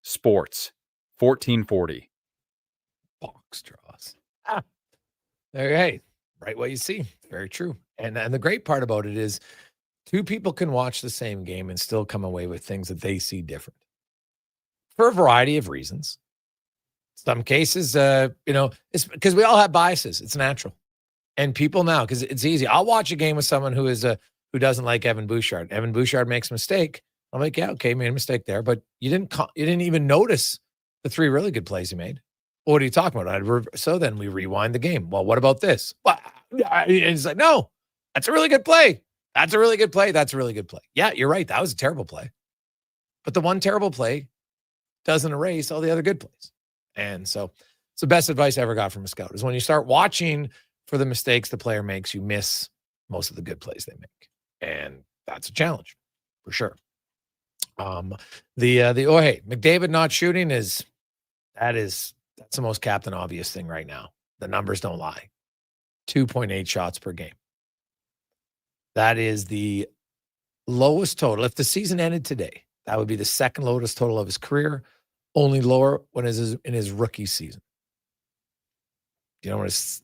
Sports, 1440. Box straws. Okay, right what you see. Very true. And the great part about it is two people can watch the same game and still come away with things that they see different for a variety of reasons. Some cases, it's because we all have biases. It's natural. And people now, because it's easy. I'll watch a game with someone who who doesn't like Evan Bouchard. Evan Bouchard makes a mistake. I'm like, yeah, okay, made a mistake there, but you didn't even notice the 3 really good plays he made. Well, what are you talking about? So then we rewind the game. Well, what about this? Well, and it's like, no, that's a really good play. That's a really good play. That's a really good play. Yeah, you're right. That was a terrible play. But the one terrible play doesn't erase all the other good plays. And so it's the best advice I ever got from a scout is when you start watching for the mistakes the player makes, you miss most of the good plays they make. And that's a challenge for sure. Hey, McDavid not shooting that's the most Captain Obvious thing right now. The numbers don't lie. 2.8 shots per game. That is the lowest total. If the season ended today, that would be the second lowest total of his career. Only lower when in his rookie season. Do you know what his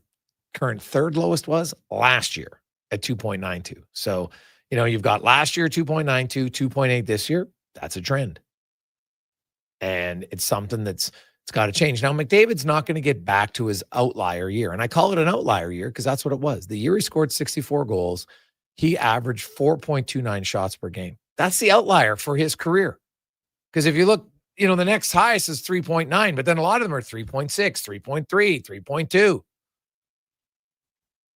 current third lowest was? Last year at 2.92. So, you've got last year 2.92, 2.8 this year. That's a trend. And it's something it's got to change. Now, McDavid's not going to get back to his outlier year. And I call it an outlier year because that's what it was. The year he scored 64 goals, he averaged 4.29 shots per game. That's the outlier for his career. Because if you look, the next highest is 3.9, but then a lot of them are 3.6, 3.3, 3.2,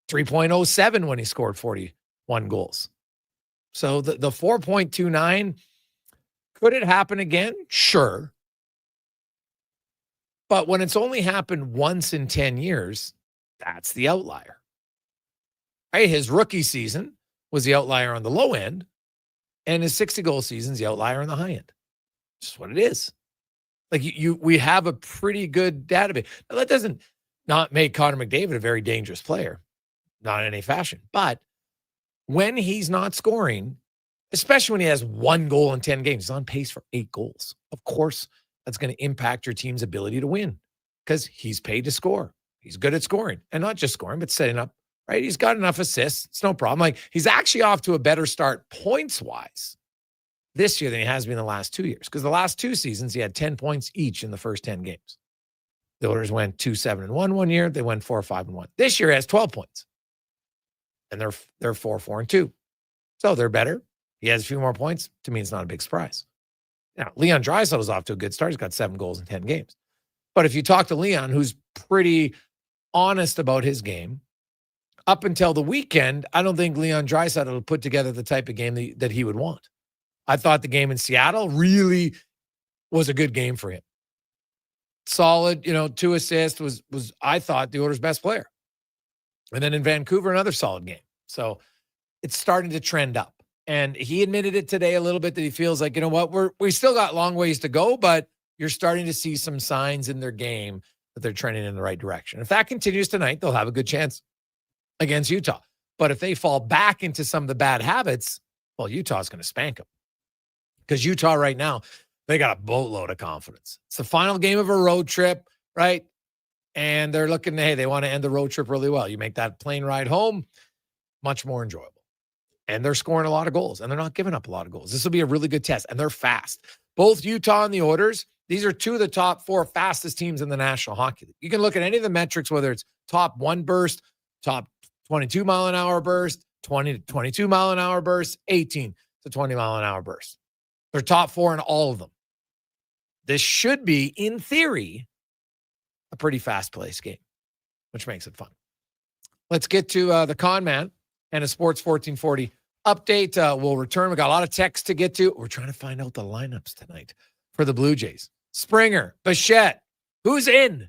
3.07 when he scored 41 goals. So the 4.29, could it happen again? Sure. But when it's only happened once in 10 years, that's the outlier. Right? His rookie season was the outlier on the low end, and his 60-goal season is the outlier on the high end. Just what it is. Like we have a pretty good database. Now, that doesn't not make Connor McDavid a very dangerous player, not in any fashion. But when he's not scoring, especially when he has 1 goal in 10 games, he's on pace for 8 goals. Of course, that's going to impact your team's ability to win because he's paid to score. He's good at scoring, and not just scoring, but setting up. Right? He's got enough assists. It's no problem. Like he's actually off to a better start points-wise this year than he has been in the last 2 years. Because the last 2 seasons, he had 10 points each in the first 10 games. The Oilers went 2-7-1 one year. They went 4-5-1. This year he has 12 points. And they're 4-4-2. So they're better. He has a few more points. To me, it's not a big surprise. Now, Leon Draisaitl is off to a good start. He's got 7 goals in 10 games. But if you talk to Leon, who's pretty honest about his game, up until the weekend, I don't think Leon Draisaitl would put together the type of game that he would want. I thought the game in Seattle really was a good game for him. Solid, 2 assists was I thought the Oilers' best player. And then in Vancouver, another solid game. So it's starting to trend up. And he admitted it today a little bit that he feels like, we still got long ways to go, but you're starting to see some signs in their game that they're trending in the right direction. If that continues tonight, they'll have a good chance against Utah. But if they fall back into some of the bad habits, well, Utah's going to spank them. Because Utah right now, they got a boatload of confidence. It's the final game of a road trip, right? And they're looking, they want to end the road trip really well. You make that plane ride home much more enjoyable. And they're scoring a lot of goals, and they're not giving up a lot of goals. This will be a really good test, and they're fast. Both Utah and the Oilers, these are 2 of the top 4 fastest teams in the National Hockey League. You can look at any of the metrics, whether it's top 1 burst, top 22-mile-an-hour burst, 20 to 22 mile an hour bursts, 18 to 20 mile an hour bursts. They're top 4 in all of them. This should be, in theory, a pretty fast-paced game, which makes it fun. Let's get to the Con Man and a Sports 1440 update. We'll return. We got a lot of text to get to. We're trying to find out the lineups tonight for the Blue Jays. Springer, Bichette, who's in?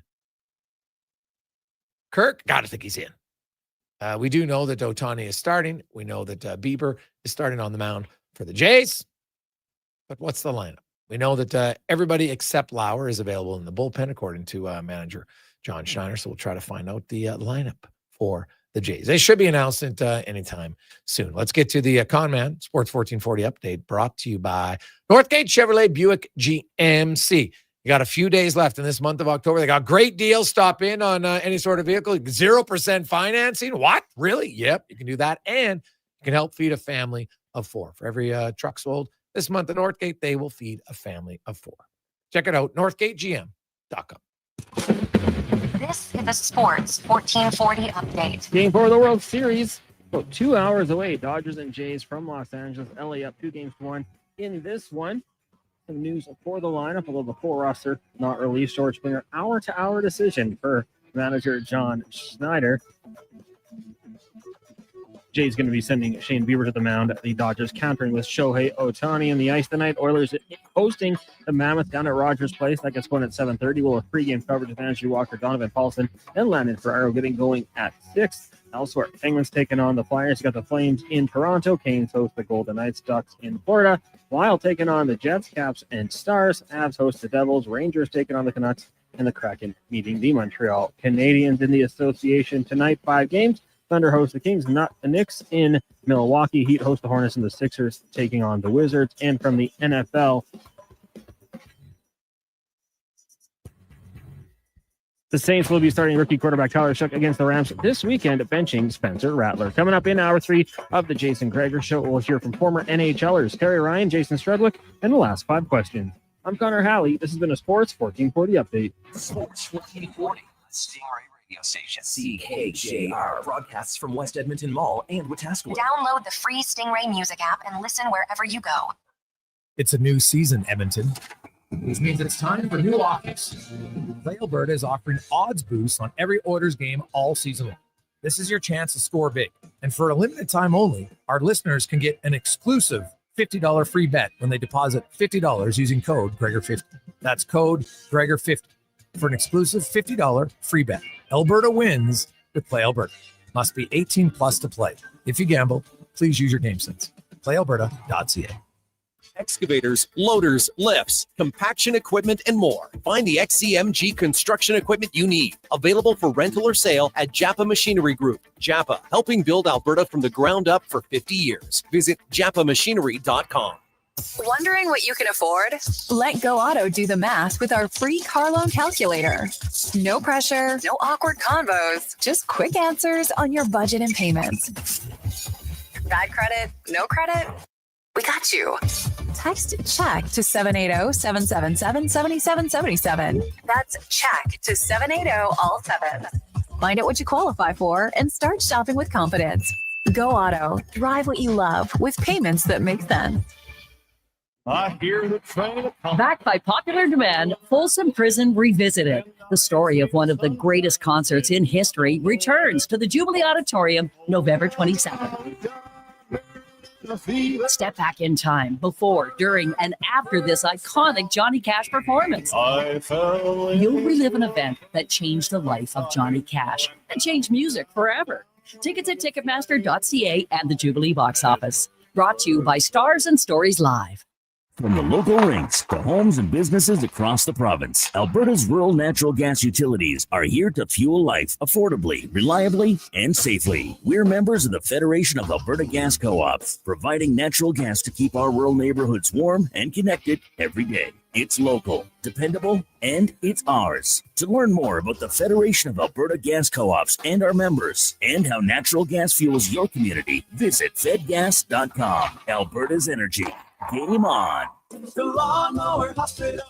Kirk, gotta think he's in. We do know that Ohtani is starting. We know that Bieber is starting on the mound for the Jays. But what's the lineup? We know that everybody except Lauer is available in the bullpen, according to manager John Schneider. So we'll try to find out the lineup for the Jays. They should be announced anytime soon. Let's get to the Con Man Sports 1440 update, brought to you by Northgate Chevrolet Buick GMC. You got a few days left in this month of October. They got great deals. Stop in on any sort of vehicle. 0% financing. What? Really? Yep, you can do that. And you can help feed a family of 4. For every truck sold this month at Northgate, they will feed a family of 4. Check it out, northgategm.com. This is the Sports 1440 update. Game 4 of the World Series. About 2 hours away. Dodgers and Jays from Los Angeles. LA up 2-1 in this one. Some news for the lineup, although the full roster not released. George Springer, hour-to-hour decision for manager John Schneider. Jay's going to be sending Shane Bieber to the mound. The Dodgers countering with Shohei Ohtani in the ice tonight. Oilers hosting the Mammoth down at Rogers Place. That gets going at 7:30. We'll have pregame coverage with Andrew Walker, Donovan Paulson, and Landon Ferraro getting going at 6. Elsewhere, Penguins taking on the Flyers. You got the Flames in Toronto. Canes host the Golden Knights. Ducks in Florida. Wild taking on the Jets, Caps, and Stars. Avs host the Devils. Rangers taking on the Canucks. And the Kraken meeting the Montreal Canadiens in the association tonight. 5 games. Thunder host the Kings, not the Knicks in Milwaukee. Heat host the Hornets, and the Sixers taking on the Wizards. And from the NFL, the Saints will be starting rookie quarterback Tyler Shuck against the Rams this weekend, benching Spencer Rattler. Coming up in hour 3 of the Jason Gregor Show, we'll hear from former NHLers Terry Ryan, Jason Strudwick, and the last 5 questions. I'm Connor Halley. This has been a Sports 1440 update. Sports 1440, Stingray Radio Station. CKJR broadcasts from West Edmonton Mall and Wetaskiwin. Download the free Stingray music app and listen wherever you go. It's a new season, Edmonton, which means it's time for new offers. Play Alberta is offering odds boosts on every Oilers game all season long. This is your chance to score big. And for a limited time only, our listeners can get an exclusive $50 free bet when they deposit $50 using code Gregor50. That's code Gregor50 for an exclusive $50 free bet. Alberta wins with Play Alberta. Must be 18 plus to play. If you gamble, please use your game sense. PlayAlberta.ca. Excavators, loaders, lifts, compaction equipment, and more. Find the XCMG construction equipment you need. Available for rental or sale at Japa Machinery Group. Japa, helping build Alberta from the ground up for 50 years. Visit japamachinery.com. Wondering what you can afford? Let Go Auto do the math with our free car loan calculator. No pressure, no awkward convos, just quick answers on your budget and payments. Bad credit? No credit? We got you. Text CHECK to 780-777-7777. That's CHECK to 780-all-7. Find out what you qualify for and start shopping with confidence. Go Auto. Drive what you love with payments that make sense. I hear the train. Backed by popular demand, Folsom Prison Revisited. The story of one of the greatest concerts in history returns to the Jubilee Auditorium November 27th. Step back in time before, during, and after this iconic Johnny Cash performance. You'll relive an event that changed the life of Johnny Cash and changed music forever. Tickets at Ticketmaster.ca and the Jubilee box office. Brought to you by Stars and Stories Live. From the local rinks to homes and businesses across the province, Alberta's rural natural gas utilities are here to fuel life affordably, reliably, and safely. We're members of the Federation of Alberta Gas Co-ops, providing natural gas to keep our rural neighborhoods warm and connected every day. It's local, dependable, and it's ours. To learn more about the Federation of Alberta Gas Co-ops and our members, and how natural gas fuels your community, visit fedgas.com. Alberta's energy. Game on. The Lawnmower Hospital.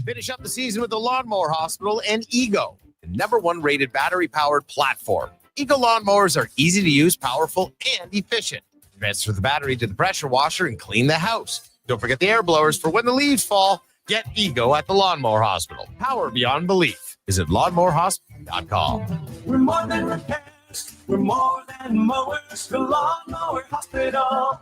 Finish up the season with the Lawnmower Hospital and Ego, the #1 rated battery-powered platform. Ego lawnmowers are easy to use, powerful, and efficient. Transfer the battery to the pressure washer and clean the house. Don't forget the air blowers for when the leaves fall. Get Ego at the Lawnmower Hospital. Power beyond belief. Visit lawnmowerhospital.com. We're more than repairs. We're more than mowers. The Lawnmower Hospital.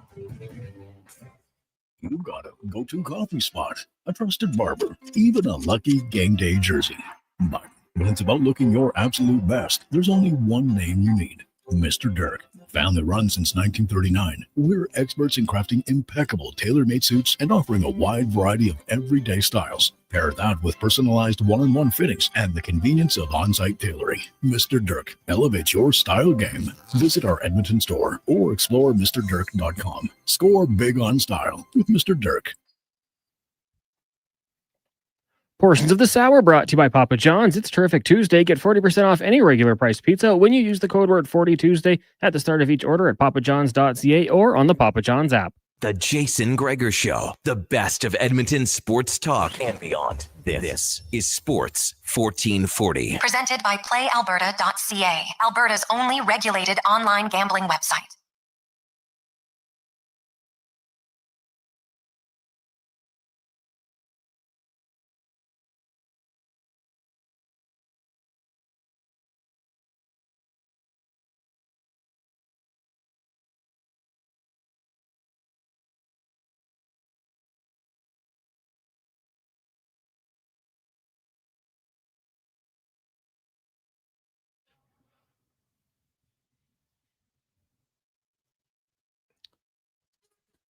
You got a go-to coffee spot, a trusted barber, even a lucky game day jersey. But when it's about looking your absolute best, there's only one name you need: Mr. Dirk. Family run since 1939, we're experts in crafting impeccable tailor-made suits and offering a wide variety of everyday styles. Pair that with personalized one-on-one fittings and the convenience of on-site tailoring. Mr. Dirk elevates your style game. Visit our Edmonton store or explore MrDirk.com. Score big on style with Mr. Dirk. Portions of this hour brought to you by Papa John's. It's Terrific Tuesday. Get 40% off any regular price pizza when you use the code word 40Tuesday at the start of each order at papajohns.ca or on the Papa John's app. The Jason Gregor Show, the best of Edmonton sports talk and beyond. This is Sports 1440. Presented by PlayAlberta.ca, Alberta's only regulated online gambling website.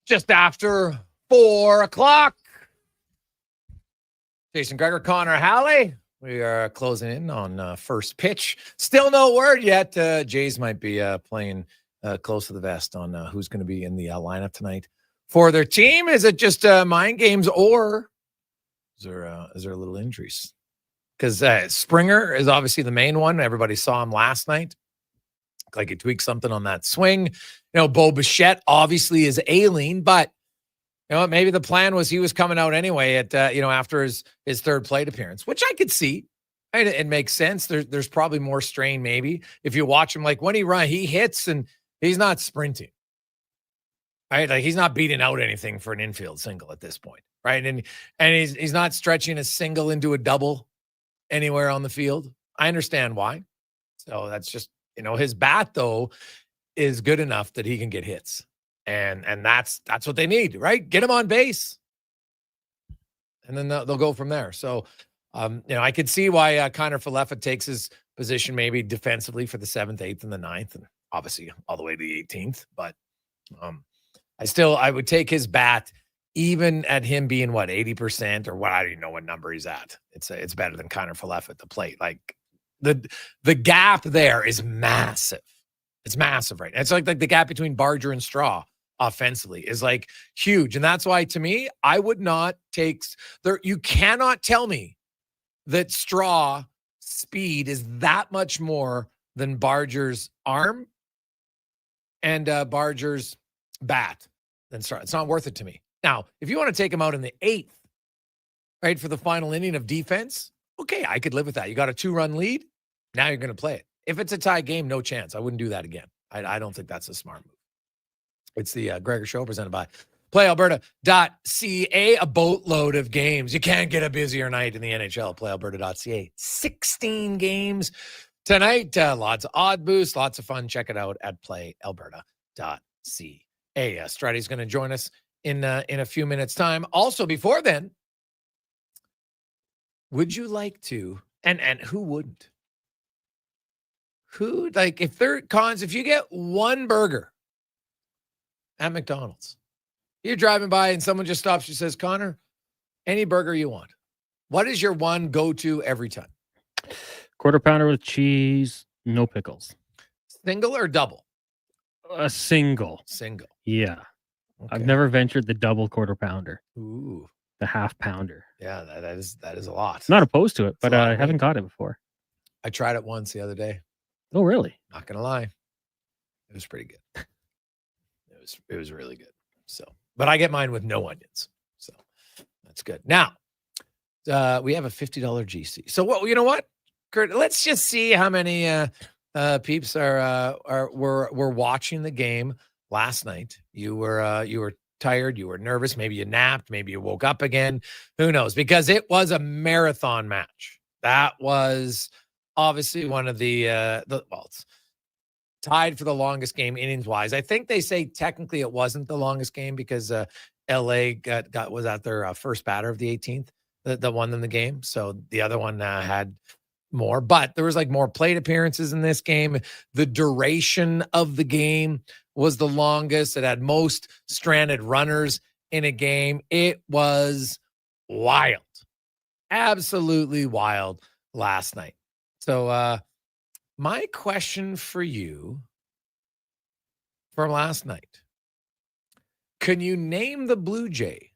Just after 4 o'clock. Jason Gregor, Connor Halley. We are closing in on first pitch. Still no word yet. Jays might be playing close to the vest on who's going to be in the lineup tonight for their team. Is it just mind games, or is there a little injuries? Because Springer is obviously the main one. Everybody saw him last night. Like he tweaked something on that swing. Bo Bichette obviously is ailing, but maybe the plan was he was coming out anyway at after his third plate appearance, which I could see. It makes sense. There's probably more strain maybe if you watch him. Like when he hits and he's not sprinting, right? Like he's not beating out anything for an infield single at this point, right? And he's not stretching a single into a double anywhere on the field. I understand why. So that's just. His bat, though, is good enough that he can get hits. And that's what they need, right? Get him on base. And then they'll go from there. So, I could see why Connor Falefa takes his position maybe defensively for the 7th, 8th, and the 9th, and obviously all the way to the 18th. But I would take his bat even at him being, 80% or what? I don't even know what number he's at. It's better than Connor Falefa at the plate. Like, the gap there is massive. It's massive, right? It's like the gap between Barger and Straw offensively is like huge. And that's why, to me, I would not take there. You cannot tell me that Straw speed is that much more than Barger's arm and Barger's bat than Straw. It's not worth it to me. Now, if you want to take him out in the 8th, right, for the final inning of defense, okay, I could live with that. You got a 2-run lead. Now you're going to play it. If it's a tie game, no chance. I wouldn't do that again. I don't think that's a smart move. It's the Gregor Show presented by PlayAlberta.ca. A boatload of games. You can't get a busier night in the NHL. PlayAlberta.ca. 16 games tonight. Lots of odd boosts. Lots of fun. Check it out at PlayAlberta.ca. Stratty's going to join us in a few minutes' time. Also, before then, would you like to, and who wouldn't? If you get one burger at McDonald's, you're driving by and someone just stops you and says, Connor, any burger you want. What is your one go-to every time? Quarter pounder with cheese, no pickles. Single or double? A single. Single. Yeah. Okay. I've never ventured the double quarter pounder. Ooh. The half pounder. Yeah, that is a lot. Not opposed to it, but I haven't got it before. I tried it once the other day. Oh, really? Not gonna lie, it was pretty good. It was really good. So, but I get mine with no onions, so that's good. Now, we have a $50 GC. So, you know what, Kurt? Let's just see how many peeps were watching the game last night. You were tired, you were nervous, maybe you napped, maybe you woke up again. Who knows? Because it was a marathon match. That was obviously one of the it's tied for the longest game innings wise. I think they say technically it wasn't the longest game because LA was at their first batter of the 18th that won them the game. So the other one had more, but there was like more plate appearances in this game. The duration of the game was the longest. It had most stranded runners in a game. It was wild, absolutely wild last night. So my question for you from last night, can you name the Blue Jay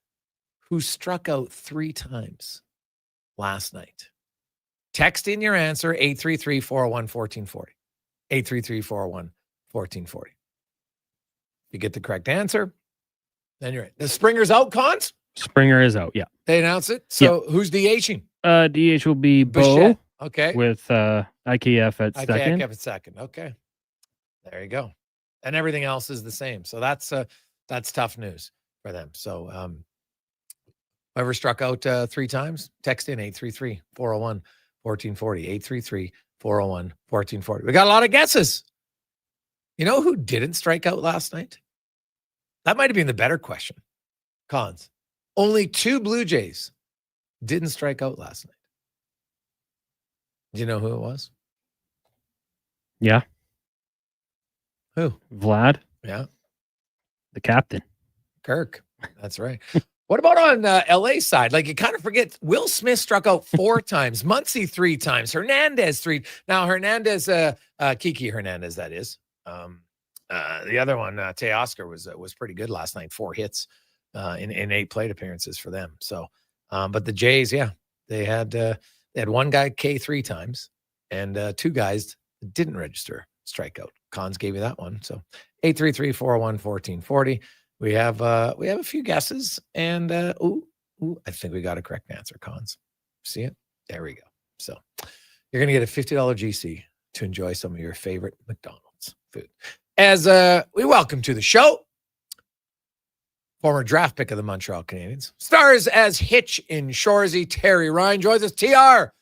who struck out 3 times last night? Text in your answer, 833-401-1440. 833-401-1440. You get the correct answer, then you're right. The Springer's out, Cons? Springer is out, yeah. They announce it? So who's DHing? DH will be Bichette. Bo. Okay. With IKF at second. IKF at second. Okay. There you go. And everything else is the same. So that's tough news for them. So whoever struck out 3 times, text in 833-401-1440. 833-401-1440. We got a lot of guesses. You know who didn't strike out last night? That might have been the better question. Cons. Only 2 Blue Jays didn't strike out last night. Do you know who it was? Yeah. Who? Vlad. Yeah. The captain. Kirk. That's right. What about on LA side? Like, you kind of forget Will Smith struck out 4 times, Muncy 3 times, Hernandez 3. Now Hernandez, Kiki Hernandez, that is. The other one, Teoscar was pretty good last night. 4 hits in 8 plate appearances for them. So, but the Jays, yeah, they had one guy K 3 times and 2 guys that didn't register strikeout. Cons gave you that one. So 833-401-1440. We have a few guesses, and I think we got a correct answer, Cons. See it? There we go. So you're gonna get a $50 GC to enjoy some of your favorite McDonald's food. As we welcome to the show, former draft pick of the Montreal Canadiens, stars as Hitch in Shoresy, Terry Ryan joins us. TR,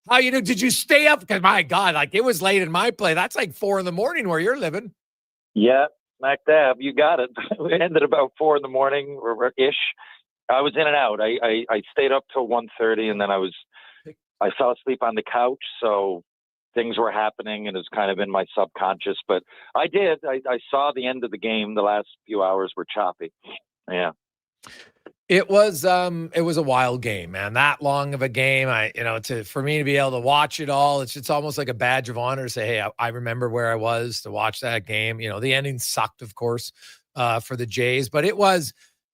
how you doing? Did you stay up? Because my God, like it was late in my play. That's like 4 a.m. where you're living. Yeah. Smack dab, you got it. It ended about 4 a.m. or ish. I was in and out. I stayed up till 1:30, and then I fell asleep on the couch. So things were happening, and it's kind of in my subconscious. But I did. I saw the end of the game. The last few hours were choppy. Yeah. It was a wild game, man. That long of a game. For me to be able to watch it all, it's almost like a badge of honor to say, hey, I remember where I was to watch that game. You know, the ending sucked, of course, for the Jays, but it was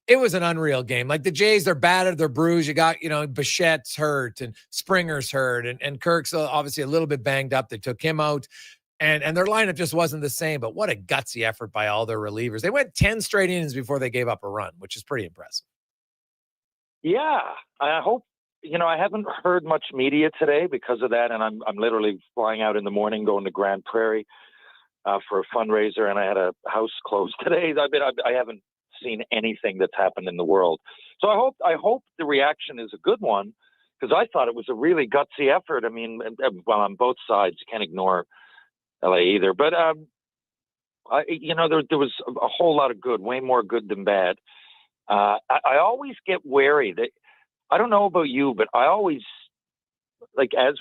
an unreal game. Like the Jays, they're battered, they're bruised. You got, Bichette's hurt and Springer's hurt and Kirk's obviously a little bit banged up. They took him out. And their lineup just wasn't the same, but what a gutsy effort by all their relievers. They went 10 straight innings before they gave up a run, which is pretty impressive. Yeah, I hope, I haven't heard much media today because of that. And I'm literally flying out in the morning, going to Grand Prairie for a fundraiser. And I had a house closed today. I haven't seen anything that's happened in the world. So I hope the reaction is a good one, because I thought it was a really gutsy effort. I mean, well, on both sides, you can't ignore LA either. But, there was a whole lot of good, way more good than bad. I always get wary that, I don't know about you, but I always, like, as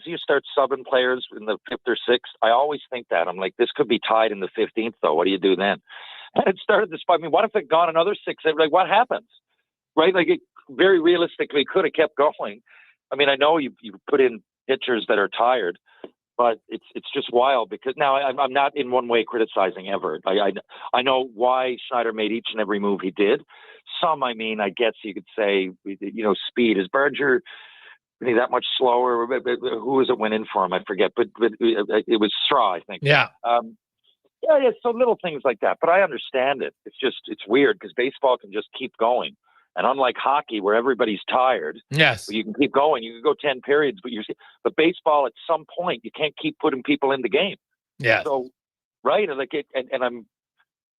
you start subbing players in the 5th or 6th, I always think that. I'm like, this could be tied in the 15th, though. What do you do then? And it started to spike me. What if it gone another 6? Like, what happens? Right? Like, it very realistically could have kept going. I mean, I know you put in pitchers that are tired, but it's just wild, because now I'm not in one way criticizing Everett. I know why Schneider made each and every move he did. Some, I guess you could say, speed. Is Berger really that much slower? Who was it went in for him? I forget, but it was Straw, I think. Yeah. Yeah. So little things like that, but I understand it. It's weird, because baseball can just keep going. And unlike hockey, where everybody's tired, yes, you can keep going. You can go 10 periods, but baseball, at some point, you can't keep putting people in the game. Yeah. So, right. Like it, and I'm,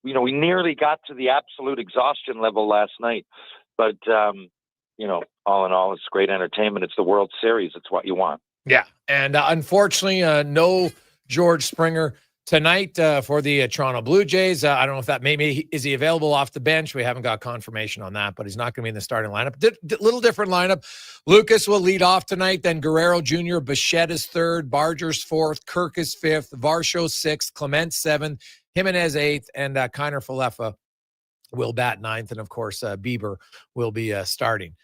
we nearly got to the absolute exhaustion level last night, but, all in all, it's great entertainment. It's the World Series. It's what you want. Yeah. And unfortunately, no George Springer tonight for the Toronto Blue Jays. I don't know if that is he available off the bench? We haven't got confirmation on that, but he's not going to be in the starting lineup. Little different lineup. Lucas will lead off tonight. Then Guerrero Jr., Bichette is third, Barger's fourth, Kirk is fifth, Varsho sixth, Clement seventh, Jimenez eighth, and Kiner Falefa will bat ninth. And of course, Bieber will be starting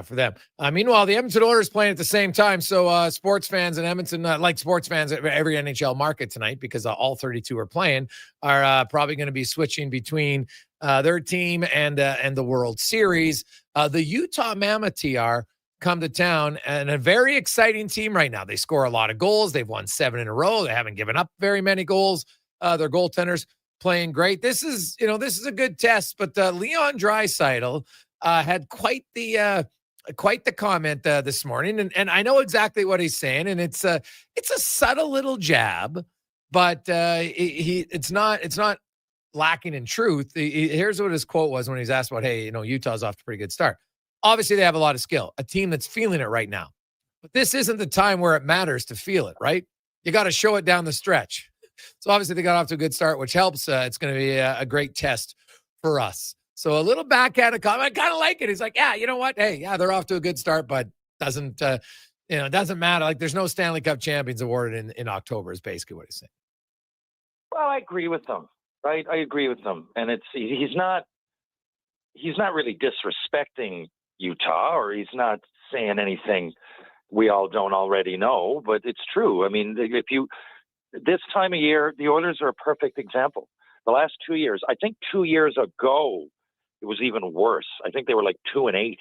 for them. Meanwhile, the Edmonton Oilers playing at the same time. So sports fans in Edmonton, like sports fans at every NHL market tonight, because all 32 are playing, are probably going to be switching between their team and the World Series. The Utah Mammoth TR come to town, and a very exciting team right now. They score a lot of goals. They've won 7 in a row. They haven't given up very many goals. Their goaltenders playing great. This is a good test, but Leon Draisaitl had quite the comment this morning, and I know exactly what he's saying, and it's a subtle little jab, but it's not lacking in truth. Here's what his quote was when he's asked about, hey, Utah's off to a pretty good start. Obviously, they have a lot of skill, a team that's feeling it right now, but this isn't the time where it matters to feel it, right? You got to show it down the stretch. So obviously, they got off to a good start, which helps. It's going to be a great test for us. So a little backhanded comment. I kind of like it. He's like, yeah, you know what? Hey, yeah, they're off to a good start, but doesn't matter. Like, there's no Stanley Cup champions awarded in October is basically what he's saying. Well, I agree with them, right? I agree with them. And he's not really disrespecting Utah, or he's not saying anything we all don't already know, but it's true. I mean, this time of year, the Oilers are a perfect example. The last 2 years, I think 2 years ago, it was even worse. I think they were like 2-8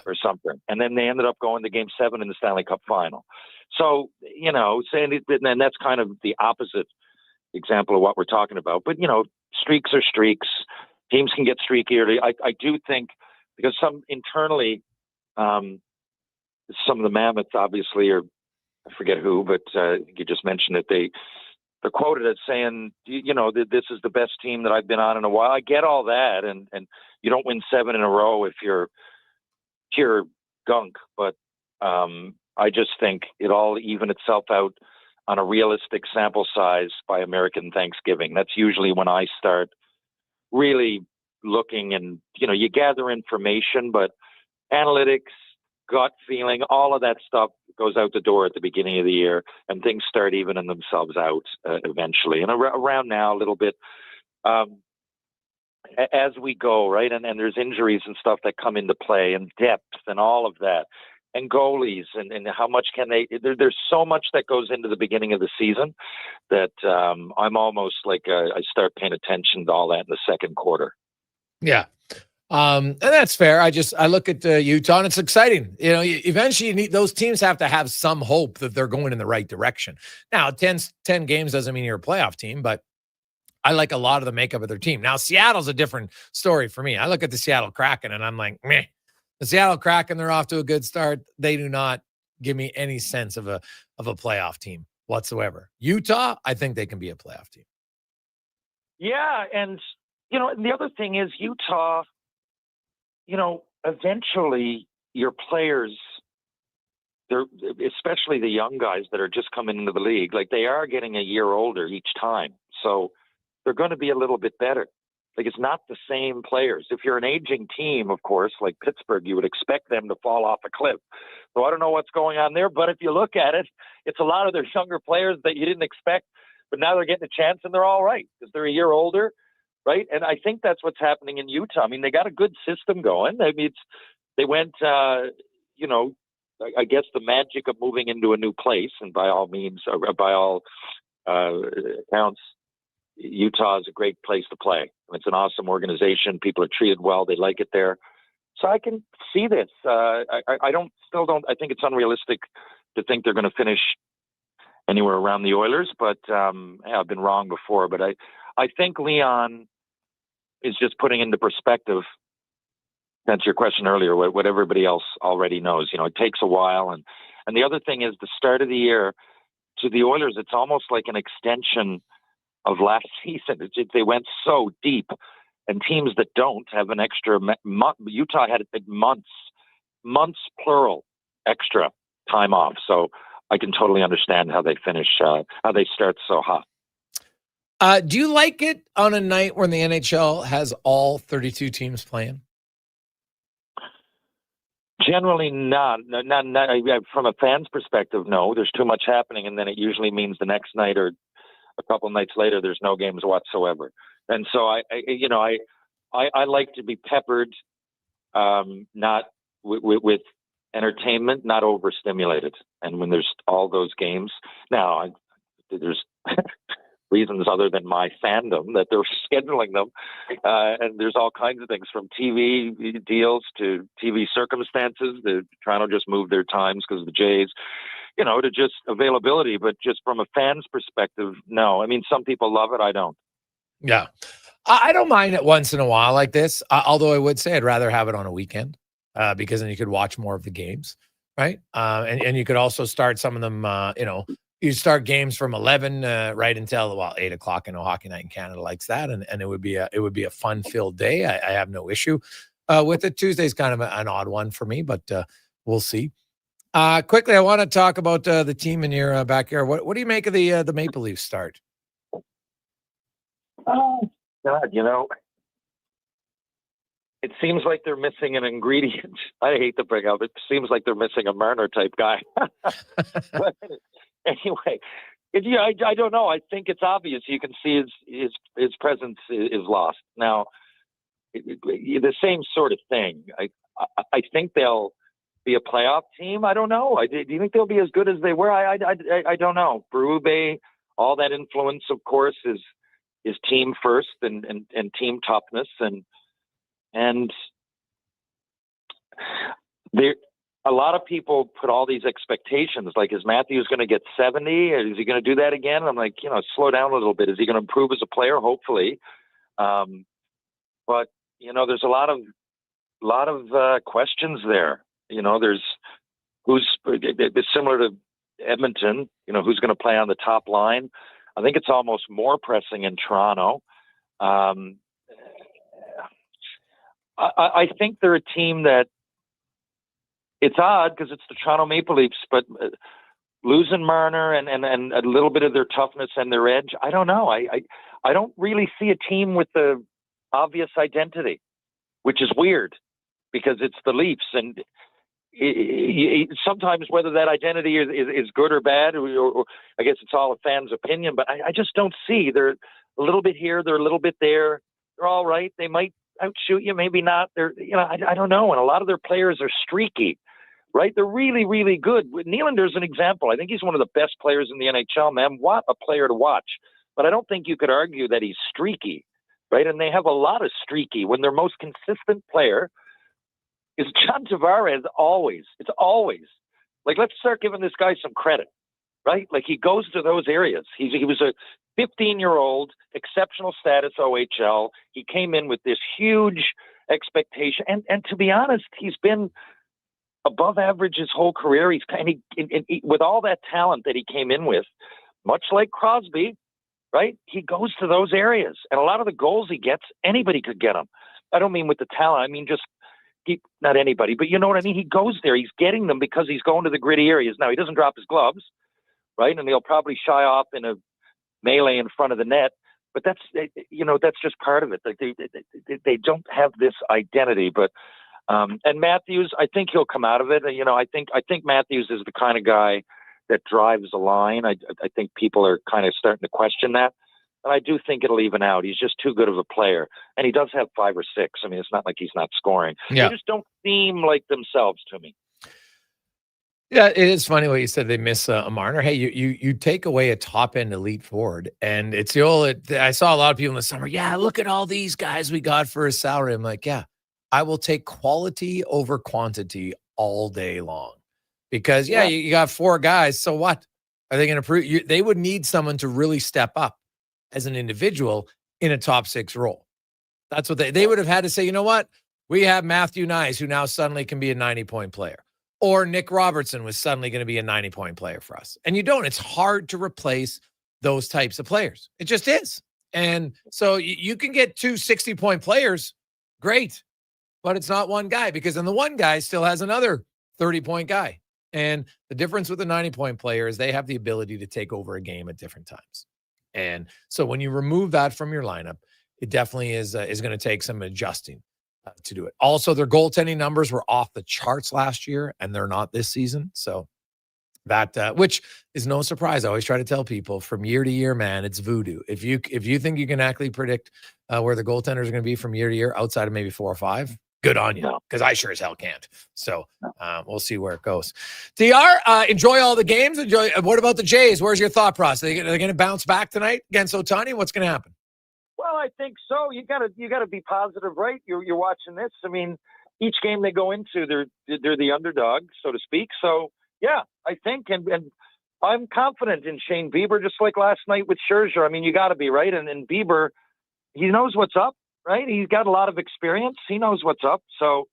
or something. And then they ended up going to Game 7 in the Stanley Cup final. So, and that's kind of the opposite example of what we're talking about. But, streaks are streaks. Teams can get streakier. I do think, because some internally, some of the Mammoths obviously are, I forget who, but you just mentioned it. They're quoted as saying, this is the best team that I've been on in a while. I get all that, and you don't win 7 in a row if you're pure gunk. But I just think it all even itself out on a realistic sample size by American Thanksgiving. That's usually when I start really looking, and you gather information, but analytics, gut feeling, all of that stuff goes out the door at the beginning of the year, and things start evening themselves out eventually. And around now a little bit as we go, right? And there's injuries and stuff that come into play, and depth and all of that, and goalies, and how much can they, there's so much that goes into the beginning of the season that I'm almost like I start paying attention to all that in the second quarter. Yeah. And that's fair. I look at Utah, and it's exciting. Eventually those teams have to have some hope that they're going in the right direction. Now, 10 games doesn't mean you're a playoff team, but I like a lot of the makeup of their team. Now, Seattle's a different story for me. I look at the Seattle Kraken, and I'm like, meh. The Seattle Kraken, they're off to a good start. They do not give me any sense of a playoff team whatsoever. Utah, I think they can be a playoff team. Yeah, and the other thing is Utah, eventually your players, they're, especially the young guys that are just coming into the league, like they are getting a year older each time. So they're going to be a little bit better. Like, it's not the same players. If you're an aging team, of course, like Pittsburgh, you would expect them to fall off a cliff. So I don't know what's going on there, but if you look at it, it's a lot of their younger players that you didn't expect, but now they're getting a chance and they're all right because they're a year older. Right. And I think that's what's happening in Utah. I mean, they got a good system going. I mean, they went, I guess the magic of moving into a new place, and by all means, by all accounts, Utah is a great place to play. It's an awesome organization. People are treated well. They like it there. So I can see this. I think it's unrealistic to think they're going to finish anywhere around the Oilers, but I've been wrong before. But I think Leon is just putting into perspective, that's your question earlier, what everybody else already knows. It takes a while. And the other thing is the start of the year to the Oilers, it's almost like an extension of last season. They went so deep, and teams that don't have an extra month. Utah had months plural, extra time off. So I can totally understand how they finish, how they start so hot. Do you like it on a night when the NHL has all 32 teams playing? Generally not. From a fan's perspective, no. There's too much happening, and then it usually means the next night or a couple nights later, there's no games whatsoever. And so I like to be peppered, not with entertainment, not overstimulated. And when there's all those games, now there's reasons other than my fandom that they're scheduling them. And there's all kinds of things from TV deals to TV circumstances. Toronto just moved their times because of the Jays, to just availability. But just from a fan's perspective, no. I mean, some people love it. I don't. Yeah. I don't mind it once in a while like this, although I would say I'd rather have it on a weekend because then you could watch more of the games, right? And you could also start some of them, you start games from 11 right until 8 o'clock. I know Hockey Night in Canada likes that, and it would be a fun-filled day. I have no issue with it. Tuesday's kind of an odd one for me, but we'll see. Quickly, I want to talk about the team in your backyard. What do you make of the Maple Leafs start? Oh God, it seems like they're missing an ingredient. I hate to bring up. It seems like they're missing a Marner type guy. But anyway, I don't know. I think it's obvious. You can see his presence is lost now. The same sort of thing. I think they'll be a playoff team. I don't know. Do you think they'll be as good as they were? I don't know. Berube, all that influence, of course, is team first and team toughness and there. A lot of people put all these expectations, like, is Matthews going to get 70? Or is he going to do that again? And I'm like, slow down a little bit. Is he going to improve as a player? Hopefully. But, there's a lot of questions there. There's it's similar to Edmonton, who's going to play on the top line. I think it's almost more pressing in Toronto. I think they're a team that, it's odd because it's the Toronto Maple Leafs, but losing Marner and a little bit of their toughness and their edge, I don't know. I don't really see a team with the obvious identity, which is weird because it's the Leafs. And sometimes whether that identity is good or bad, or I guess it's all a fan's opinion, but I just don't see. They're a little bit here, they're a little bit there. They're all right. They might outshoot you, maybe not. They're, I don't know. And a lot of their players are streaky. Right? They're really, really good. Nylander's an example. I think he's one of the best players in the NHL, man. What a player to watch. But I don't think you could argue that he's streaky, right? And they have a lot of streaky when their most consistent player is John Tavares always. It's always. Like, let's start giving this guy some credit, right? Like, he goes to those areas. He was a 15-year-old, exceptional status OHL. He came in with this huge expectation. And to be honest, he's been above average his whole career. He's with all that talent that he came in with, much like Crosby, right? He goes to those areas, and a lot of the goals he gets, anybody could get them. I don't mean with the talent. I mean just not anybody, but you know what I mean. He goes there. He's getting them because he's going to the gritty areas. Now he doesn't drop his gloves, right? And he'll probably shy off in a melee in front of the net. But that's just part of it. Like they don't have this identity, but. And Matthews, I think he'll come out of it. I think Matthews is the kind of guy that drives a line. I think people are kind of starting to question that. And I do think it'll even out. He's just too good of a player. And he does have 5 or 6. I mean, it's not like he's not scoring. Yeah. They just don't seem like themselves to me. Yeah, it is funny what you said. They miss a Marner. Hey, you take away a top-end elite forward. And it's the old, I saw a lot of people in the summer, yeah, look at all these guys we got for his salary. I'm like, yeah. I will take quality over quantity all day long because you got 4 guys. So what are they going to prove? They would need someone to really step up as an individual in a top 6 role. That's what they would have had to say. You know what? We have Matthew Nyes, who now suddenly can be a 90-point player, or Nick Robertson was suddenly going to be a 90-point player for us. And you don't. It's hard to replace those types of players. It just is. And so you can get 2 60-point players, great, but it's not one guy, because then the one guy still has another 30-point guy. And the difference with the 90-point player is they have the ability to take over a game at different times. And so when you remove that from your lineup, it definitely is going to take some adjusting to do it. Also, their goaltending numbers were off the charts last year, and they're not this season. So that, which is no surprise. I always try to tell people, from year to year, man, it's voodoo. If you think you can actually predict where the goaltenders are going to be from year to year, outside of maybe 4 or 5, good on you, because I sure as hell can't. So we'll see where it goes. TR, enjoy all the games. Enjoy. What about the Jays? Where's your thought process? Are they going to bounce back tonight against Ohtani? What's going to happen? Well, I think so. You gotta be positive, right? You're watching this. I mean, each game they go into, they're the underdog, so to speak. So yeah, I think, and I'm confident in Shane Bieber, just like last night with Scherzer. I mean, you got to be, right. And Bieber, he knows what's up, right? He's got a lot of experience. He knows what's up. So,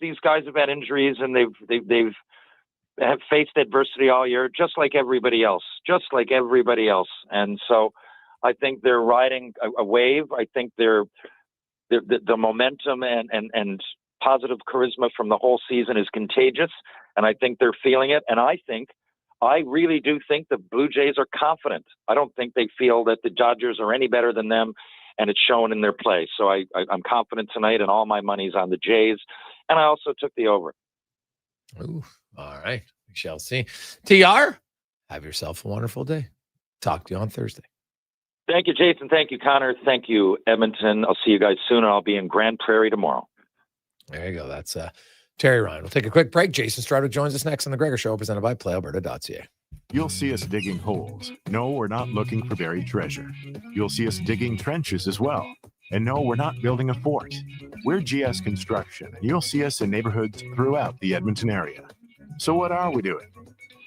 these guys have had injuries, and they've have faced adversity all year, just like everybody else. And so, I think they're riding a wave. I think the momentum and positive charisma from the whole season is contagious, and I think they're feeling it. And I really do think the Blue Jays are confident. I don't think they feel that the Dodgers are any better than them, and it's shown in their play. So I'm confident tonight, and all my money's on the Jays. And I also took the over. Ooh, all right. We shall see. TR, have yourself a wonderful day. Talk to you on Thursday. Thank you, Jason. Thank you, Connor. Thank you, Edmonton. I'll see you guys soon, and I'll be in Grand Prairie tomorrow. There you go. That's Terry Ryan. We'll take a quick break. Jason Strato joins us next on the Gregor Show, presented by PlayAlberta.ca. You'll see us digging holes. No, we're not looking for buried treasure. You'll see us digging trenches as well. And no, we're not building a fort. We're GS Construction, and you'll see us in neighborhoods throughout the Edmonton area. So what are we doing?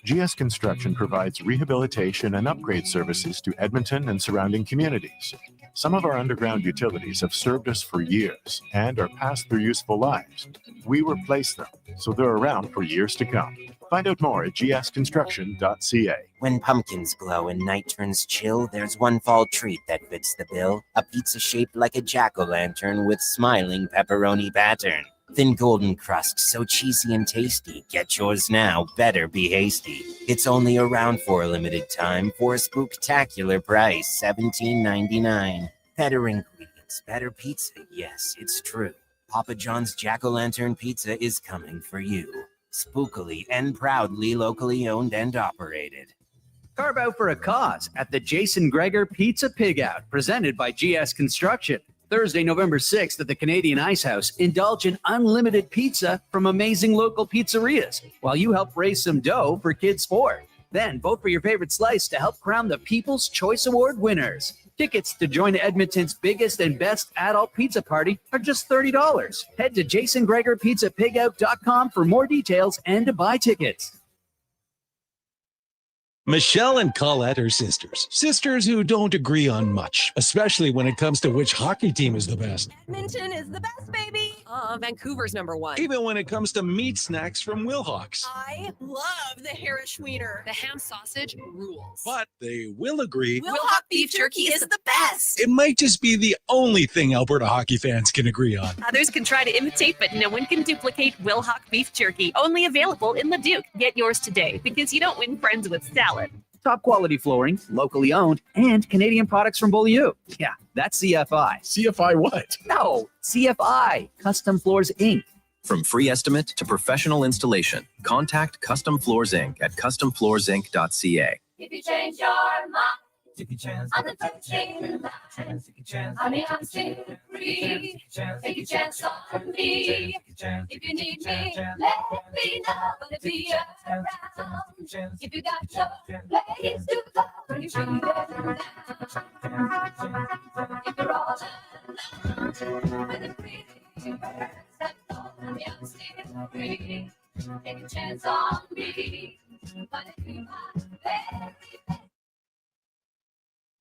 GS Construction provides rehabilitation and upgrade services to Edmonton and surrounding communities. Some of our underground utilities have served us for years and are past their useful lives. We replace them, so they're around for years to come. Find out more at gsconstruction.ca. When pumpkins glow and night turns chill, there's one fall treat that fits the bill. A pizza shaped like a jack-o'-lantern with smiling pepperoni pattern. Thin golden crust, so cheesy and tasty. Get yours now, better be hasty. It's only around for a limited time for a spooktacular price, $17.99. Better ingredients, better pizza, yes, it's true. Papa John's Jack-O'-Lantern Pizza is coming for you. Spookily and proudly locally owned and operated. Carve out for a cause at the Jason Gregor Pizza Pig Out, presented by GS Construction. Thursday, November 6th at the Canadian Ice House, indulge in unlimited pizza from amazing local pizzerias while you help raise some dough for Kids Sport. Then vote for your favorite slice to help crown the People's Choice Award winners. Tickets to join Edmonton's biggest and best adult pizza party are just $30. Head to jasongregorpizzapigout.com for more details and to buy tickets. Michelle and Colette are sisters. Sisters who don't agree on much, especially when it comes to which hockey team is the best. Edmonton is the best, baby. Vancouver's #1. Even when it comes to meat snacks from Wilhawks. I love the Harris Wiener. The ham sausage rules. But they will agree Wilhawk beef jerky is the best. it might just be the only thing Alberta hockey fans can agree on. Others can try to imitate, but no one can duplicate Wilhawk beef jerky. Only available in Leduc. Get yours today, because you don't win friends with salad. Top quality flooring, locally owned, and Canadian products from Beaulieu. Yeah, that's CFI. CFI what? No, CFI, Custom Floors, Inc. From free estimate to professional installation, contact Custom Floors Inc. at customfloorsinc.ca. If you change your mind, take a chance on the touching line. Take a chance. Honey, I'm still free. Take a chance on me. If you need me, let me know. Gonna be around. If you got your place to go, when you feel it now. If you're all alone, with a free bird, that's all I'm still free. Take a chance on me. Gonna be my baby.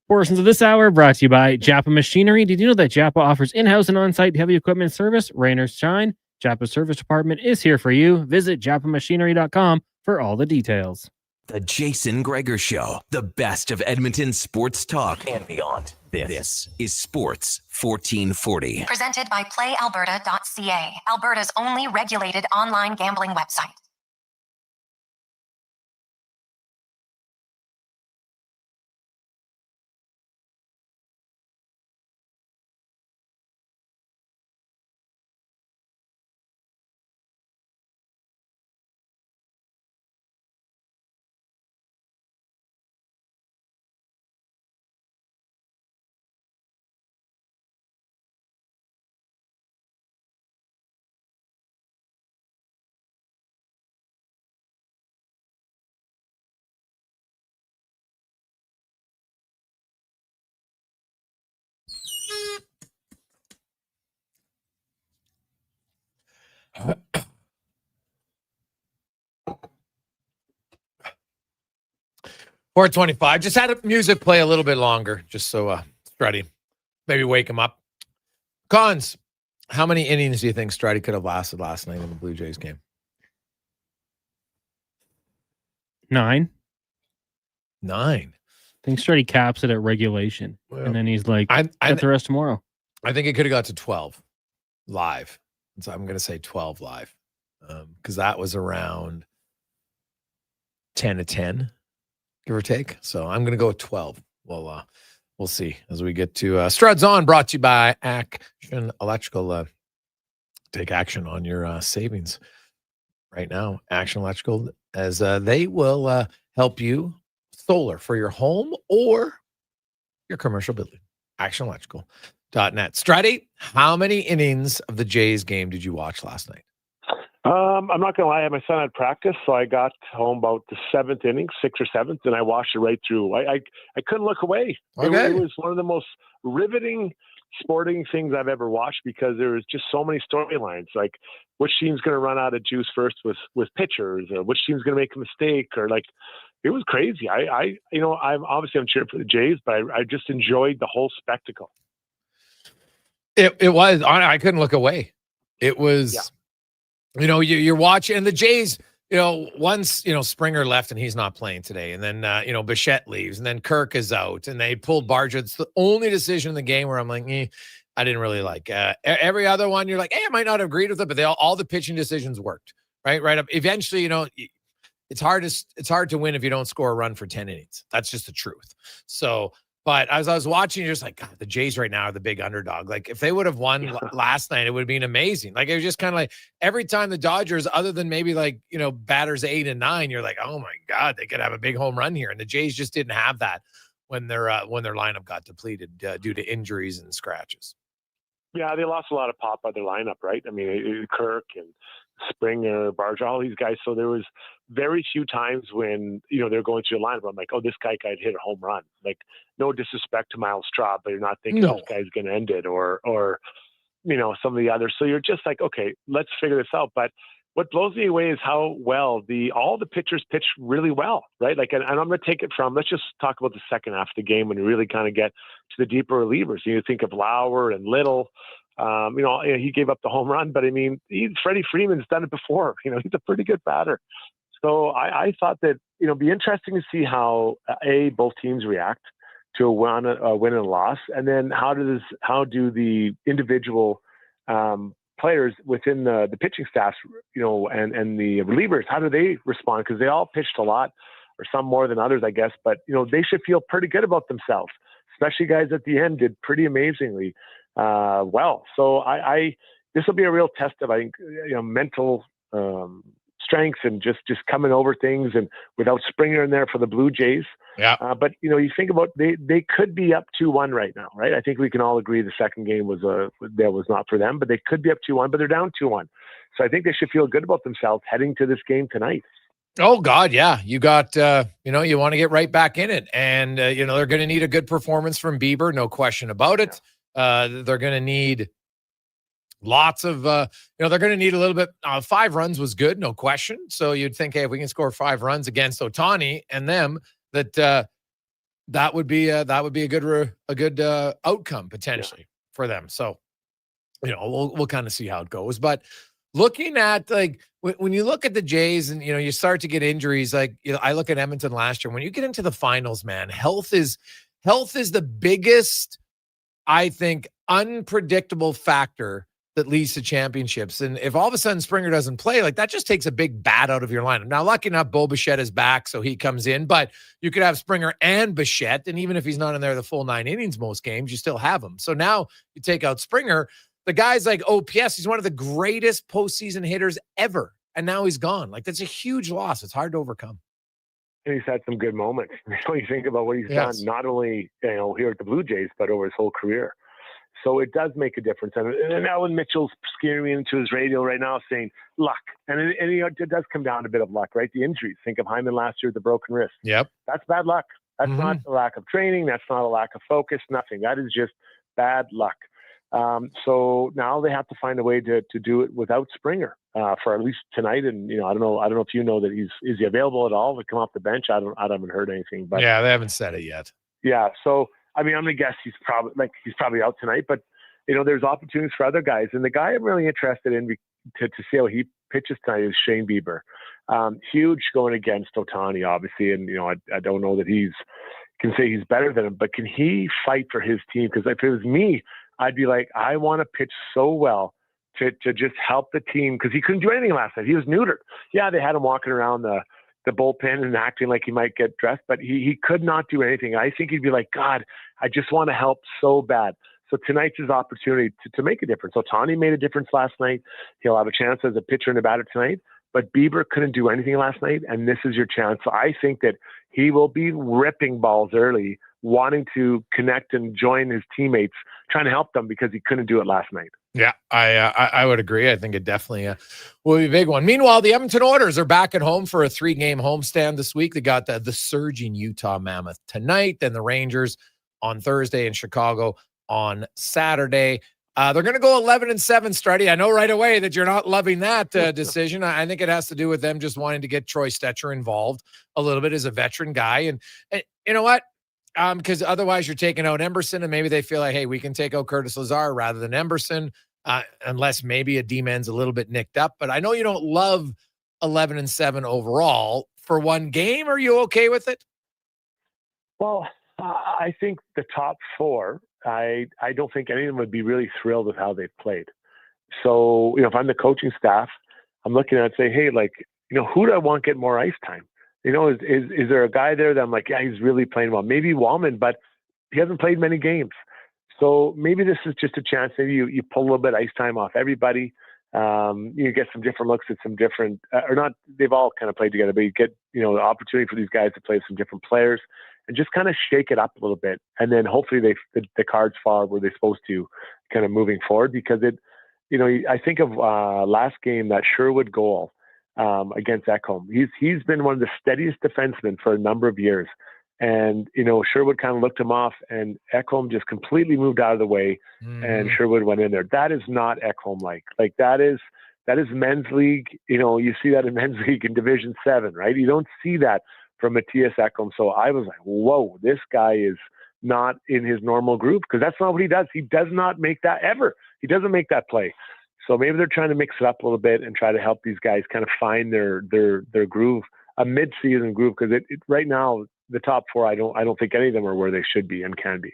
Portions of this hour brought to you by Japa Machinery. Did you know that Japa offers in-house and on-site heavy equipment service? Rain or shine, Japa's service department is here for you. Visit japamachinery.com for all the details. The Jason Gregor Show, the best of Edmonton sports talk and beyond. This is Sports 1440. Presented by PlayAlberta.ca, Alberta's only regulated online gambling website. $4:25. Just had music play a little bit longer, just so Strutty, maybe wake him up. Cons, how many innings do you think Strutty could have lasted last night in the Blue Jays game? 9. 9. I think Strutty caps it at regulation, and then he's like, get the rest tomorrow. I think it could have got to 12 live. So I'm going to say 12 live because that was around 10-10, give or take. So I'm going to go with 12. Well, we'll see as we get to Struds On, brought to you by Action Electrical. Take action on your savings right now. Action Electrical, as they will help you solar for your home or your commercial building. ActionElectrical.net. Strutty, how many innings of the Jays game did you watch last night? I'm not going to lie. My son had practice, so I got home about the 7th inning, 6th or 7th, and I watched it right through. I couldn't look away. Okay. It was one of the most riveting sporting things I've ever watched because there was just so many storylines, like which team's going to run out of juice first with pitchers, or which team's going to make a mistake, or like it was crazy. I'm cheering for the Jays, but I just enjoyed the whole spectacle. It was. I couldn't look away. It was, you're watching, and the Jays, once, Springer left and he's not playing today, and then, Bichette leaves, and then Kirk is out, and they pulled Barger. It's the only decision in the game where I'm like, I didn't really like. Every other one, you're like, I might not have agreed with it, but all the pitching decisions worked. Right up. Eventually, it's hard to win if you don't score a run for 10 innings. That's just the truth. So, but as I was watching, you're just like, God, the Jays right now are the big underdog. Like if they would have won last night, it would have been amazing. Like it was just kind of like every time the Dodgers, other than maybe like, batters 8 and 9, you're like, oh my God, they could have a big home run here. And the Jays just didn't have that when their lineup got depleted due to injuries and scratches. Yeah, they lost a lot of pop by their lineup, right? I mean, Kirk and Springer, Barger, all these guys. So there was very few times when, they're going through a lineup. I'm like, oh, this guy could hit a home run. Like, no disrespect to Miles Straub, but you're not thinking this guy's going to end it or some of the others. So you're just like, okay, let's figure this out. But what blows me away is how well all the pitchers pitch really well, right? Like, and I'm going to take it from, let's just talk about the second half of the game when you really kind of get to the deeper relievers. You think of Lauer and Little. He gave up the home run, but I mean, Freddie Freeman's done it before. He's a pretty good batter. So I thought that, be interesting to see how both teams react to a win and a loss, and then how do the individual players within the pitching staffs, and the relievers, how do they respond? Because they all pitched a lot, or some more than others, I guess. But they should feel pretty good about themselves, especially guys at the end did pretty amazingly well. So this will be a real test of, I think, mental strength and just coming over things, and without Springer in there for the Blue Jays. Yeah. But you think about they could be up 2-1 right now, right? I think we can all agree the second game was not for them, but they could be up 2-1, but they're down 2-1. So I think they should feel good about themselves heading to this game tonight. Oh God, yeah. You got you want to get right back in it, and they're going to need a good performance from Bieber, no question about it. They're going to need lots of, they're going to need a little bit. 5 runs was good, no question. So you'd think, hey, if we can score 5 runs against Ohtani and them, that would be a good outcome potentially for them. So, we'll kind of see how it goes. But looking at, like, when you look at the Jays and, you start to get injuries, like, I look at Edmonton last year, when you get into the finals, man, health is the biggest, I think, unpredictable factor that leads to championships. And if all of a sudden Springer doesn't play, like, that just takes a big bat out of your lineup. Now, lucky enough, Bo Bichette is back, so he comes in, but you could have Springer and Bichette, and even if he's not in there the full 9 innings most games, you still have him. So now you take out Springer. The guy's like OPS, he's one of the greatest postseason hitters ever, and now he's gone. Like, that's a huge loss. It's hard to overcome. And he's had some good moments. When you think about what he's done, not only here at the Blue Jays, but over his whole career. So it does make a difference. And Alan Mitchell's screaming into his radio right now saying luck. And it does come down to a bit of luck, right? The injuries. Think of Hyman last year with the broken wrist. Yep. That's bad luck. That's not a lack of training. That's not a lack of focus. Nothing. That is just bad luck. So now they have to find a way to do it without Springer for at least tonight. And I don't know if you know that is he available at all to come off the bench? I haven't heard anything. But yeah, they haven't said it yet. Yeah. So I'm gonna guess he's probably out tonight. But there's opportunities for other guys. And the guy I'm really interested in to see how he pitches tonight is Shane Bieber. Huge going against Ohtani, obviously, and I don't know that can say he's better than him, but can he fight for his team? Because if it was me, I'd be like, I want to pitch so well to just help the team, because he couldn't do anything last night. He was neutered. Yeah, they had him walking around the bullpen and acting like he might get dressed, but he could not do anything. I think he'd be like, God, I just want to help so bad. So tonight's his opportunity to make a difference. Ohtani made a difference last night. He'll have a chance as a pitcher and a batter tonight, but Bieber couldn't do anything last night, and this is your chance. So I think that he will be ripping balls early, wanting to connect and join his teammates, trying to help them because he couldn't do it last night. Yeah, I would agree. I think it definitely will be a big one. Meanwhile, the Edmonton Oilers are back at home for a 3-game homestand this week. They got the surging Utah Mammoth tonight, then the Rangers on Thursday in Chicago on Saturday. They're going to go 11-7, Struddy. I know right away that you're not loving that decision. I think it has to do with them just wanting to get Troy Stetcher involved a little bit as a veteran guy. And you know what? Because otherwise you're taking out Emberson, and maybe they feel like, hey, we can take out Curtis Lazar rather than Emberson, unless maybe a D-man's a little bit nicked up. But I know you don't love 11-7 overall. For one game, are you okay with it? Well, I think the top 4, I don't think any of them would be really thrilled with how they've played. So, if I'm the coaching staff, I'm looking at it and say, hey, who do I want get more ice time? Is there a guy there that I'm like, yeah, he's really playing well? Maybe Wallman, but he hasn't played many games. So maybe this is just a chance. Maybe you pull a little bit of ice time off everybody. You get some different looks at some different, or not, they've all kind of played together, but you get, the opportunity for these guys to play with some different players and just kind of shake it up a little bit. And then hopefully the cards fall where they're supposed to kind of moving forward, because I think of last game, that Sherwood goal against Ekholm. He's been one of the steadiest defensemen for a number of years. And, Sherwood kind of looked him off, and Ekholm just completely moved out of the way, and Sherwood went in there. That is not Ekholm-like. Like, that is men's league. You see that in men's league in Division 7, right? You don't see that from Matthias Ekholm. So I was like, whoa, this guy is not in his normal groove, because that's not what he does. He does not make that ever. He doesn't make that play. So maybe they're trying to mix it up a little bit and try to help these guys kind of find their groove, a mid-season groove, because right now the top 4, I don't think any of them are where they should be and can be.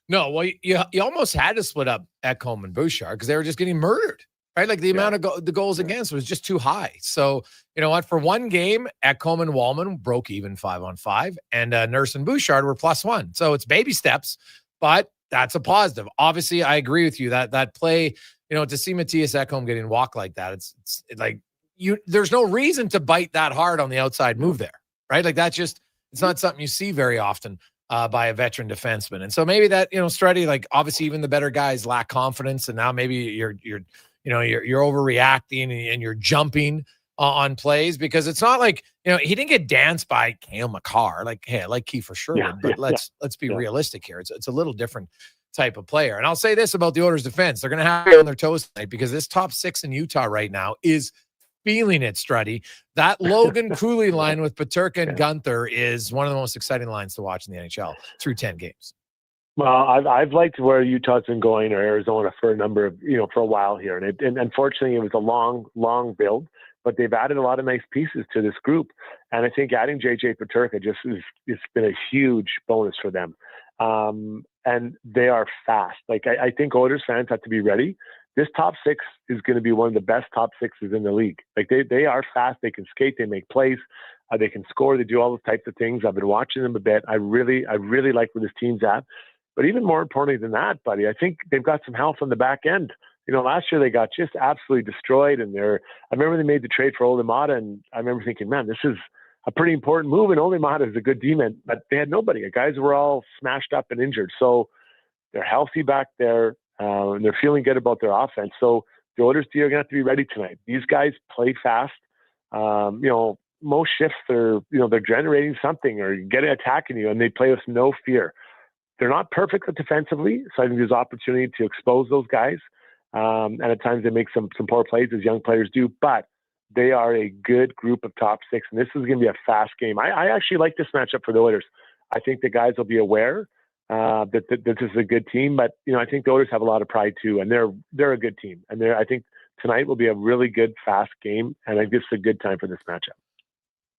No, well, you almost had to split up Ekholm and Bouchard because they were just getting murdered, right? Like the amount of the goals against was just too high. So you know what? For one game, Ekholm and Wallman broke even 5-on-5, and Nurse and Bouchard were +1. So it's baby steps, but that's a positive. Obviously, I agree with you that play. To see Matthias Ekholm getting walked like that, it's like there's no reason to bite that hard on the outside move there, right? Like that's just, it's not something you see very often by a veteran defenseman. And so maybe that, Struddy, like obviously even the better guys lack confidence, and now maybe you're overreacting and you're jumping on plays, because it's not like, he didn't get danced by Cale Makar. Like, hey, I like Kiefer Sherwood, but let's be realistic here. It's a little different type of player. And I'll say this about the Oilers defense. They're going to have to be on their toes tonight, because this top 6 in Utah right now is feeling it, Struddy. That Logan Cooley line with Peterka and Gunther is one of the most exciting lines to watch in the NHL through 10 games. Well, I've liked where Utah's been going, or Arizona, for a number of, for a while here. And unfortunately, it was a long build. but they've added a lot of nice pieces to this group. And I think adding JJ Peterka it's been a huge bonus for them. And they are fast. Like I think Oilers fans have to be ready. This top six is going to be one of the best top sixes in the league. Like they are fast. They can skate. They make plays. They can score. They do all those types of things. I've been watching them a bit. I really like where this team's at. But even more importantly than that, buddy, I think they've got some health on the back end. Last year they got just absolutely destroyed. And I remember they made the trade for Olimata, and I remember thinking, man, this is a pretty important move. And Olimata is a good D-man, but they had nobody. The guys were all smashed up and injured. So they're healthy back there. And they're feeling good about their offense. So the Oilers are going to have to be ready tonight. These guys play fast. Most shifts they're generating something or attacking you, and they play with no fear. They're not perfect defensively, so I think there's opportunity to expose those guys. And at times they make some poor plays, as young players do, but they are a good group of top six, and this is going to be a fast game. I actually like this matchup for the Oilers. I think the guys will be aware that this is a good team, but I think the Oilers have a lot of pride too, and they're a good team. And I think tonight will be a really good, fast game, and I think this is a good time for this matchup.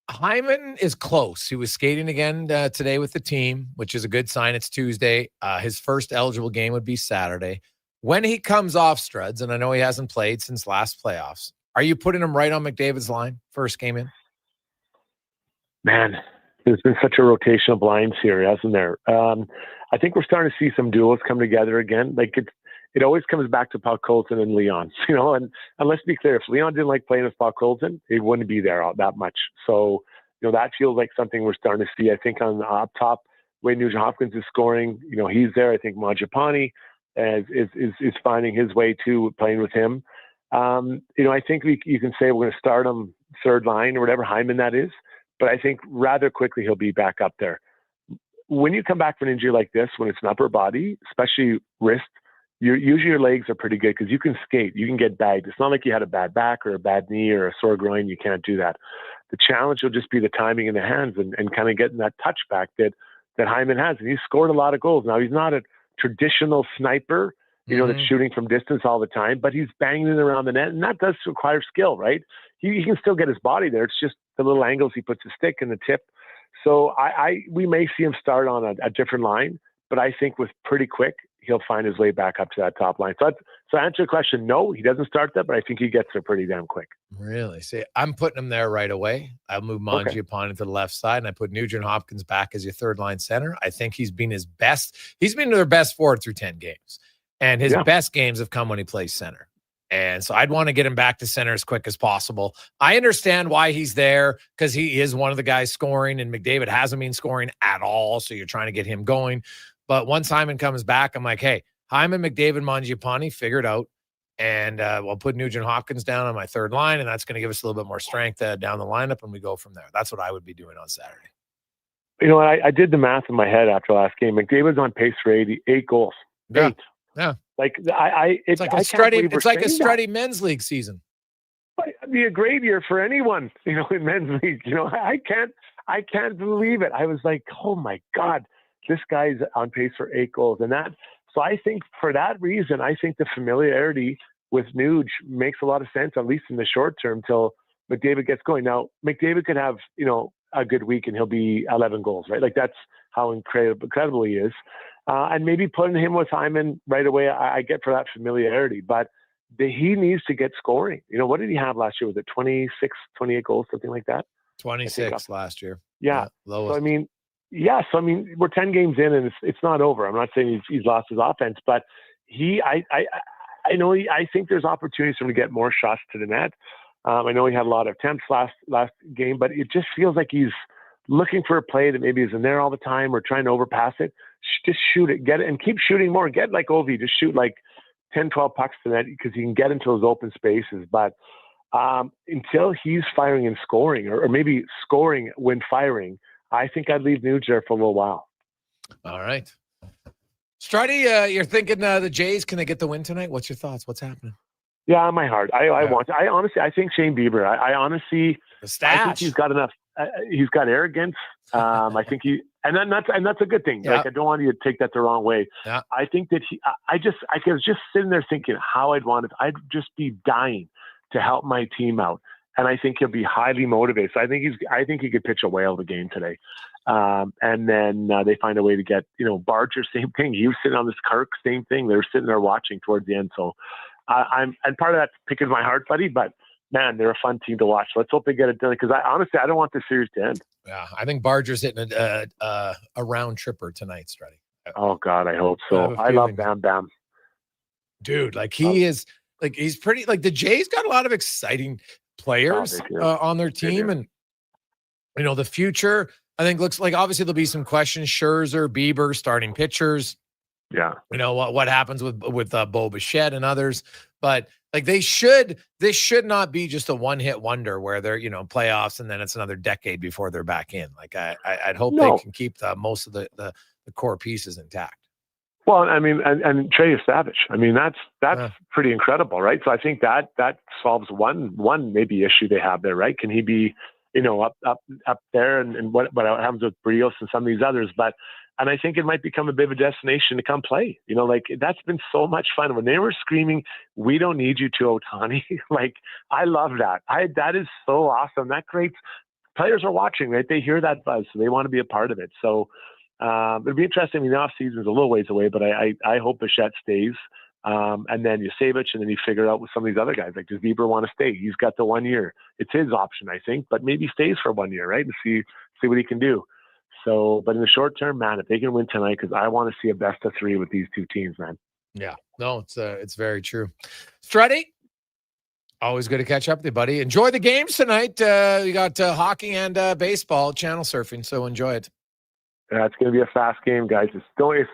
Hyman is close. He was skating again today with the team, which is a good sign. It's Tuesday. His first eligible game would be Saturday. When he comes off Struds, and I know he hasn't played since last playoffs, are you putting him right on McDavid's line first game in? Man, there's been such a rotation of lines here, hasn't there? I think we're starting to see some duos come together again. Like it always comes back to Paul Colton and Leon, and let's be clear, if Leon didn't like playing with Paul Colton, he wouldn't be there that much. So, that feels like something we're starting to see. I think on up top, Wade Nugent-Hopkins is scoring. He's there. I think Mangiapane is finding his way too, playing with him. I think you can say we're going to start him third line or whatever Hyman that is, but I think rather quickly he'll be back up there. When you come back from an injury like this, when it's an upper body, especially wrist, usually your legs are pretty good because you can skate, you can get bagged. It's not like you had a bad back or a bad knee or a sore groin. You can't do that. The challenge will just be the timing in the hands and kind of getting that touch back that Hyman has. And he's scored a lot of goals. Now, he's not a traditional sniper, that's shooting from distance all the time, but he's banging it around the net, and that does require skill, right? He can still get his body there. It's just the little angles he puts his stick and the tip. So we may see him start on a different line, but I think with pretty quick, he'll find his way back up to that top line. So to answer your question, no, he doesn't start that, but I think he gets there pretty damn quick. Really? See, I'm putting him there right away. I'll move Mangiapane to the left side, and I put Nugent-Hopkins back as your third line center. I think he's been his best. He's been their best forward through 10 games, and his best games have come when he plays center. And so I'd want to get him back to center as quick as possible. I understand why he's there because he is one of the guys scoring, and McDavid hasn't been scoring at all, so you're trying to get him going. But once Hyman comes back, I'm like, hey, Hyman, McDavid, Mangiapane, figure it out. And we'll put Nugent-Hopkins down on my third line, and that's going to give us a little bit more strength down the lineup, and we go from there. That's what I would be doing on Saturday. I did the math in my head after last game. McDavid's on pace for 8 goals. Yeah. 8. Yeah. It's like a Struddy men's league season. It'd be a great year for anyone, in men's league. I can't believe it. I was like, oh my God. This guy's on pace for 8 goals. So I think for that reason, I think the familiarity with Nuge makes a lot of sense, at least in the short term, till McDavid gets going. Now, McDavid could have, a good week and he'll be 11 goals, right? Like that's how incredible he is. And maybe putting him with Hyman right away, I get for that familiarity, but he needs to get scoring. What did he have last year? Was it 26, 28 goals, something like that? 26 last year. Yeah. Lowest. So we're 10 games in and it's not over. I'm not saying he's lost his offense, but I think there's opportunities for him to get more shots to the net. I know he had a lot of attempts last game, but it just feels like he's looking for a play that maybe isn't there all the time or trying to overpass it. Just shoot it, get it, and keep shooting more. Get like Ovi, just shoot like 10, 12 pucks to net because he can get into those open spaces. But until he's firing and scoring, or maybe scoring when firing, I think I'd leave Nuge there for a little while. All right. Struddy, you're thinking the Jays, can they get the win tonight? What's your thoughts? What's happening? Yeah, my heart. I honestly, I think Shane Bieber. I honestly, the stash. I think he's got enough. He's got arrogance. I think and that's a good thing. Yeah. Like I don't want you to take that the wrong way. Yeah. I think that I was just sitting there thinking how I'd just be dying to help my team out. and I think he'll be highly motivated. So I think he could pitch a whale of a game today. And then they find a way to get, Barger, same thing. He was sitting on this Kirk, same thing. They were sitting there watching towards the end. So and part of that's picking my heart, buddy, but man, they're a fun team to watch. Let's hope they get it done, because honestly, I don't want this series to end. Yeah, I think Barger's hitting a round tripper tonight, Strutty. Oh God, I hope so. I love Bam Bam. Dude, like he's pretty, like the Jays got a lot of exciting players on their team. And, the future, I think, looks like obviously there'll be some questions. Scherzer, Bieber, starting pitchers. Yeah. What happens with Bo Bichette and others. But like this should not be just a one-hit wonder where they're, playoffs and then it's another decade before they're back in. Like I'd hope they can keep most of the core pieces intact. Well, I mean, and Trey is Savage. I mean, that's pretty incredible, right? So I think that solves one maybe issue they have there, right? Can he be, up there, and what happens with Brios and some of these others? And I think it might become a bit of a destination to come play. That's been so much fun when they were screaming, "We don't need you to Ohtani." I love that. That is so awesome. That creates, players are watching, right? They hear that buzz, so they want to be a part of it. So it'll be interesting. I mean, the off season is a little ways away, but I hope Bichette stays. And then you save it, and then you figure out with some of these other guys, like, does Bieber want to stay? He's got the 1 year. It's his option, I think, but maybe stays for 1 year, right? And see what he can do. So, but in the short term, man, if they can win tonight, because I want to see a best of three with these two teams, man. Yeah, no, it's very true. Strutty, always good to catch up with you, buddy. Enjoy the games tonight. You got hockey and baseball, channel surfing, so enjoy it. Yeah, it's going to be a fast game, guys. It's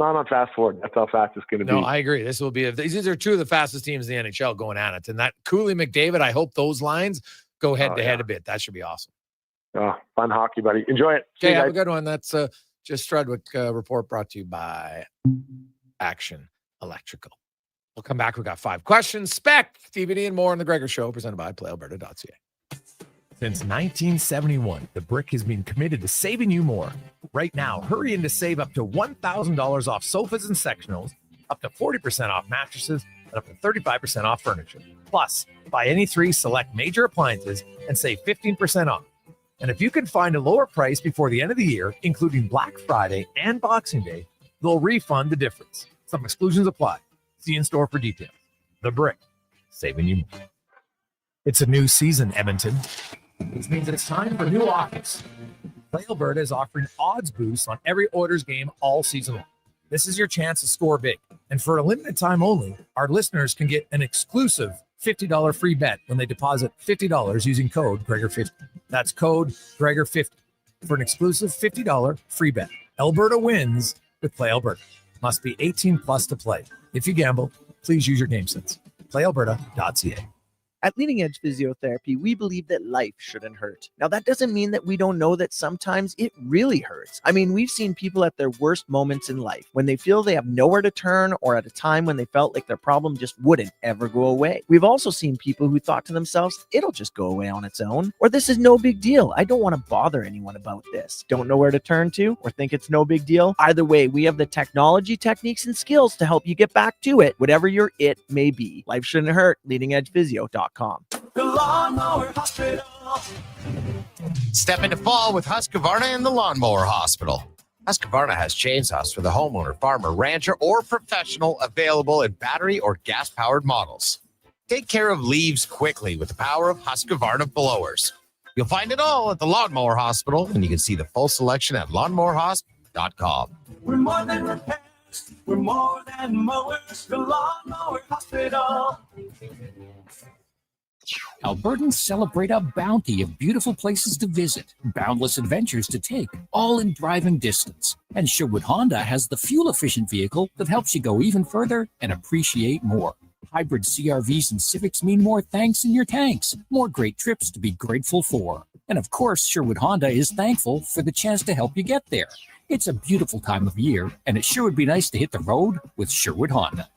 not on fast forward. That's how fast it's going to be. No, I agree. This will be these are two of the fastest teams in the NHL going at it. And that Cooley McDavid, I hope those lines go head to head a bit. That should be awesome. Oh, fun hockey, buddy. Enjoy it. Okay, have a good one. That's just Strudwick report brought to you by Action Electrical. We'll come back. We got 5 questions, spec, DVD, and more on the Gregor Show, presented by PlayAlberta.ca. Since 1971, The Brick has been committed to saving you more. Right now, hurry in to save up to $1,000 off sofas and sectionals, up to 40% off mattresses, and up to 35% off furniture. Plus, buy any 3 select major appliances and save 15% off. And if you can find a lower price before the end of the year, including Black Friday and Boxing Day, they'll refund the difference. Some exclusions apply. See in store for details. The Brick, saving you more. It's a new season, Edmonton, which means that it's time for new offers. Play Alberta is offering odds boosts on every Oilers game all season long. This is your chance to score big. And for a limited time only, our listeners can get an exclusive $50 free bet when they deposit $50 using code Gregor50. That's code Gregor50 for an exclusive $50 free bet. Alberta wins with Play Alberta. Must be 18 plus to play. If you gamble, please use your game sense. PlayAlberta.ca. At Leading Edge Physiotherapy, we believe that life shouldn't hurt. Now, that doesn't mean that we don't know that sometimes it really hurts. I mean, we've seen people at their worst moments in life, when they feel they have nowhere to turn, or at a time when they felt like their problem just wouldn't ever go away. We've also seen people who thought to themselves, it'll just go away on its own, or this is no big deal. I don't want to bother anyone about this. Don't know where to turn to, or think it's no big deal. Either way, we have the technology, techniques, and skills to help you get back to it, whatever your it may be. Life shouldn't hurt. LeadingEdgePhysio.com. The Lawnmower Hospital. Step into fall with Husqvarna and the Lawnmower Hospital. Husqvarna has chainsaws for the homeowner, farmer, rancher, or professional, available in battery or gas-powered models. Take care of leaves quickly with the power of Husqvarna blowers. You'll find it all at the Lawnmower Hospital, and you can see the full selection at lawnmowerhosp.com. We're more than repairs. We're more than mowers. The Lawnmower Hospital. Albertans celebrate a bounty of beautiful places to visit, boundless adventures to take, all in driving distance. And Sherwood Honda has the fuel-efficient vehicle that helps you go even further and appreciate more. Hybrid CRVs and Civics mean more thanks in your tanks, more great trips to be grateful for. And of course, Sherwood Honda is thankful for the chance to help you get there. It's a beautiful time of year, and it sure would be nice to hit the road with Sherwood Honda.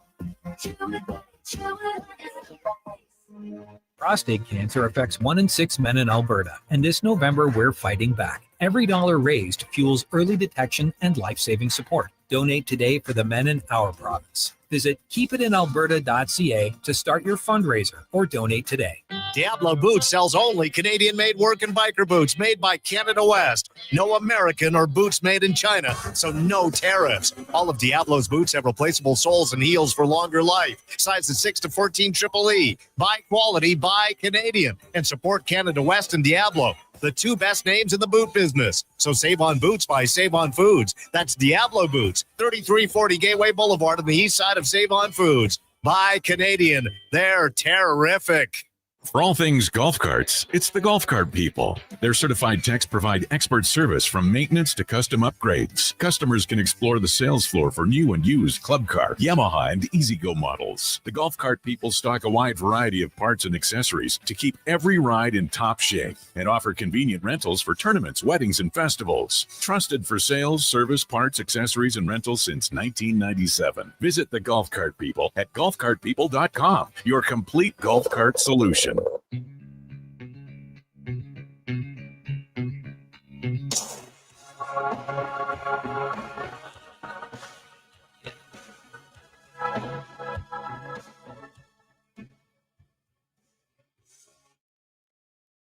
Prostate cancer affects 1 in 6 men in Alberta, and this November we're fighting back. Every dollar raised fuels early detection and life-saving support. Donate today for the men in our province. Visit keepitinalberta.ca to start your fundraiser or donate today. Diablo Boots sells only Canadian-made work and biker boots made by Canada West. No American or boots made in China, so no tariffs. All of Diablo's boots have replaceable soles and heels for longer life. Sizes 6 to 14 triple E. Buy quality, buy Canadian. And support Canada West and Diablo, the two best names in the boot business. So save on boots by Save On Foods. That's Diablo Boots, 3340 Gateway Boulevard on the east side of Save On Foods. Buy Canadian. They're terrific. For all things golf carts, it's the Golf Cart people. Their certified techs provide expert service from maintenance to custom upgrades. Customers can explore the sales floor for new and used club car, Yamaha, and E-Z-Go models. The Golf Cart people stock a wide variety of parts and accessories to keep every ride in top shape and offer convenient rentals for tournaments, weddings, and festivals. Trusted for sales, service, parts, accessories, and rentals since 1997. Visit the Golf Cart people at golfcartpeople.com, your complete golf cart solution.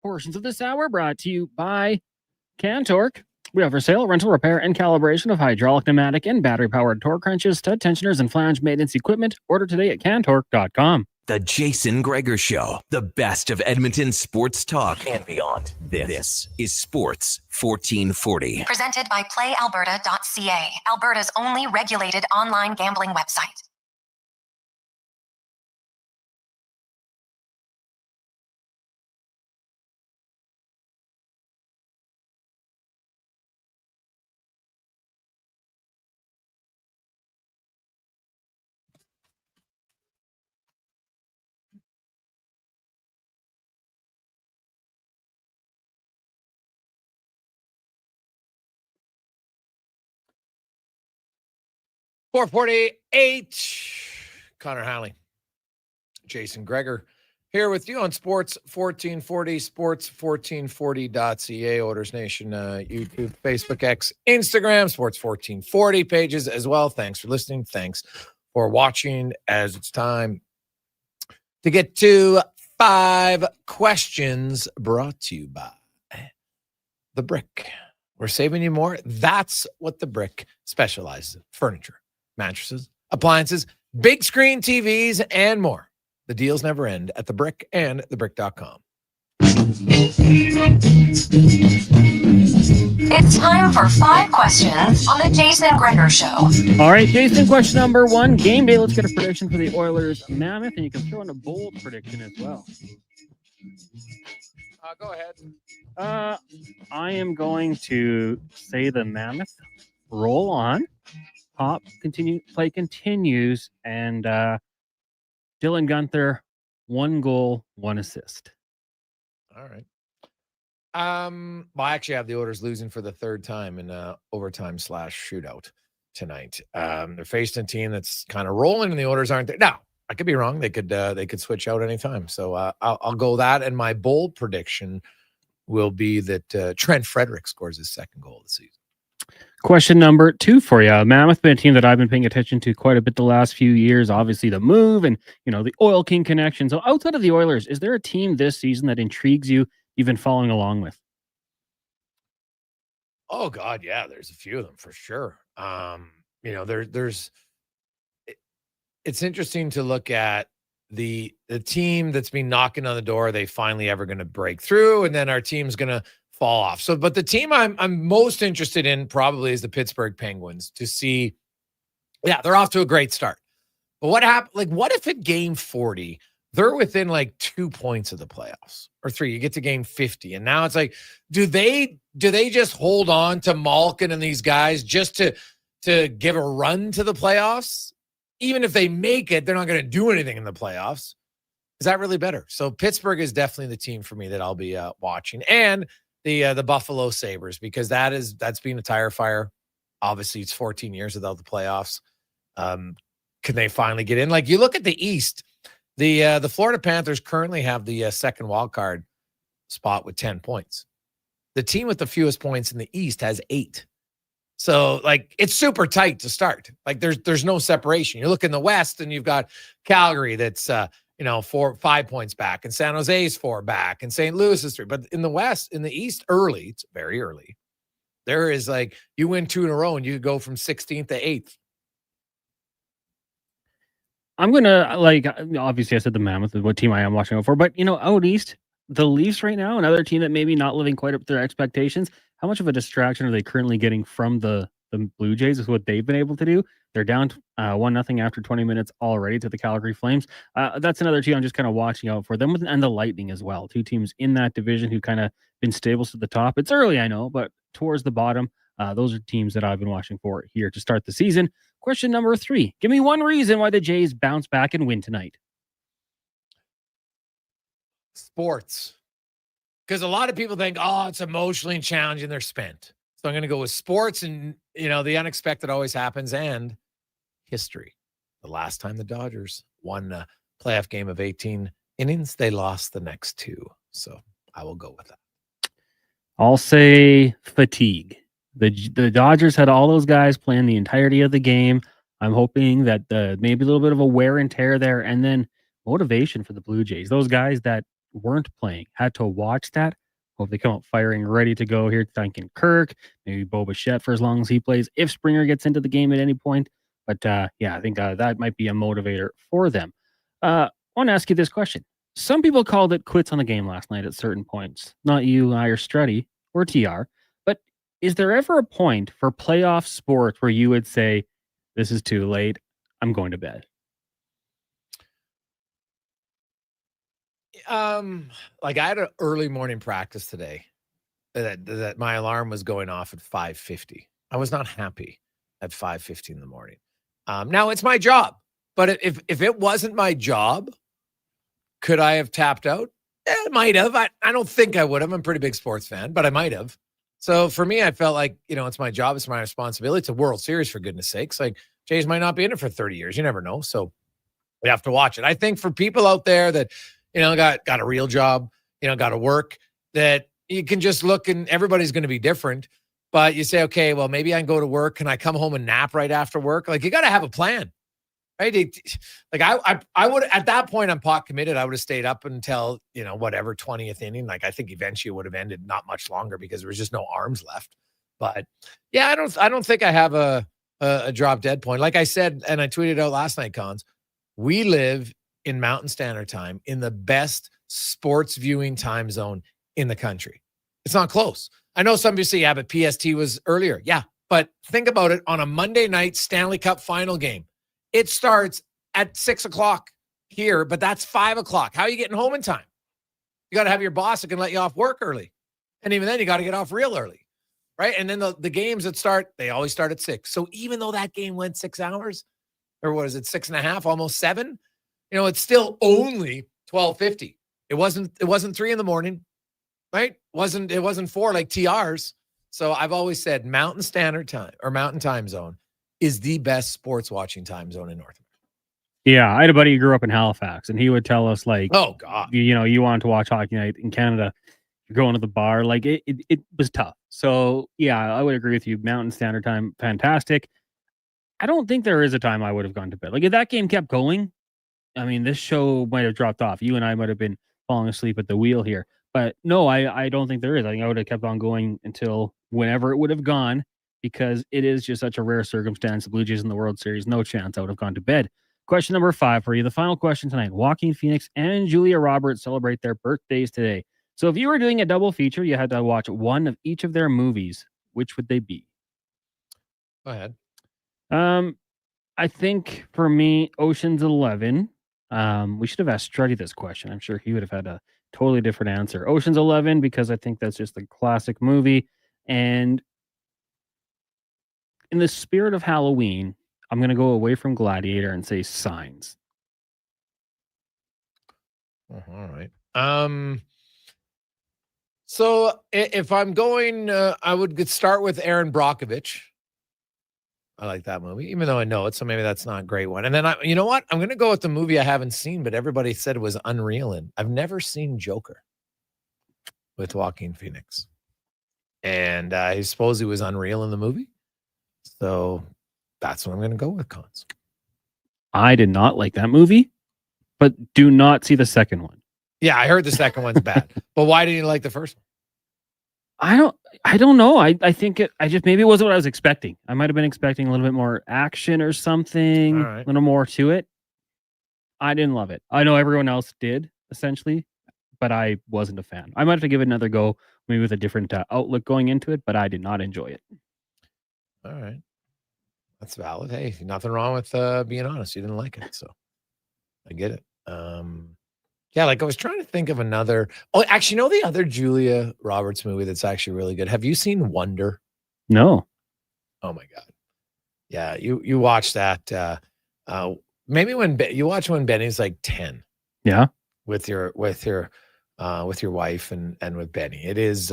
Portions of this hour brought to you by Cantork. We offer sale, rental, repair, and calibration of hydraulic, pneumatic, and battery-powered torque wrenches, stud tensioners, and flange maintenance equipment. Order today at cantork.com. The Jason Gregor Show, the best of Edmonton sports talk and beyond. This is Sports 1440. Presented by PlayAlberta.ca, Alberta's only regulated online gambling website. .448. Connor Halley, Jason Gregor here with you on Sports 1440, sports1440.ca, Oilers Nation, YouTube, Facebook, X, Instagram, Sports 1440 pages as well. Thanks for listening. Thanks for watching, as it's time to get to 5 questions brought to you by The Brick. We're saving you more. That's what The Brick specializes in: furniture, mattresses, appliances, big screen TVs, and more. The deals never end at The Brick and thebrick.com. It's time for 5 questions on the Jason Gregor Show. All right, Jason, question number 1. Game day. Let's get a prediction for the Oilers Mammoth, and you can throw in a bold prediction as well. Go ahead. I am going to say the Mammoth roll on. Play continues, and Dylan Guenther, 1 goal, 1 assist. All right. Well, I actually have the Oilers losing for the 3rd time in overtime / shootout tonight. They're facing a team that's kind of rolling, and the Oilers aren't there. Now, I could be wrong. They could switch out anytime. So I'll go that, and my bold prediction will be that Trent Frederick scores his 2nd goal of the season. Question number 2 for you. Mammoth been a team that I've been paying attention to quite a bit the last few years. Obviously, the move and the Oil King connection. So outside of the Oilers, is there a team this season that intrigues you you've been following along with? Oh God, yeah. There's a few of them for sure. It's interesting to look at the team that's been knocking on the door. Are they finally ever going to break through? And then our team's going to fall off. So, but the team I'm most interested in probably is the Pittsburgh Penguins, to see, they're off to a great start. But what happened? Like, what if at game 40, they're within like 2 points of the playoffs, or 3, you get to game 50. And now it's like, do they just hold on to Malkin and these guys just to give a run to the playoffs? Even if they make it, they're not going to do anything in the playoffs. Is that really better? So Pittsburgh is definitely the team for me that I'll be watching. And the Buffalo Sabres, because that's been a tire fire. Obviously, it's 14 years without the playoffs. Can they finally get in? Like, you look at the East, the Florida Panthers currently have the 2nd wild card spot with 10 points. The team with the fewest points in the East has 8. So, like, it's super tight to start. Like, there's no separation. You look in the West, and you've got Calgary that's 5 points back, and San Jose's 4 back, and St. Louis is 3. But in the West, in the East, it's very early. There is like, you win 2 in a row and you go from 16th to 8th. I'm going to, obviously I said the Mammoth is what team I am watching out for, but, out East, the Leafs right now, another team that maybe not living quite up to their expectations. How much of a distraction are they currently getting from the Blue Jays is what they've been able to do? They're down 1-0 after 20 minutes already to the Calgary Flames. That's another team I'm just kind of watching out for. Them and the Lightning as well. 2 teams in that division who kind of been stables to the top. It's early, I know, but towards the bottom, those are teams that I've been watching for here to start the season. Question number 3. Give me one reason why the Jays bounce back and win tonight. Sports. Because a lot of people think, it's emotionally challenging, they're spent. So I'm going to go with sports, and, the unexpected always happens, and history. The last time the Dodgers won a playoff game of 18 innings, they lost the next 2. So I will go with that. I'll say fatigue. The Dodgers had all those guys playing the entirety of the game. I'm hoping that maybe a little bit of a wear and tear there, and then motivation for the Blue Jays. Those guys that weren't playing had to watch that. Hope they come out firing, ready to go here. Thanking Kirk, maybe Bo Bichette for as long as he plays, if Springer gets into the game at any point. But I think that might be a motivator for them. I want to ask you this question. Some people called it quits on the game last night at certain points. Not you, I, or Strutty, or TR. But is there ever a point for playoff sports where you would say, this is too late, I'm going to bed? I had an early morning practice today that my alarm was going off at 5:50. I was not happy at 5:50 in the morning. Now it's my job, but if it wasn't my job, could I have tapped out? I might have. I don't think I would have. I'm a pretty big sports fan, but I might have. So for me, I felt like, it's my job. It's my responsibility. It's a World Series, for goodness sakes. Like, Jays might not be in it for 30 years. You never know. So we have to watch it. I think for people out there that, got a real job, got to work, that you can just look, and everybody's going to be different. But you say, okay, well, maybe I can go to work. Can I come home and nap right after work? Like, you got to have a plan, right? Like I would, at that point, I'm pot committed. I would have stayed up until, 20th inning. Like, I think eventually it would have ended not much longer because there was just no arms left. But yeah, I don't think I have a drop dead point. Like I said, and I tweeted out last night, Cons, we live in Mountain Standard Time in the best sports viewing time zone in the country. It's not close. I know some of you say, yeah, but PST was earlier. Yeah, but think about it. On a Monday night Stanley Cup final game, it starts at 6:00 here, but that's 5:00. How are you getting home in time? You got to have your boss that can let you off work early. And even then, you got to get off real early, right? And then the games that start, they always start at 6. So even though that game went 6 hours, or what is it, 6.5, almost 7, it's still only 12:50. It wasn't 3 in the morning, right? It wasn't 4 like TR's. So I've always said Mountain Standard Time or Mountain Time Zone is the best sports watching time zone in North America. Yeah, I had a buddy who grew up in Halifax, and he would tell us, like, oh God, you wanted to watch hockey night in Canada, you're going to the bar, like it was tough. So yeah, I would agree with you. Mountain Standard Time, fantastic. I don't think there is a time I would have gone to bed. Like, if that game kept going, I mean, this show might have dropped off. You and I might have been falling asleep at the wheel here. But no, I don't think there is. I think I would have kept on going until whenever it would have gone, because it is just such a rare circumstance. The Blue Jays in the World Series, no chance I would have gone to bed. Question number 5 for you. The final question tonight. Joaquin Phoenix and Julia Roberts celebrate their birthdays today. So if you were doing a double feature, you had to watch one of each of their movies. Which would they be? Go ahead. I think for me, Ocean's 11. We should have asked Strutty this question. I'm sure he would have had a totally different answer. Ocean's 11, because I think that's just a classic movie. And in the spirit of Halloween, I'm going to go away from Gladiator and say Signs. All right. So if I'm going, I would start with Aaron Brockovich. I like that movie, even though I know it, so maybe that's not a great one. And then you know what? I'm going to go with the movie I haven't seen, but everybody said it was unreal in. I've never seen Joker with Joaquin Phoenix, and I suppose he was unreal in the movie. So that's what I'm going to go with, Cons. I did not like that movie. but do not see the second one. Yeah, I heard the second one's bad. But why didn't you like the first one? I don't know. I think maybe it wasn't what I was expecting. I might have been expecting a little bit more action or something, All right. a little more to it. I didn't love it. I know everyone else did, essentially, but I wasn't a fan. I might have to give it another go, maybe with a different outlook going into it, but I did not enjoy it. All right. That's valid. Hey, nothing wrong with being honest. You didn't like it, so I get it. Yeah, like I was trying to think of another. Oh, actually, you know the other Julia Roberts movie that's actually really good. Have you seen Wonder? No. Oh my God. Yeah, you watch that. Maybe when you watch when Benny's like 10. Yeah. With your wife and with Benny. It is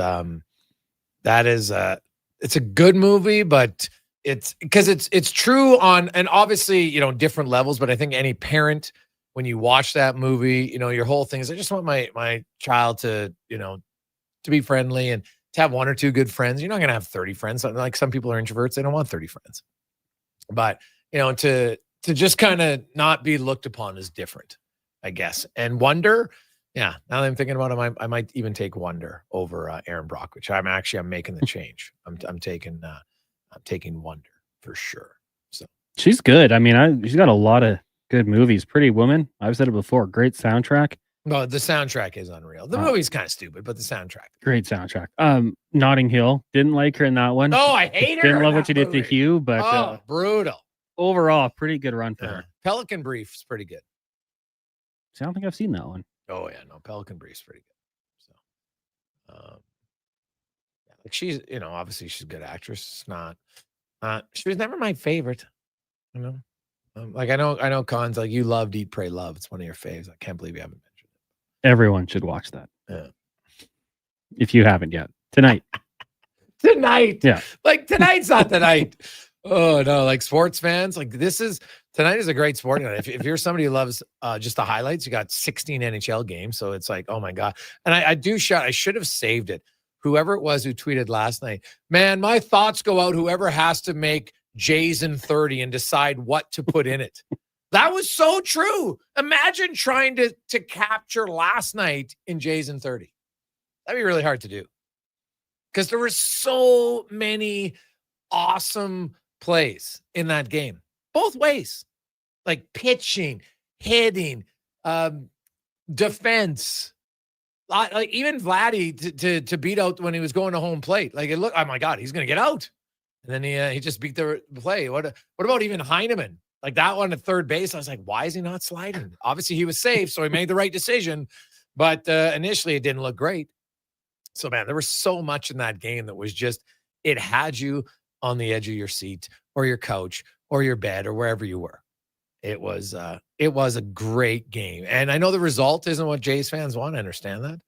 it's a good movie, but it's because it's true on, and obviously, different levels, but I think any parent, when you watch that movie, your whole thing is, I just want my child to be friendly and to have one or two good friends. You're not going to have 30 friends. Like some people are introverts. They don't want 30 friends, but to just kind of not be looked upon as different, I guess. And Wonder, yeah, now that I'm thinking about it, I might even take Wonder over Aaron Brock, which I'm making the change. I'm taking Wonder for sure. So she's good. I mean, she's got a lot of good movies. Pretty Woman, I've said it before. Great soundtrack. No, the soundtrack is unreal. The movie's kind of stupid, but the soundtrack. Great soundtrack. Notting Hill, didn't like her in that one. Oh, I hate her. Didn't love what she did to Hugh, but brutal. Overall, pretty good run for her. Pelican Brief's pretty good. See, I don't think I've seen that one. Oh yeah, no, Pelican Brief's pretty good. So, like she's, obviously she's a good actress. She was never my favorite. Like I know, Con's like, you loved Eat, Pray, Love. It's one of your faves. I can't believe you haven't mentioned it. Everyone should watch that. Yeah. If you haven't yet, tonight. Yeah. Like tonight's not tonight. Oh no, like sports fans, like tonight is a great sport night. If you're somebody who loves just the highlights, you got 16 NHL games, so it's like, oh my god. And I should have saved it. Whoever it was who tweeted last night, man, my thoughts go out. Whoever has to make Jason 30 and decide what to put in it. That was so true. Imagine trying to capture last night in Jason 30. That'd be really hard to do because there were so many awesome plays in that game, both ways, like pitching, hitting, defense. Like even Vladdy to beat out when he was going to home plate. Like it looked, oh my God, he's going to get out. And then he just beat the play. What about even Heineman? Like that one at third base, I was like, why is he not sliding? Obviously he was safe, so he made the right decision. But initially it didn't look great. So man, there was so much in that game that was just, it had you on the edge of your seat or your couch or your bed or wherever you were. It was a great game. And I know the result isn't what Jays fans want. I understand that.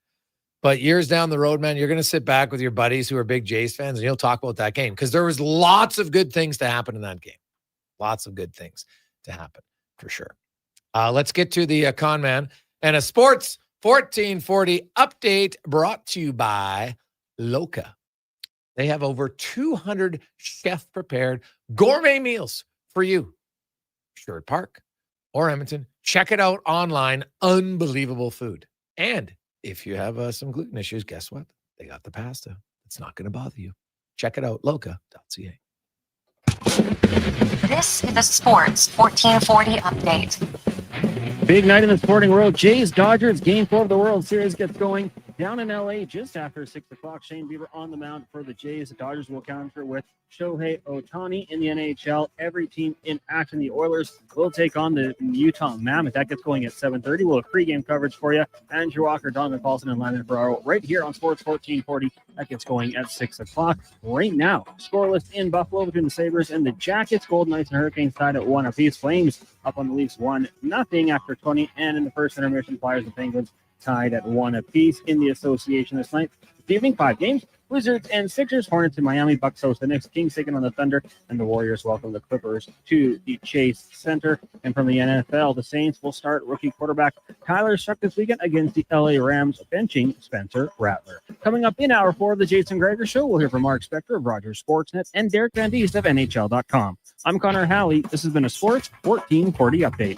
But years down the road, man, you're going to sit back with your buddies who are big Jays fans and you'll talk about that game because there was lots of good things to happen in that game. Lots of good things to happen for sure. Let's get to the con man and a sports 1440 update brought to you by Loca. They have over 200 chef-prepared gourmet meals for you. Sherwood Park or Edmonton. Check it out online. Unbelievable food. And if you have some gluten issues, guess what? They got the pasta. It's not going to bother you. Check it out. Loca.ca. This is the Sports 1440 update. Big night in the sporting world. Jays Dodgers game 4 of the World Series gets going down in LA just after 6 o'clock. Shane Bieber on the mound for the Jays. The Dodgers will counter with Shohei Ohtani in the NHL. Every team in action. The Oilers will take on the Utah Mammoth. That gets going at 7:30. We'll have pregame coverage for you. Andrew Walker, Donovan Paulson, and Landon Ferraro right here on Sports 1440. That gets going at 6 o'clock. Right now, scoreless in Buffalo between the Sabres and the Jackets. Golden Knights and Hurricanes tied at 1 apiece. Flames up on the Leafs 1-0 after 20. And in the first intermission, Flyers and Penguins tied at 1 apiece in the association this night. This evening, 5 games. Wizards and Sixers, Hornets in Miami, Bucks host the Knicks, Kings taking on the Thunder, and the Warriors welcome the Clippers to the Chase Center. And from the NFL, the Saints will start rookie quarterback Tyler Shuck this weekend against the LA Rams, benching Spencer Rattler. Coming up in hour 4 of the Jason Gregor Show, we'll hear from Mark Spector of Rogers Sportsnet and Derek Van Diest of NHL.com. I'm Connor Halley. This has been a Sports 1440 update.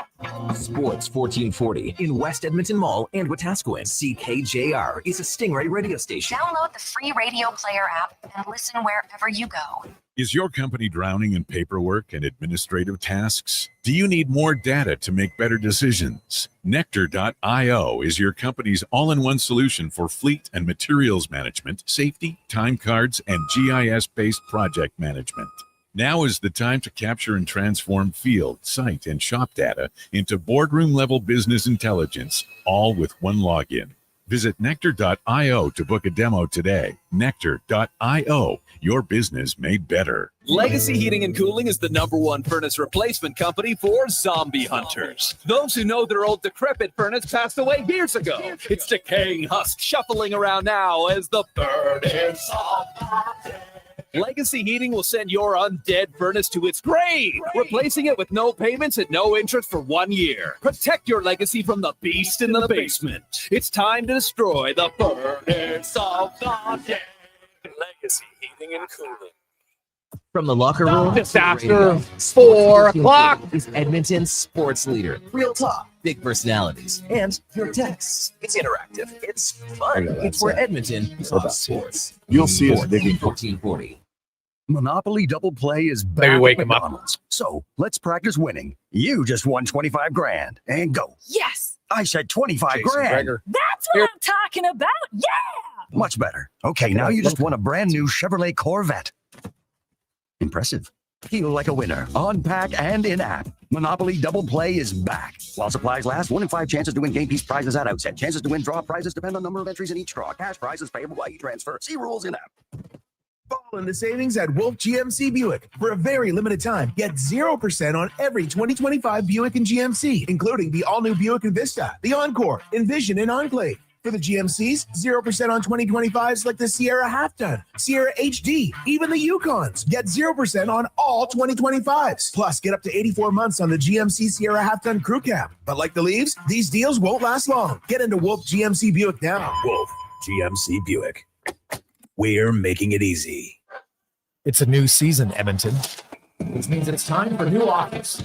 Sports 1440 in West Edmonton Mall and Wetaskiwin. CKJR is a Stingray radio station. Download the free radio player app and listen wherever you go. Is your company drowning in paperwork and administrative tasks? Do you need more data to make better decisions? Nectar.io is your company's all-in-one solution for fleet and materials management, safety, time cards, and GIS-based project management. Now is the time to capture and transform field, site, and shop data into boardroom-level business intelligence, all with one login. Visit Nectar.io to book a demo today. Nectar.io, your business made better. Legacy Heating and Cooling is the #1 furnace replacement company for zombie hunters. Those who know their old decrepit furnace passed away years ago. Its decaying husk shuffling around now as the burden of Legacy Heating will send your undead furnace to its grave, replacing it with no payments and no interest for 1 year. Protect your legacy from the beast in the basement. It's time to destroy the furnace of the dead. Legacy Heating and Cooling. From the locker room just after 4 o'clock is Edmonton's sports leader. Real talk, big personalities, and your texts. It's interactive. It's fun. It's where Edmonton talks sports. You'll see us digging 1440. Monopoly Double Play is back Maybe wake at him up. McDonald's. So let's practice winning. You just won 25 grand. And go. Yes. I said 25 Jason grand. Gregor. That's what I'm talking about. Yeah. Much better. Okay, now you just won a brand new Chevrolet Corvette. Impressive. Feel like a winner on pack and in-app. Monopoly Double Play is back. While supplies last, 1 in 5 chances to win game piece prizes at outset. Chances to win draw prizes depend on number of entries in each draw. Cash prizes payable by e-transfer. See rules in-app. Fall in the savings at Wolf GMC Buick. For a very limited time, get 0% on every 2025 Buick and GMC, including the all-new Buick Envista, the Encore, Envision, and Enclave. For the GMCs, 0% on 2025s like the Sierra Half-Ton, Sierra HD, even the Yukons. Get 0% on all 2025s. Plus, get up to 84 months on the GMC Sierra Half-Ton Crew Cab. But like the leaves, these deals won't last long. Get into Wolf GMC Buick now. Wolf GMC Buick. We're making it easy. It's a new season, Edmonton, which means it's time for new offers.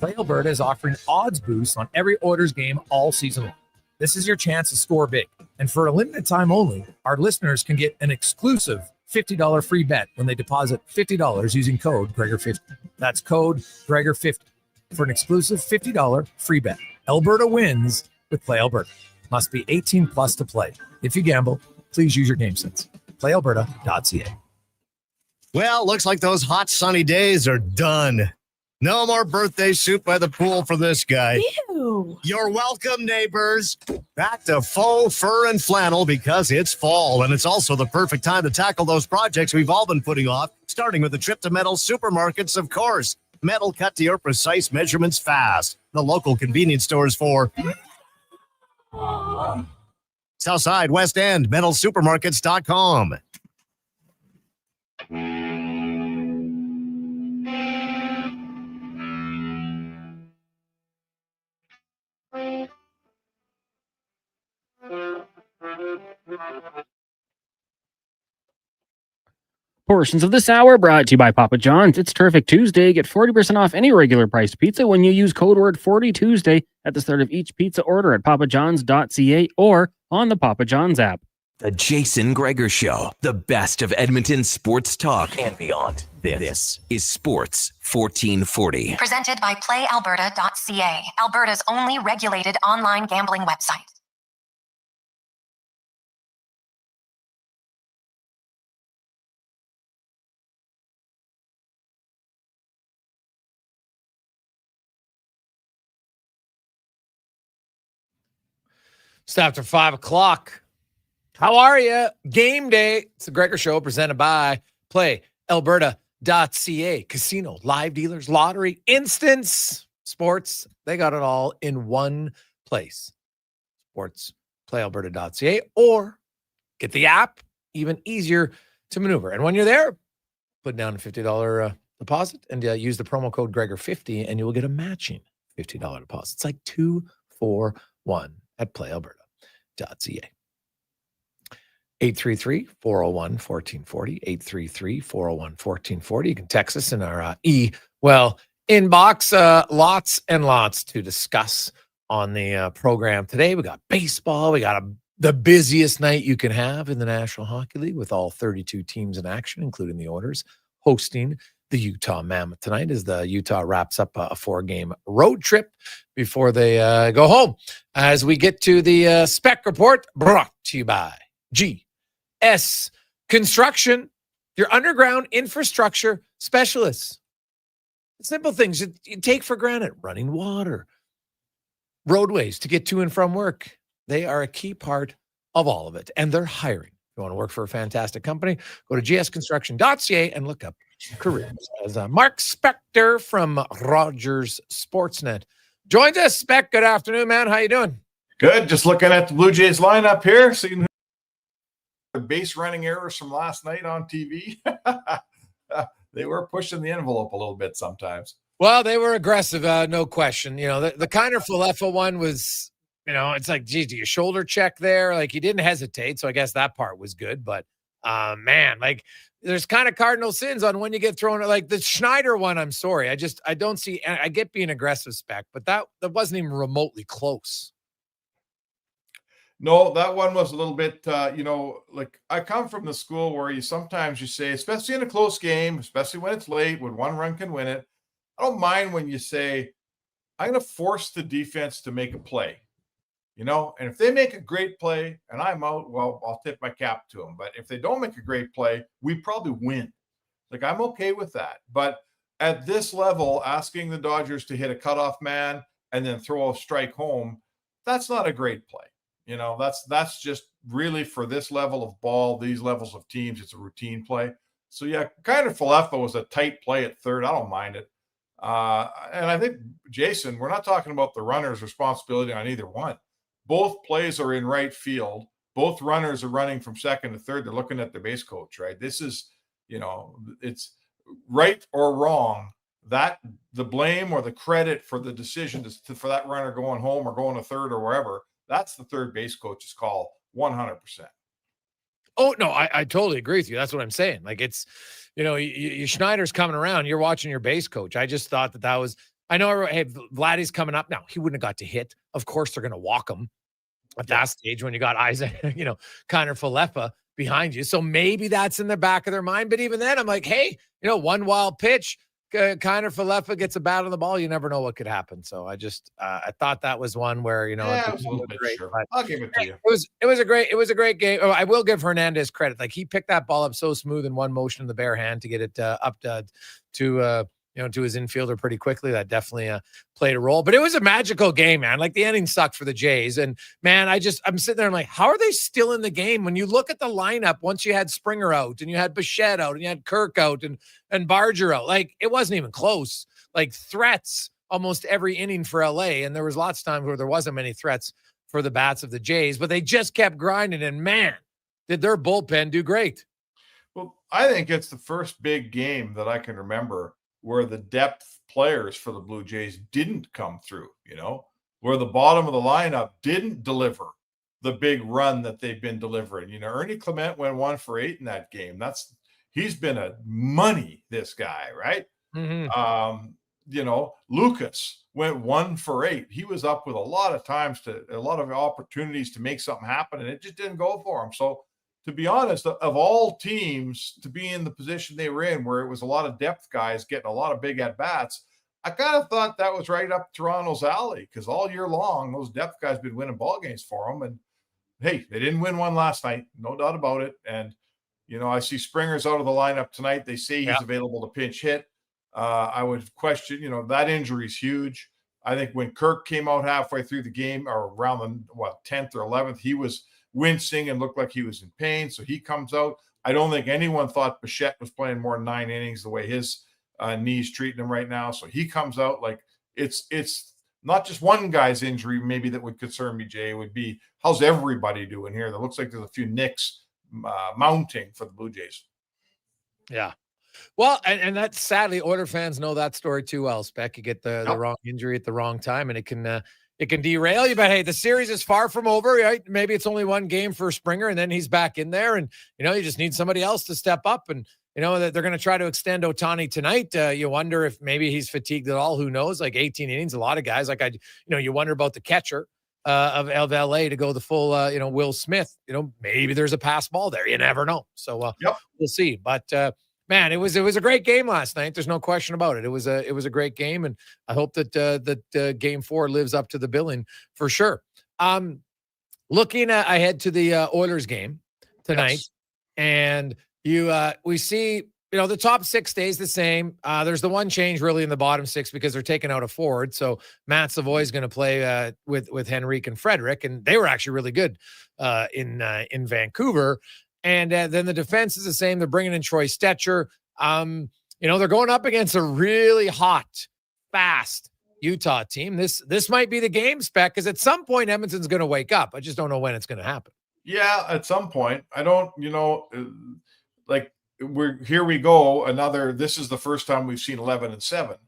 Play Alberta is offering odds boosts on every Oilers game all season long. This is your chance to score big. And for a limited time only, our listeners can get an exclusive $50 free bet when they deposit $50 using code Gregor50. That's code Gregor50 for an exclusive $50 free bet. Alberta wins with Play Alberta. Must be 18 plus to play. If you gamble, please use your game sense. PlayAlberta.ca. Well, looks like those hot sunny days are done. No more birthday soup by the pool for this guy. Ew. You're welcome, neighbors. Back to faux fur and flannel because it's fall, and it's also the perfect time to tackle those projects we've all been putting off, starting with the trip to Metal Supermarkets, of course. Metal cut to your precise measurements fast. The local convenience stores for Southside, West End, metalsupermarkets.com. Portions of this hour brought to you by Papa John's. It's Terrific Tuesday. Get 40% off any regular priced pizza when you use code word 40Tuesday at the start of each pizza order at papajohns.ca or on the Papa John's app. The Jason Gregor Show, the best of Edmonton sports talk and beyond. This is Sports 1440. Presented by PlayAlberta.ca, Alberta's only regulated online gambling website. It's after 5 o'clock. How are you? Game day. It's the Gregor Show presented by PlayAlberta.ca. Casino, live dealers, lottery, instance, sports. They got it all in one place. Sports, PlayAlberta.ca, or get the app even easier to maneuver. And when you're there, put down a $50 deposit and use the promo code Gregor50 and you will get a matching $50 deposit. It's like 2 for 1 at playalberta.ca. 833-401-1440, 833-401-1440. You can text us in our inbox. Lots and lots to discuss on the program today. We got baseball. We got the busiest night you can have in the National Hockey League with all 32 teams in action, including the Oilers, hosting the Utah Mammoth tonight as the Utah wraps up a 4-game road trip before they go home. As we get to the Spec Report, brought to you by GS Construction, your underground infrastructure specialists. Simple things you take for granted: running water, roadways to get to and from work. They are a key part of all of it, and they're hiring. If you want to work for a fantastic company, go to gsconstruction.ca and look up careers. As Mark Spector from Rogers Sportsnet joins us. Spec, good afternoon, man. How you doing? Good. Just looking at the Blue Jays lineup here, seeing the base running errors from last night on TV. They were pushing the envelope a little bit sometimes. Well, they were aggressive, no question. You know, the Connor Halley one was, you know, it's like, geez, do you shoulder check there? Like, he didn't hesitate, so I guess that part was good. But, man, like, there's kind of cardinal sins on when you get thrown. Like the Schneider one, I'm sorry. I don't see – I get being aggressive, Spec, but that wasn't even remotely close. No, that one was a little bit, like I come from the school where you say, especially in a close game, especially when it's late, when one run can win it, I don't mind when you say, I'm going to force the defense to make a play, and if they make a great play and I'm out, well, I'll tip my cap to them. But if they don't make a great play, we probably win. Like, I'm okay with that. But at this level, asking the Dodgers to hit a cutoff man and then throw a strike home, that's not a great play. That's just really for this level of ball, these levels of teams, it's a routine play. So, yeah, kind of Falefa was a tight play at third. I don't mind it. And I think, Jason, we're not talking about the runner's responsibility on either one. Both plays are in right field. Both runners are running from second to third. They're looking at their base coach, right? This is, it's right or wrong. That the blame or the credit for the decision for that runner going home or going to third or wherever, that's the third base coach's call, 100%. Oh, no, I totally agree with you. That's what I'm saying. Like, it's, Schneider's coming around. You're watching your base coach. I just thought that was – I know, hey, Vladdy's coming up now. He wouldn't have got to hit. Of course, they're going to walk him at that stage when you got Isaac, Connor Halley behind you. So maybe that's in the back of their mind. But even then, I'm like, hey, one wild pitch, Connor Halley gets a bat on the ball. You never know what could happen. So I just I thought that was one where it was a little bit great, sure. I'll give it to you. It was a great game. Oh, I will give Hernandez credit. Like, he picked that ball up so smooth in one motion in the bare hand to get it up to his infielder pretty quickly. That definitely played a role. But it was a magical game, man. Like, the ending sucked for the Jays. And, man, I'm sitting there and like, how are they still in the game? When you look at the lineup, once you had Springer out and you had Bichette out and you had Kirk out and Barger out, like, it wasn't even close. Like, threats almost every inning for LA. And there was lots of times where there wasn't many threats for the bats of the Jays, but they just kept grinding. And, man, did their bullpen do great. Well, I think it's the first big game that I can remember where the depth players for the Blue Jays didn't come through, where the bottom of the lineup didn't deliver the big run that they've been delivering. Ernie Clement went 1 for 8 in that game. He's been a money, this guy, right? Mm-hmm. Lucas went 1 for 8. He was up with a lot of opportunities to make something happen, and it just didn't go for him. So, to be honest, of all teams to be in the position they were in, where it was a lot of depth guys getting a lot of big at-bats, I kind of thought that was right up Toronto's alley, because all year long, those depth guys have been winning ball games for them. And, hey, they didn't win one last night, no doubt about it. And, I see Springer's out of the lineup tonight. They say he's available to pinch hit. I would question, that injury is huge. I think when Kirk came out halfway through the game, or around the 10th or 11th, he was wincing and looked like he was in pain. So he comes out. I don't think anyone thought Bichette was playing more than 9 innings the way his knee's treating him right now. So he comes out. Like, it's not just one guy's injury maybe that would concern me, Jay. It would be, how's everybody doing here? That looks like there's a few nicks mounting for the Blue Jays. Yeah. Well, and that sadly, Oiler fans know that story too well, Spec. You get the wrong injury at the wrong time, and it can derail you. But hey, the series is far from over, right? Maybe it's only one game for Springer, and then he's back in there, and you just need somebody else to step up. And that they're going to try to extend Ohtani tonight. You wonder if maybe he's fatigued at all. Who knows? Like 18 innings, a lot of guys. Like you wonder about the catcher of LA to go the full. Will Smith. Maybe there's a pass ball there. You never know. So we'll see. But man, it was a great game last night. There's no question about it. It was a great game, and I hope that Game 4 lives up to the billing for sure. Looking ahead to the Oilers game tonight, and we see the top 6 stays the same. There's the one change really in the bottom 6 because they're taking out a forward. So Matt Savoy is going to play with Henrique and Frederick, and they were actually really good in Vancouver. And then the defense is the same. They're bringing in Troy Stetcher. They're going up against a really hot, fast Utah team. This might be the game, Spec, because at some point Edmonton's going to wake up. I just don't know when it's going to happen. Yeah, at some point. I don't, here we go. This is the first time we've seen 11-7,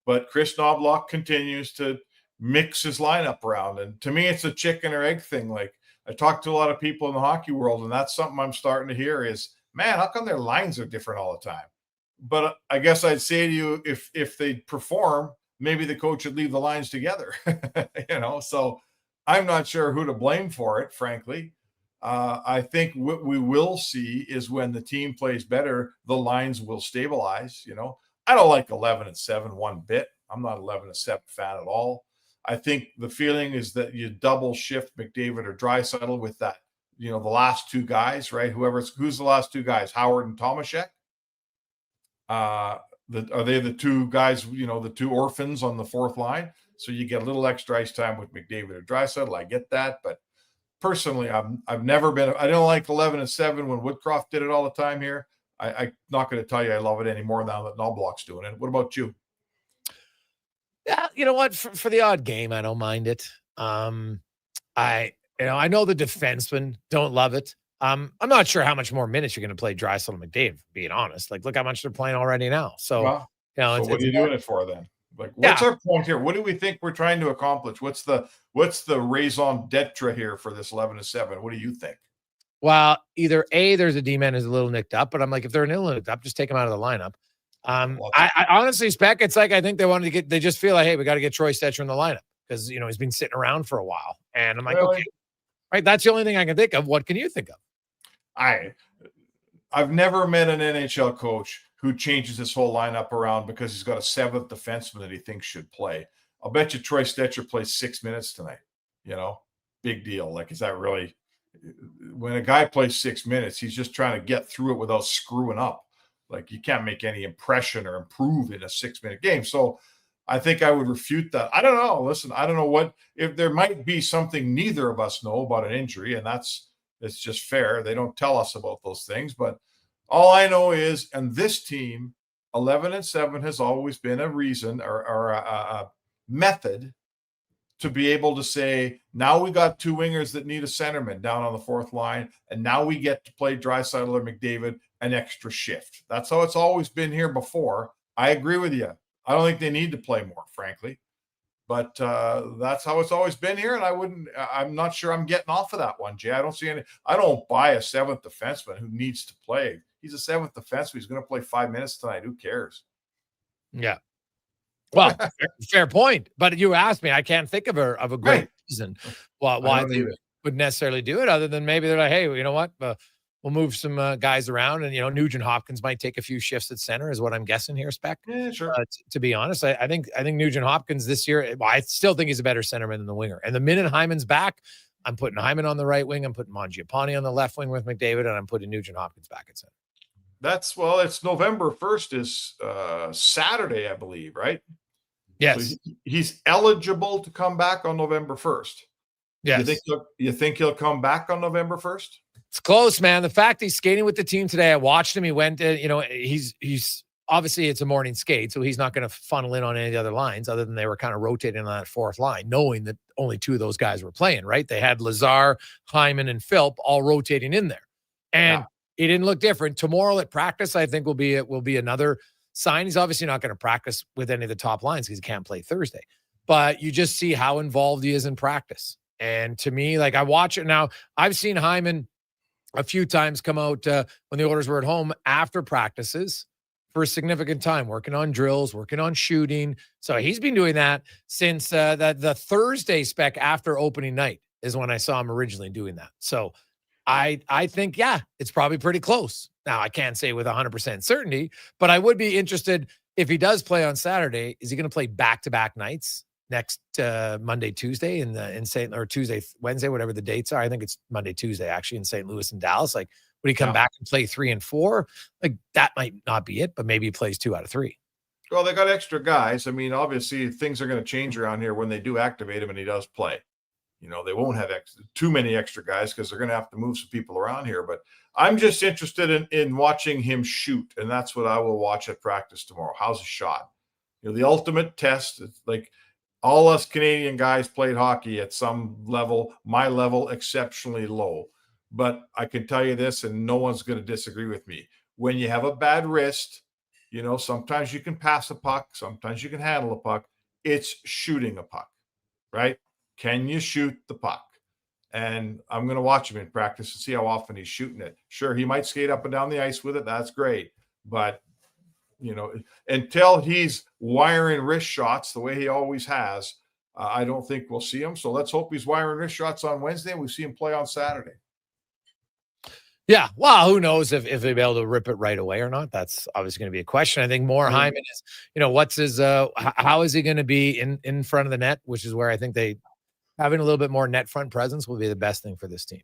but Chris Knobloch continues to mix his lineup around. And to me, it's a chicken or egg thing. Like, I talked to a lot of people in the hockey world, and that's something I'm starting to hear is, man, how come their lines are different all the time? But I guess I'd say to you, if they perform, maybe the coach would leave the lines together, so I'm not sure who to blame for it, frankly. I think what we will see is when the team plays better, the lines will stabilize. I don't like 11-7 one bit. I'm not 11-7 fan at all. I think the feeling is that you double shift McDavid or Draisaitl with that, the last two guys, right? Who's the last two guys? Howard and Tomaszek? Are they the two guys, the two orphans on the fourth line? So you get a little extra ice time with McDavid or Draisaitl. I get that, but personally, I've never been. I don't like 11-7 when Woodcroft did it all the time here. I'm not going to tell you I love it anymore now that Knobloch's doing it. What about you? Yeah, you know what? For the odd game, I don't mind it. I know the defensemen don't love it. I'm not sure how much more minutes you're going to play Draisaitl and McDavid, being honest. Like, look how much they're playing already now. So, what are you doing it for then? Like, what's our point here? What do we think we're trying to accomplish? What's the raison d'etre here for this 11-7? What do you think? Well, either A, there's a D-man who's a little nicked up, but I'm like, if they're a little nicked up, just take them out of the lineup. I honestly, Spec, it's like I think they just feel like, hey, we got to get Troy Stetcher in the lineup because he's been sitting around for a while, and I'm like, okay, right, that's the only thing I can think of. What can you think of? I've never met an NHL coach who changes his whole lineup around because he's got a seventh defenseman that he thinks should play. I'll bet you Troy Stetcher plays 6 minutes tonight. Big deal. Like, is that really? When a guy plays 6 minutes, he's just trying to get through it without screwing up. Like, you can't make any impression or improve in a 6-minute game. So I think I would refute that. I don't know. Listen, I don't know if there might be something neither of us know about an injury, and it's just fair. They don't tell us about those things. But all I know is, and this team, 11-7 has always been a reason or a method to be able to say, now we got two wingers that need a centerman down on the fourth line, and now we get to play Draisaitl or McDavid an extra shift. That's how it's always been here before. I agree with you. I don't think they need to play more, frankly. But that's how it's always been here, and I'm not sure I'm getting off of that one, Jay. I don't buy a seventh defenseman who needs to play. He's a seventh defenseman. He's going to play 5 minutes tonight. Who cares? Yeah. Well, fair point. But you asked me, I can't think of a great reason why they would necessarily do it, other than maybe they're like, hey, you know what? We'll move some guys around, and Nugent Hopkins might take a few shifts at center, is what I'm guessing here, Spec. Yeah, sure. To be honest, I think Nugent Hopkins this year, I still think he's a better centerman than the winger. And the minute Hyman's back, I'm putting Hyman on the right wing, I'm putting Mangiapane on the left wing with McDavid, and I'm putting Nugent Hopkins back at center. It's November 1st is Saturday, I believe, right? Yes. So he's eligible to come back on November 1st. Yes. You think he'll come back on November 1st? It's close, man. The fact he's skating with the team today, I watched him. He went, he's obviously it's a morning skate, so he's not going to funnel in on any of the other lines other than they were kind of rotating on that fourth line, knowing that only two of those guys were playing, right? They had Lazar, Hyman, and Philp all rotating in there. And he didn't look different. Tomorrow at practice, I think will be another sign. He's obviously not going to practice with any of the top lines because he can't play Thursday. But you just see how involved he is in practice. And to me, like, I watch it now. I've seen Hyman a few times come out when the Oilers were at home after practices for a significant time, working on drills, working on shooting. So he's been doing that since the Thursday spec after opening night is when I saw him originally doing that. So I think, yeah, it's probably pretty close. Now, I can't say with 100% certainty, but I would be interested if he does play on Saturday. Is he going to play back-to-back nights next Monday, Tuesday in St. or Tuesday, Wednesday, whatever the dates are? I think it's Monday, Tuesday, actually, in St. Louis and Dallas. Like, would he come back and play 3 and 4? Like, that might not be it, but maybe he plays 2 out of 3. Well, they got extra guys. I mean, obviously, things are going to change around here when they do activate him and he does play. You know, they won't have too many extra guys because they're going to have to move some people around here. But I'm just interested in watching him shoot, and that's what I will watch at practice tomorrow. How's his shot? You know, the ultimate test. It's like all us Canadian guys played hockey at some level. My level, exceptionally low. But I can tell you this, and no one's going to disagree with me. When you have a bad wrist, you know, sometimes you can pass a puck, sometimes you can handle a puck. It's shooting a puck, right? Can you shoot the puck? And I'm going to watch him in practice and see how often he's shooting it. Sure, he might skate up and down the ice with it. That's great. But, you know, until he's wiring wrist shots the way he always has, I don't think we'll see him. So let's hope he's wiring wrist shots on Wednesday and we see him play on Saturday. Yeah, well, who knows if they'll be able to rip it right away or not? That's obviously going to be a question. I think more Hyman is, you know, what's his, how is he going to be in front of the net, which is where I think having a little bit more net front presence will be the best thing for this team.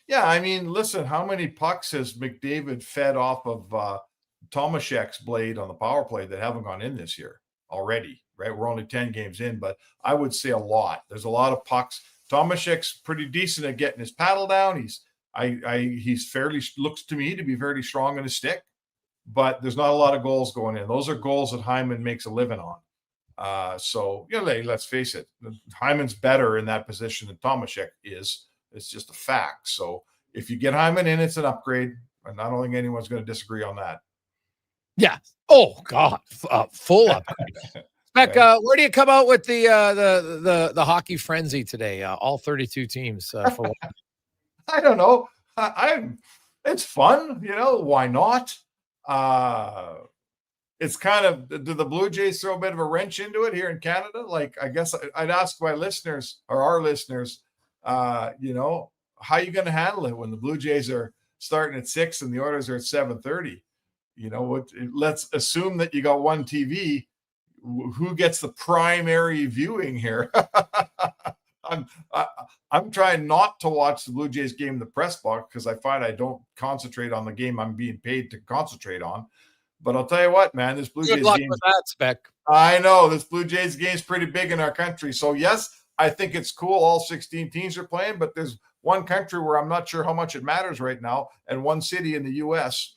Yeah, I mean, listen, how many pucks has McDavid fed off of Tomaszek's blade on the power play that haven't gone in this year already, right? We're only 10 games in, but I would say a lot. There's a lot of pucks. Tomaszek's pretty decent at getting his paddle down. He's fairly, looks to me to be fairly strong on his stick, but there's not a lot of goals going in. Those are goals that Hyman makes a living on. So, you know, let's face it, Hyman's better in that position than Tomaszek is. It's just a fact. So if you get Hyman in, it's an upgrade. And I don't think anyone's going to disagree on that. Yeah. Oh God, full upgrade. Spec, where do you come out with the hockey frenzy today? All 32 teams for what? I don't know. It's fun, you know. Why not? It's kind of, do the Blue Jays throw a bit of a wrench into it here in Canada? Like, I guess I'd ask my listeners or our listeners, you know, how are you going to handle it when the Blue Jays are starting at 6 and the Oilers are at 7:30? You know, let's assume that you got one TV. Who gets the primary viewing here? I'm trying not to watch the Blue Jays game in the press box because I find I don't concentrate on the game I'm being paid to concentrate on. But I'll tell you what, man, this Blue Jays game. With that, Spec. I know this Blue Jays game is pretty big in our country. So yes, I think it's cool. All 16 teams are playing, but there's one country where I'm not sure how much it matters right now, and one city in the U.S.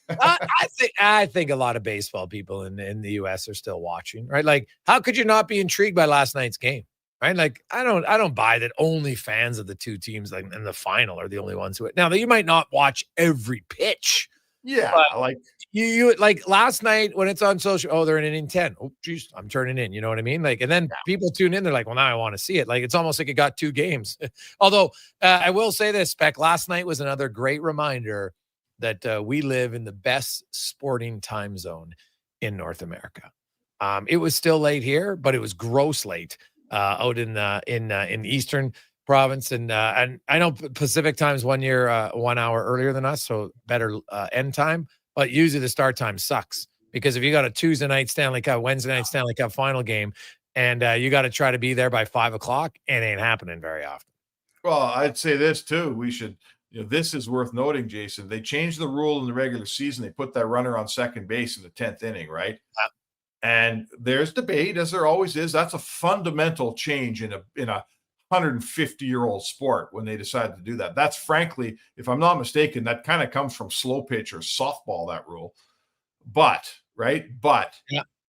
I think a lot of baseball people in the U.S. are still watching, right? Like, how could you not be intrigued by last night's game? Right? Like, I don't buy that only fans of the two teams like in the final are the only ones who now that you might not watch every pitch. Yeah, like you like last night when it's on social. Oh, they're in inning 10. Oh, geez, I'm turning in. You know what I mean? Like, and then people tune in. They're like, well, now I want to see it. Like, it's almost like it got 2 games. Although I will say this, Spec, last night was another great reminder that we live in the best sporting time zone in North America. It was still late here, but it was gross late out in the Eastern province, and I know Pacific time's 1 year 1 hour earlier than us, so better end time. But usually the start time sucks because if you got a Tuesday night Stanley Cup, Wednesday night Stanley Cup final game, and you got to try to be there by 5 o'clock, it ain't happening very often. Well, I'd say this too. We should. You know, this is worth noting, Jason. They changed the rule in the regular season. They put that runner on second base in the 10th inning, right? And there's debate, as there always is. That's a fundamental change in a 150-year-old sport when they decided to do that. That's frankly, if I'm not mistaken, that kind of comes from slow pitch or softball, that rule. But, right? But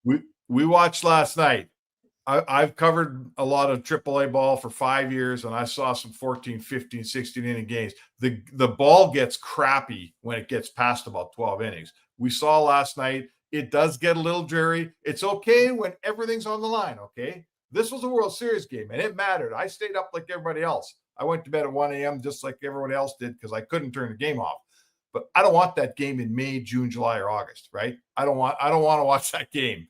we watched last night. I've covered a lot of AAA ball for 5 years, and I saw some 14, 15, 16 inning games. The ball gets crappy when it gets past about 12 innings. We saw last night, it does get a little dreary. It's okay when everything's on the line, okay? This was a World Series game, and it mattered. I stayed up like everybody else. I went to bed at 1 a.m. just like everyone else did because I couldn't turn the game off. But I don't want that game in May, June, July, or August, right? I don't want to watch that game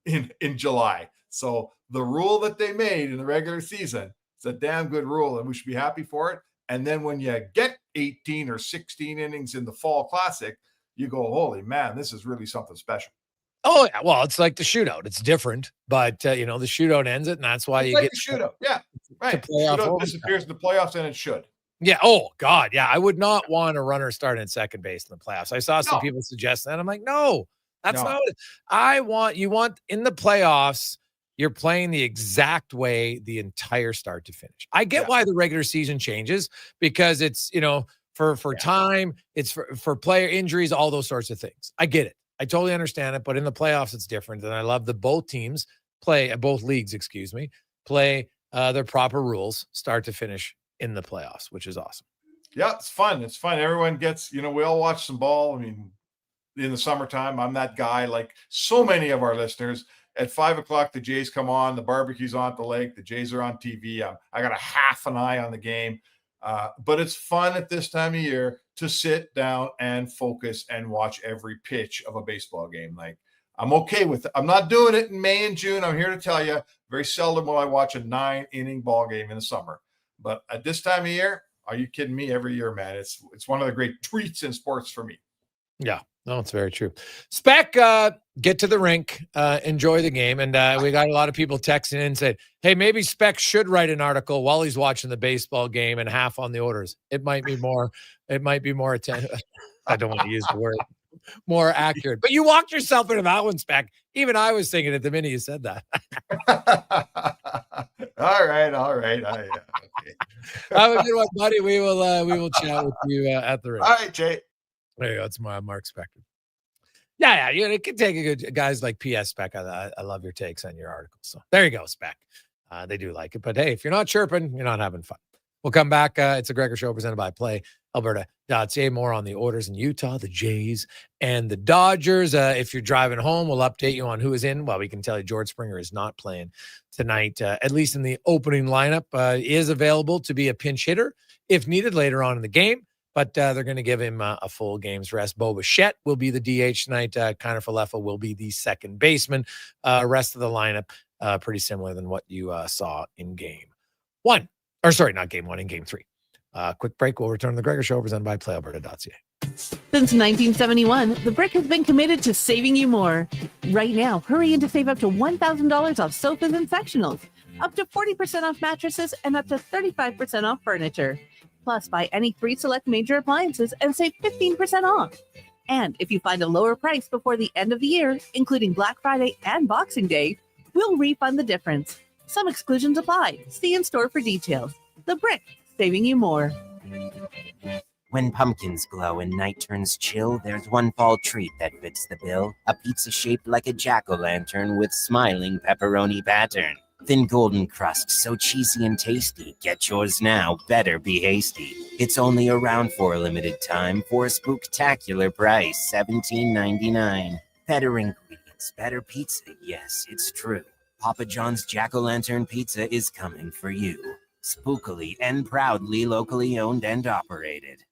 in July. So the rule that they made in the regular season, it's a damn good rule, and we should be happy for it. And then when you get 18 or 16 innings in the Fall Classic, you go, holy man, this is really something special. Oh, yeah. Well, it's like the shootout. It's different, but, the shootout ends it, and that's why you get the shootout. Yeah, right. playoff Shootout disappears in the playoffs, and it should. Yeah. Oh, God. Yeah. I would not want a runner starting at second base in the playoffs. I saw some people suggest that. I'm like, no, that's not what you want in the playoffs. You're playing the exact way the entire start to finish. I get why the regular season changes because it's, for time, it's for player injuries, all those sorts of things. I get it. I totally understand it, but in the playoffs, it's different. And I love that both teams both leagues, play their proper rules, start to finish in the playoffs, which is awesome. Yeah, it's fun. It's fun. Everyone gets, we all watch some ball. I mean, in the summertime, I'm that guy, like so many of our listeners. At 5 o'clock, the Jays come on, the barbecue's on at the lake, the Jays are on TV. I got a half an eye on the game. But it's fun at this time of year to sit down and focus and watch every pitch of a baseball game. Like, I'm okay with it. I'm not doing it in May and June. I'm here to tell you, very seldom will I watch a 9-inning ball game in the summer. But at this time of year, are you kidding me? Every year, man, it's one of the great treats in sports for me. Yeah, no, it's very true. Spec, get to the rink, enjoy the game. And we got a lot of people texting in and said, hey, maybe Spec should write an article while he's watching the baseball game and half on the orders. It might be more attentive. I don't want to use the word more accurate, but you walked yourself into that one, Spec. Even I was thinking it the minute you said that. All right. Okay. Have a good one, buddy. We will chat with you at the rink. All right, Jay. There you go. It's Mark Spector. Yeah. It can take a good guys like PS Spec. I love your takes on your articles. So there you go, Spec. They do like it. But hey, if you're not chirping, you're not having fun. We'll come back. It's a Gregor Show presented by PlayAlberta.ca. More on the orders in Utah, the Jays, and the Dodgers. If you're driving home, we'll update you on who is in. Well, we can tell you George Springer is not playing tonight, at least in the opening lineup. Is available to be a pinch hitter if needed later on in the game. But they're going to give him a full game's rest. Bo Bichette will be the DH tonight. Connor Halley will be the second baseman. Rest of the lineup, pretty similar than what you saw in game one. Or sorry, not game one, in game three. Quick break. We'll return to the Gregor Show presented by PlayAlberta.ca. Since 1971, The Brick has been committed to saving you more. Right now, hurry in to save up to $1,000 off sofas and sectionals, up to 40% off mattresses, and up to 35% off furniture. Plus, buy any 3 select major appliances and save 15% off. And if you find a lower price before the end of the year, including Black Friday and Boxing Day, we'll refund the difference. Some exclusions apply. See in store for details. The Brick, saving you more. When pumpkins glow and night turns chill, there's one fall treat that fits the bill. A pizza shaped like a jack-o'-lantern with smiling pepperoni pattern. Thin golden crust, so cheesy and tasty. Get yours now, better be hasty. It's only around for a limited time for a spooktacular price, $17.99. Better ingredients, better pizza, yes, it's true. Papa John's Jack-O'-Lantern Pizza is coming for you. Spookily and proudly locally owned and operated.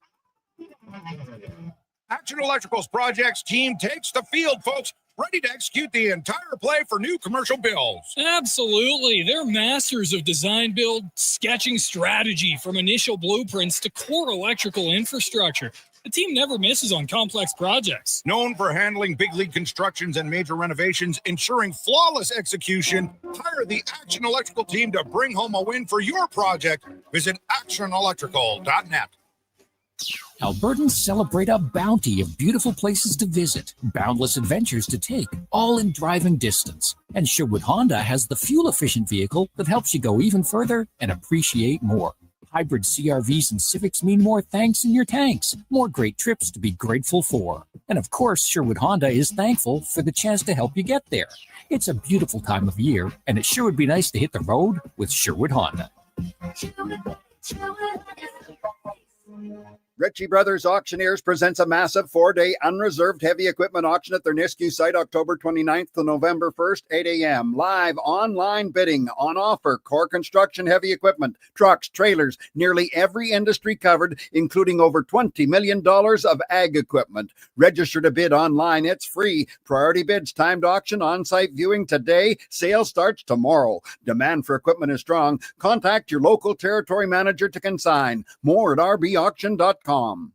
Action Electrical's projects team takes the field, folks. Ready to execute the entire play for new commercial builds. Absolutely. They're masters of design build, sketching strategy from initial blueprints to core electrical infrastructure. The team never misses on complex projects. Known for handling big league constructions and major renovations, ensuring flawless execution, hire the Action Electrical team to bring home a win for your project. Visit actionelectrical.net. Albertans celebrate a bounty of beautiful places to visit, boundless adventures to take, all in driving distance. And Sherwood Honda has the fuel-efficient vehicle that helps you go even further and appreciate more. Hybrid CRVs and Civics mean more thanks in your tanks, more great trips to be grateful for. And of course, Sherwood Honda is thankful for the chance to help you get there. It's a beautiful time of year, and it sure would be nice to hit the road with Sherwood Honda. Ritchie Brothers Auctioneers presents a massive 4-day unreserved heavy equipment auction at their Nisku site, October 29th to November 1st, 8 a.m. Live online bidding on offer. Core construction heavy equipment, trucks, trailers, nearly every industry covered, including over $20 million of ag equipment. Register to bid online. It's free. Priority bids, timed auction, on-site viewing today. Sale starts tomorrow. Demand for equipment is strong. Contact your local territory manager to consign. More at rbauction.com.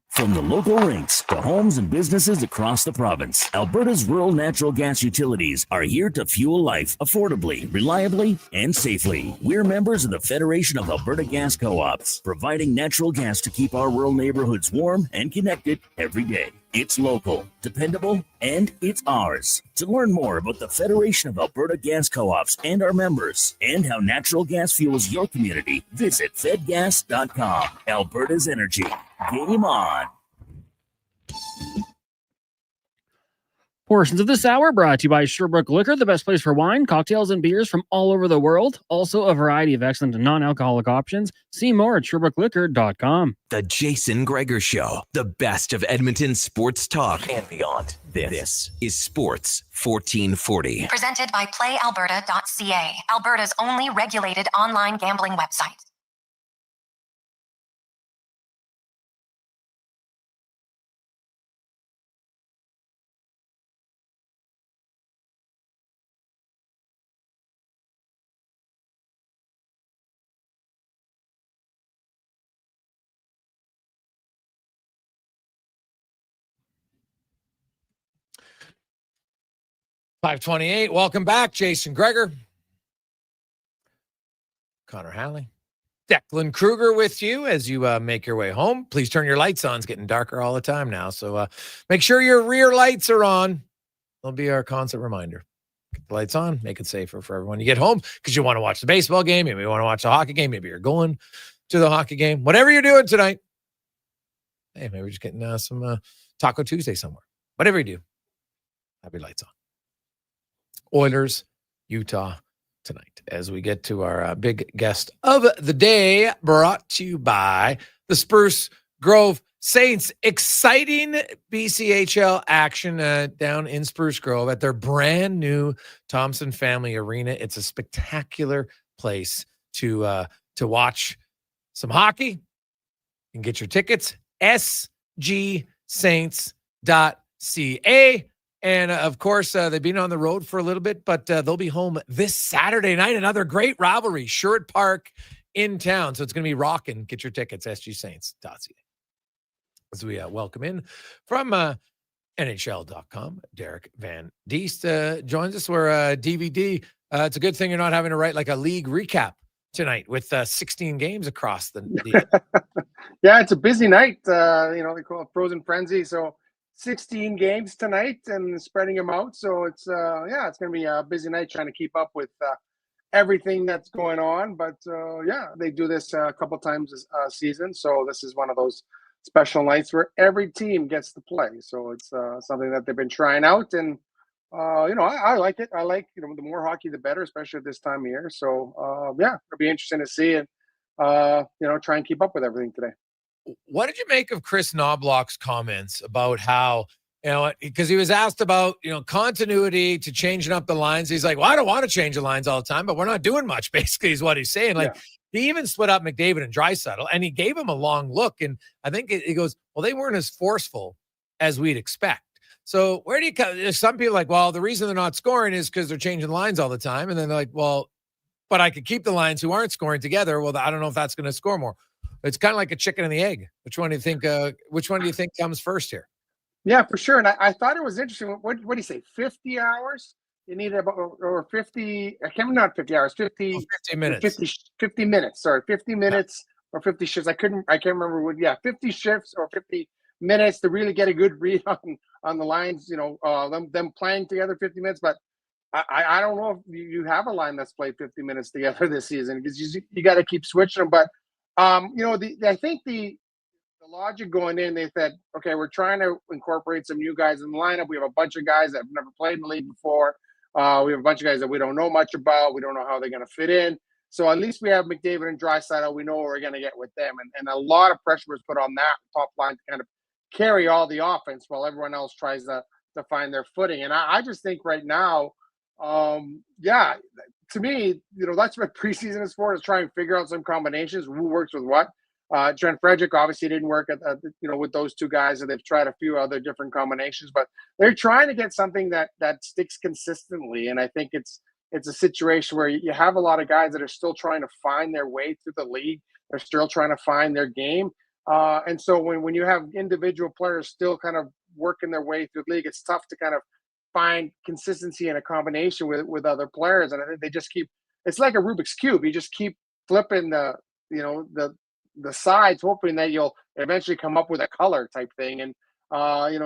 From the local rinks to homes and businesses across the province, Alberta's rural natural gas utilities are here to fuel life affordably, reliably, and safely. We're members of the Federation of Alberta Gas Co-ops, providing natural gas to keep our rural neighborhoods warm and connected every day. It's local, dependable, and it's ours. To learn more about the Federation of Alberta Gas Co-ops and our members, and how natural gas fuels your community, visit fedgas.com. Alberta's energy. Game on. Portions of this hour brought to you by Sherbrooke Liquor, the best place for wine, cocktails, and beers from all over the world. Also, a variety of excellent non-alcoholic options. See more at SherbrookeLiquor.com. The Jason Gregor Show, the best of Edmonton sports talk and beyond. This is Sports 1440. Presented by PlayAlberta.ca, Alberta's only regulated online gambling website. .528. Welcome back, Jason Gregor, Connor Halley, Declan Kruger with you as you make your way home. Please turn your lights on. It's getting darker all the time now, so make sure your rear lights are on. They'll be our constant reminder. Get the lights on. Make it safer for everyone. You get home because you want to watch the baseball game. Maybe you want to watch the hockey game. Maybe you're going to the hockey game. Whatever you're doing tonight. Hey, maybe we're just getting some Taco Tuesday somewhere. Whatever you do, have your lights on. Oilers, Utah tonight as we get to our big guest of the day, brought to you by the Spruce Grove Saints. Exciting BCHL action down in Spruce Grove at their brand new Thompson Family Arena. It's a spectacular place to watch some hockey. You can get your tickets, sgsaints.ca. And, of course, they've been on the road for a little bit, but they'll be home this Saturday night. Another great rivalry, Sherwood Park in town. So it's going to be rocking. Get your tickets, sgsaints.ca. As we welcome in from NHL.com, Derek Van Diest joins us. We're DVD. It's a good thing you're not having to write like a league recap tonight with 16 games across the Yeah, it's a busy night. They call it Frozen Frenzy. So 16 games tonight and spreading them out. So it's it's going to be a busy night trying to keep up with everything that's going on. But they do this a couple times a season. So this is one of those special nights where every team gets to play. So it's something that they've been trying out. And, I like it. I like, the more hockey, the better, especially at this time of year. So, it'll be interesting to see and, try and keep up with everything today. What did you make of Chris Knobloch's comments about how, because he was asked about, continuity to changing up the lines. He's like, well, I don't want to change the lines all the time, but we're not doing much, basically, is what he's saying. Like, he even split up McDavid and Draisaitl, and he gave him a long look. And I think he goes, well, they weren't as forceful as we'd expect. So where do you come? There's some people like, well, the reason they're not scoring is because they're changing lines all the time. And then they're like, well, but I could keep the lines who aren't scoring together. Well, I don't know if that's going to score more. It's kind of like a chicken and the egg. Which one do you think? Which one do you think comes first here? Yeah, for sure. And I thought it was interesting. What do you say? 50 hours? You need about or 50. I can't not 50 hours. 50 minutes. 50 minutes. Sorry, 50 minutes or 50 shifts. I can't remember what. Yeah, 50 shifts or 50 minutes to really get a good read on the lines. Them playing together 50 minutes. But I don't know if you have a line that's played 50 minutes together this season because you got to keep switching them. But I think the logic going in, they said, okay, we're trying to incorporate some new guys in the lineup. We have a bunch of guys that have never played in the league before. We have a bunch of guys that we don't know much about. We don't know how they're going to fit in. So at least we have McDavid and Draisaitl. We know what we're going to get with them. And a lot of pressure was put on that top line to kind of carry all the offense while everyone else tries to find their footing. And I just think right now, to me, that's what preseason is for, is try and figure out some combinations, who works with what. Trent Frederick obviously didn't work with those two guys, and they've tried a few other different combinations, but they're trying to get something that sticks consistently. And I think it's a situation where you have a lot of guys that are still trying to find their way through the league. They're still trying to find their game. And so when you have individual players still kind of working their way through the league, it's tough to kind of find consistency in a combination with other players. And I think they just it's like a Rubik's Cube. You just keep flipping the sides, hoping that you'll eventually come up with a color type thing. And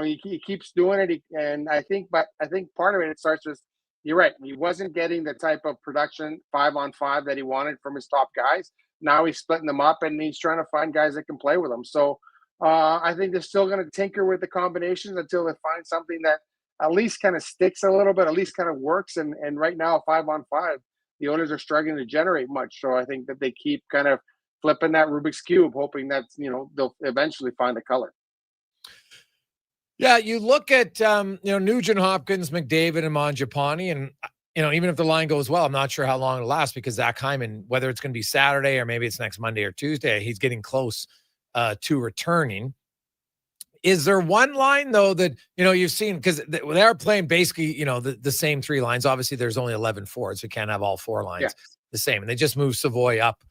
he keeps doing it. And I think part of it starts with, you're right, he wasn't getting the type of production 5-on-5 that he wanted from his top guys. Now he's splitting them up, and he's trying to find guys that can play with him. So I think they're still going to tinker with the combinations until they find something that at least kind of sticks a little bit, at least kind of works. And right now, 5-on-5, the Oilers are struggling to generate much. So I think that they keep kind of flipping that Rubik's Cube, hoping that, they'll eventually find a color. Yeah, you look at, Nugent Hopkins, McDavid, and Mangiapane, and, even if the line goes well, I'm not sure how long it'll last, because Zach Hyman, whether it's going to be Saturday or maybe it's next Monday or Tuesday, he's getting close to returning. Is there one line, though, that, you've seen, because they are playing basically, the same three lines. Obviously, there's only 11 forwards. So you can't have all four lines the same. And they just moved Savoy up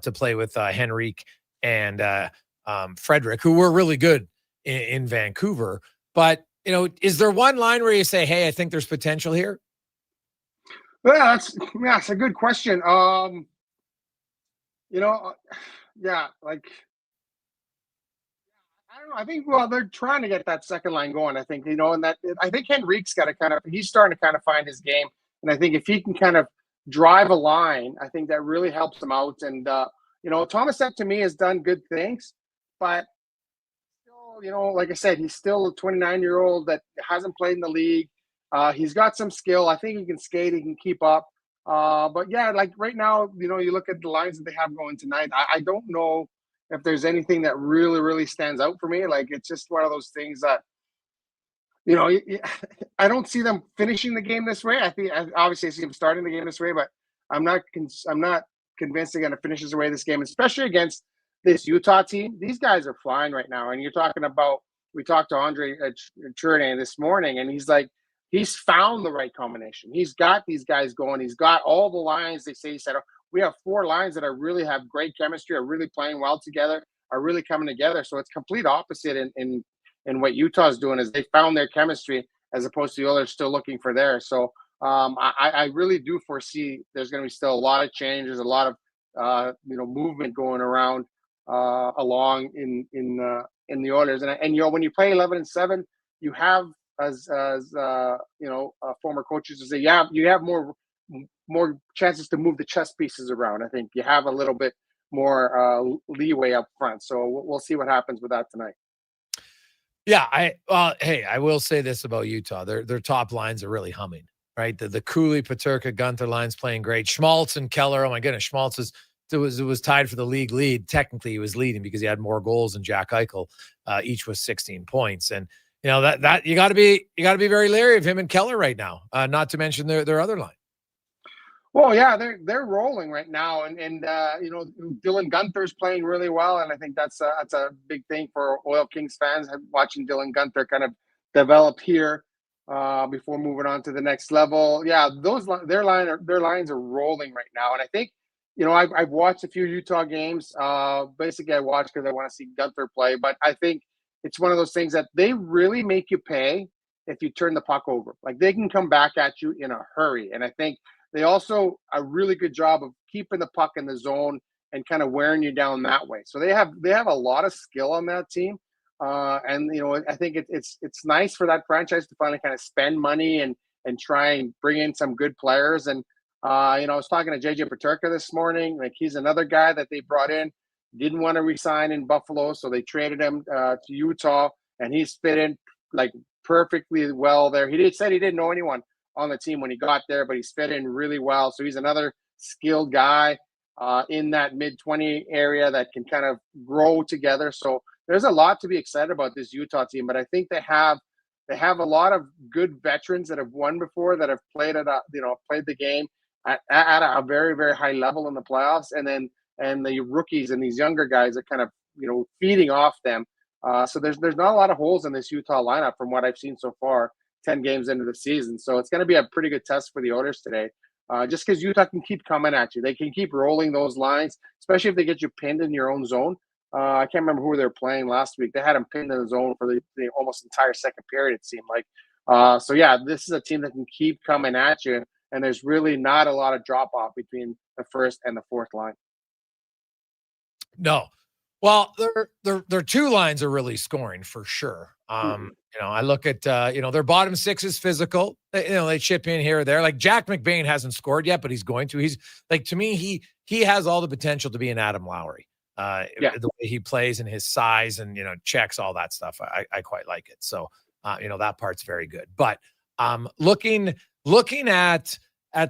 to play with Henrique and Frederick, who were really good in Vancouver. But, is there one line where you say, hey, I think there's potential here? Well, that's a good question. I don't know. I think, they're trying to get that second line going. I think, and I think Henrique's got to he's starting to kind of find his game. And I think if he can kind of drive a line, I think that really helps him out. And, Thomasek to me has done good things, but still, like I said, he's still a 29-year-old that hasn't played in the league. He's got some skill. I think he can skate. He can keep up. But yeah, like right now, you look at the lines that they have going tonight. I don't know if there's anything that really, really stands out for me. Like, it's just one of those things that, I don't see them finishing the game this way. Obviously I see them starting the game this way, but I'm not convinced they're going to finish this way this game, especially against this Utah team. These guys are flying right now. And you're talking about, we talked to Andre Churne this morning, and he's like, he's found the right combination. He's got these guys going. He's got all the lines. He said, we have 4 lines that really have great chemistry, are really playing well together, are really coming together. So it's complete opposite in what Utah's doing, is they found their chemistry as opposed to the Oilers still looking for theirs. So I really do foresee there's going to be still a lot of changes, a lot of movement going around along in the Oilers. And when you play 11-7, you have, as former coaches say, you have more chances to move the chess pieces around. I think you have a little bit more leeway up front. So we'll see what happens with that tonight. Yeah, I will say this about Utah. Their top lines are really humming, right? The Cooley, Paterka, Gunther lines playing great. Schmaltz and Keller, oh my goodness, Schmaltz was tied for the league lead. Technically, he was leading because he had more goals than Jack Eichel, each with 16 points. And that you got to be very leery of him and Keller right now. Not to mention their other line. Well, yeah, they're rolling right now, and Dylan Gunther's playing really well, and I think that's a big thing for Oil Kings fans, watching Dylan Gunther kind of develop here before moving on to the next level. Yeah, their lines are rolling right now, and I think I've watched a few Utah games. Basically, I watch because I want to see Gunther play, but I think it's one of those things that they really make you pay if you turn the puck over. Like, they can come back at you in a hurry, and I think they also a really good job of keeping the puck in the zone and kind of wearing you down that way. So they have a lot of skill on that team, and I think it's nice for that franchise to finally kind of spend money and try and bring in some good players. And I was talking to JJ Paterka this morning. Like, he's another guy that they brought in didn't want to resign in Buffalo, so they traded him to Utah, and he's fit in like perfectly well there. Said he didn't know anyone on the team when he got there, but he's fit in really well. So he's another skilled guy in that mid-20 area that can kind of grow together. So there's a lot to be excited about this Utah team, but I think they have a lot of good veterans that have won before, that have played played the game at a very, very high level in the playoffs, and the rookies and these younger guys are kind of feeding off them. So there's not a lot of holes in this Utah lineup from what I've seen so far, 10 games into the season. So it's going to be a pretty good test for the Oilers today. Just because Utah can keep coming at you. They can keep rolling those lines, especially if they get you pinned in your own zone. I can't remember who they were playing last week. They had them pinned in the zone for the almost entire second period, it seemed like. So, yeah, this is a team that can keep coming at you, and there's really not a lot of drop-off between the first and the fourth line. No. Well, their two lines are really scoring for sure. I look at their bottom six is physical. They chip in here or there. Like Jack McBain hasn't scored yet, but he's going to. He's like, to me, he has all the potential to be an Adam Lowry. The way he plays and his size and checks, all that stuff. I quite like it. So that part's very good. But looking at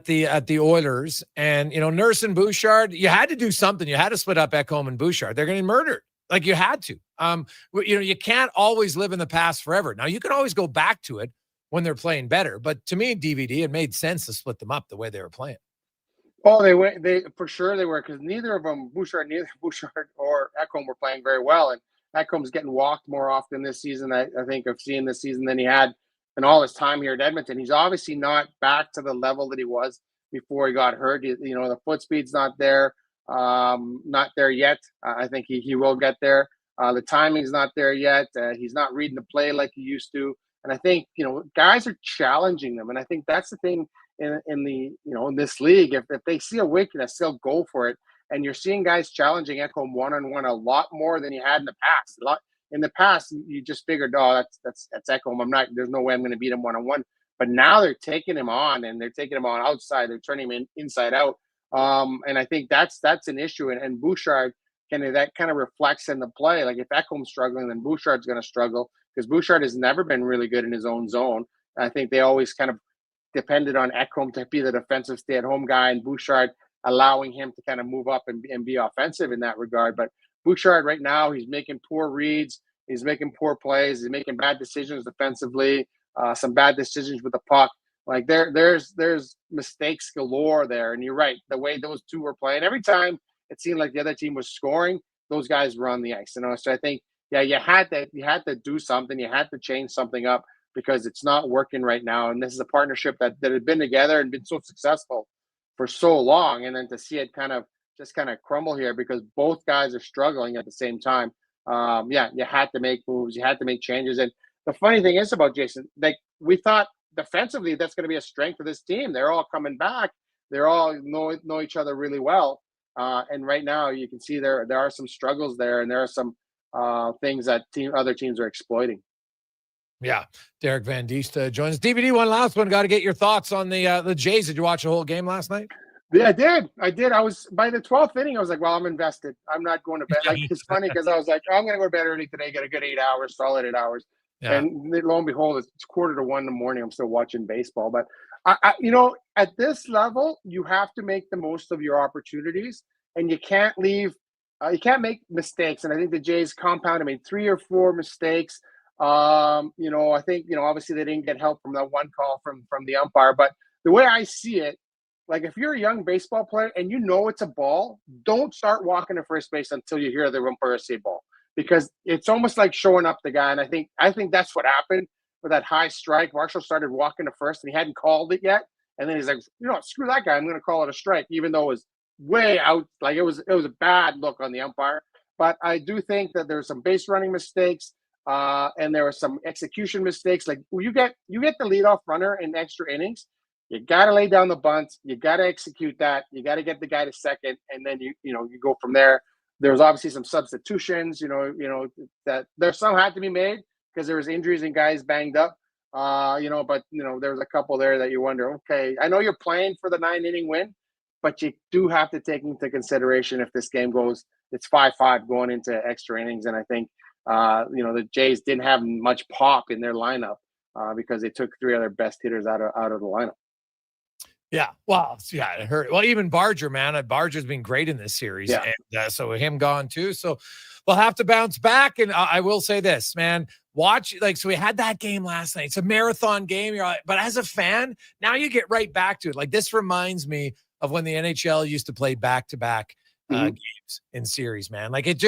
the Oilers and, Nurse and Bouchard, you had to do something. You had to split up Ekholm and Bouchard. They're getting murdered. Like you had to. You can't always live in the past forever. Now you can always go back to it when they're playing better. But to me, DVD, it made sense to split them up the way they were playing. Oh, they for sure they were, because neither Bouchard or Ekholm were playing very well. And Ekholm's getting walked more often this season. I think I've seen this season than he had in all his time here at Edmonton. He's obviously not back to the level that he was before he got hurt. The foot speed's not there yet. I think he will get there. The timing's not there yet. He's not reading the play like he used to. And I think, guys are challenging them. And I think that's the thing in this league. If they see a weakness, they'll go for it. And you're seeing guys challenging Ekholm one-on-one a lot more than you had in the past. In the past, you just figured, oh, that's Ekholm. There's no way I'm going to beat him one-on-one. But now they're taking him on, and they're taking him on outside. They're turning him inside out. And I think that's an issue. And Bouchard, that kind of reflects in the play. Like if Ekholm's struggling, then Bouchard's going to struggle, because Bouchard has never been really good in his own zone. And I think they always kind of depended on Ekholm to be the defensive stay-at-home guy, and Bouchard allowing him to kind of move up and be offensive in that regard. But Bouchard right now, he's making poor reads. He's making poor plays. He's making bad decisions defensively, some bad decisions with the puck. Like there's mistakes galore there. And you're right, the way those two were playing, every time it seemed like the other team was scoring, those guys were on the ice. So I think, you had to do something. You had to change something up, because it's not working right now. And this is a partnership that had been together and been so successful for so long. And then to see it kind of crumble here because both guys are struggling at the same time. You had to make moves. You had to make changes. And the funny thing is about Jason, like we thought defensively, that's going to be a strength of this team. They're all coming back. They're all know each other really well. And right now you can see there are some struggles there, and there are some things that other teams are exploiting. Yeah. Derek Van Diest joins DVD. One last one. Got to get your thoughts on the Jays. Did you watch the whole game last night? Yeah, I did. I was, by the 12th inning, I was like, well, I'm invested. I'm not going to bed. Like, it's funny because I was like, I'm going to go to bed early today, get a good 8 hours, solid 8 hours. Yeah. And lo and behold, it's 1:45 in the morning. I'm still watching baseball. But, at this level, you have to make the most of your opportunities, and you can't make mistakes. And I think the Jays compounded, made 3 or 4 mistakes. I think, obviously they didn't get help from that one call from the umpire. But the way I see it, like if you're a young baseball player and it's a ball, don't start walking to first base until you hear the umpire say ball, because it's almost like showing up the guy. And I think that's what happened with that high strike. Marshall started walking to first and he hadn't called it yet. And then he's like, screw that guy. I'm going to call it a strike, even though it was way out. Like it was a bad look on the umpire. But I do think that there's some base running mistakes. And there were some execution mistakes. Like you get the leadoff runner in extra innings, you got to lay down the bunt. You got to execute that. You got to get the guy to second, and then you go from there. There was obviously some substitutions. That there some had to be made because there was injuries and guys banged up. But there was a couple there that you wonder. Okay, I know you're playing for the 9-inning win, but you do have to take into consideration if this game goes it's 5-5 going into extra innings. And I think, the Jays didn't have much pop in their lineup because they took 3 of their best hitters out of the lineup. Yeah, well, yeah, it hurt. Well, even Barger, man, Barger's been great in this series, and so him gone too. So we'll have to bounce back. And I will say this, man, watch so we had that game last night. It's a marathon game, but as a fan, now you get right back to it. Like this reminds me of when the NHL used to play back-to-back games in series, man. Like it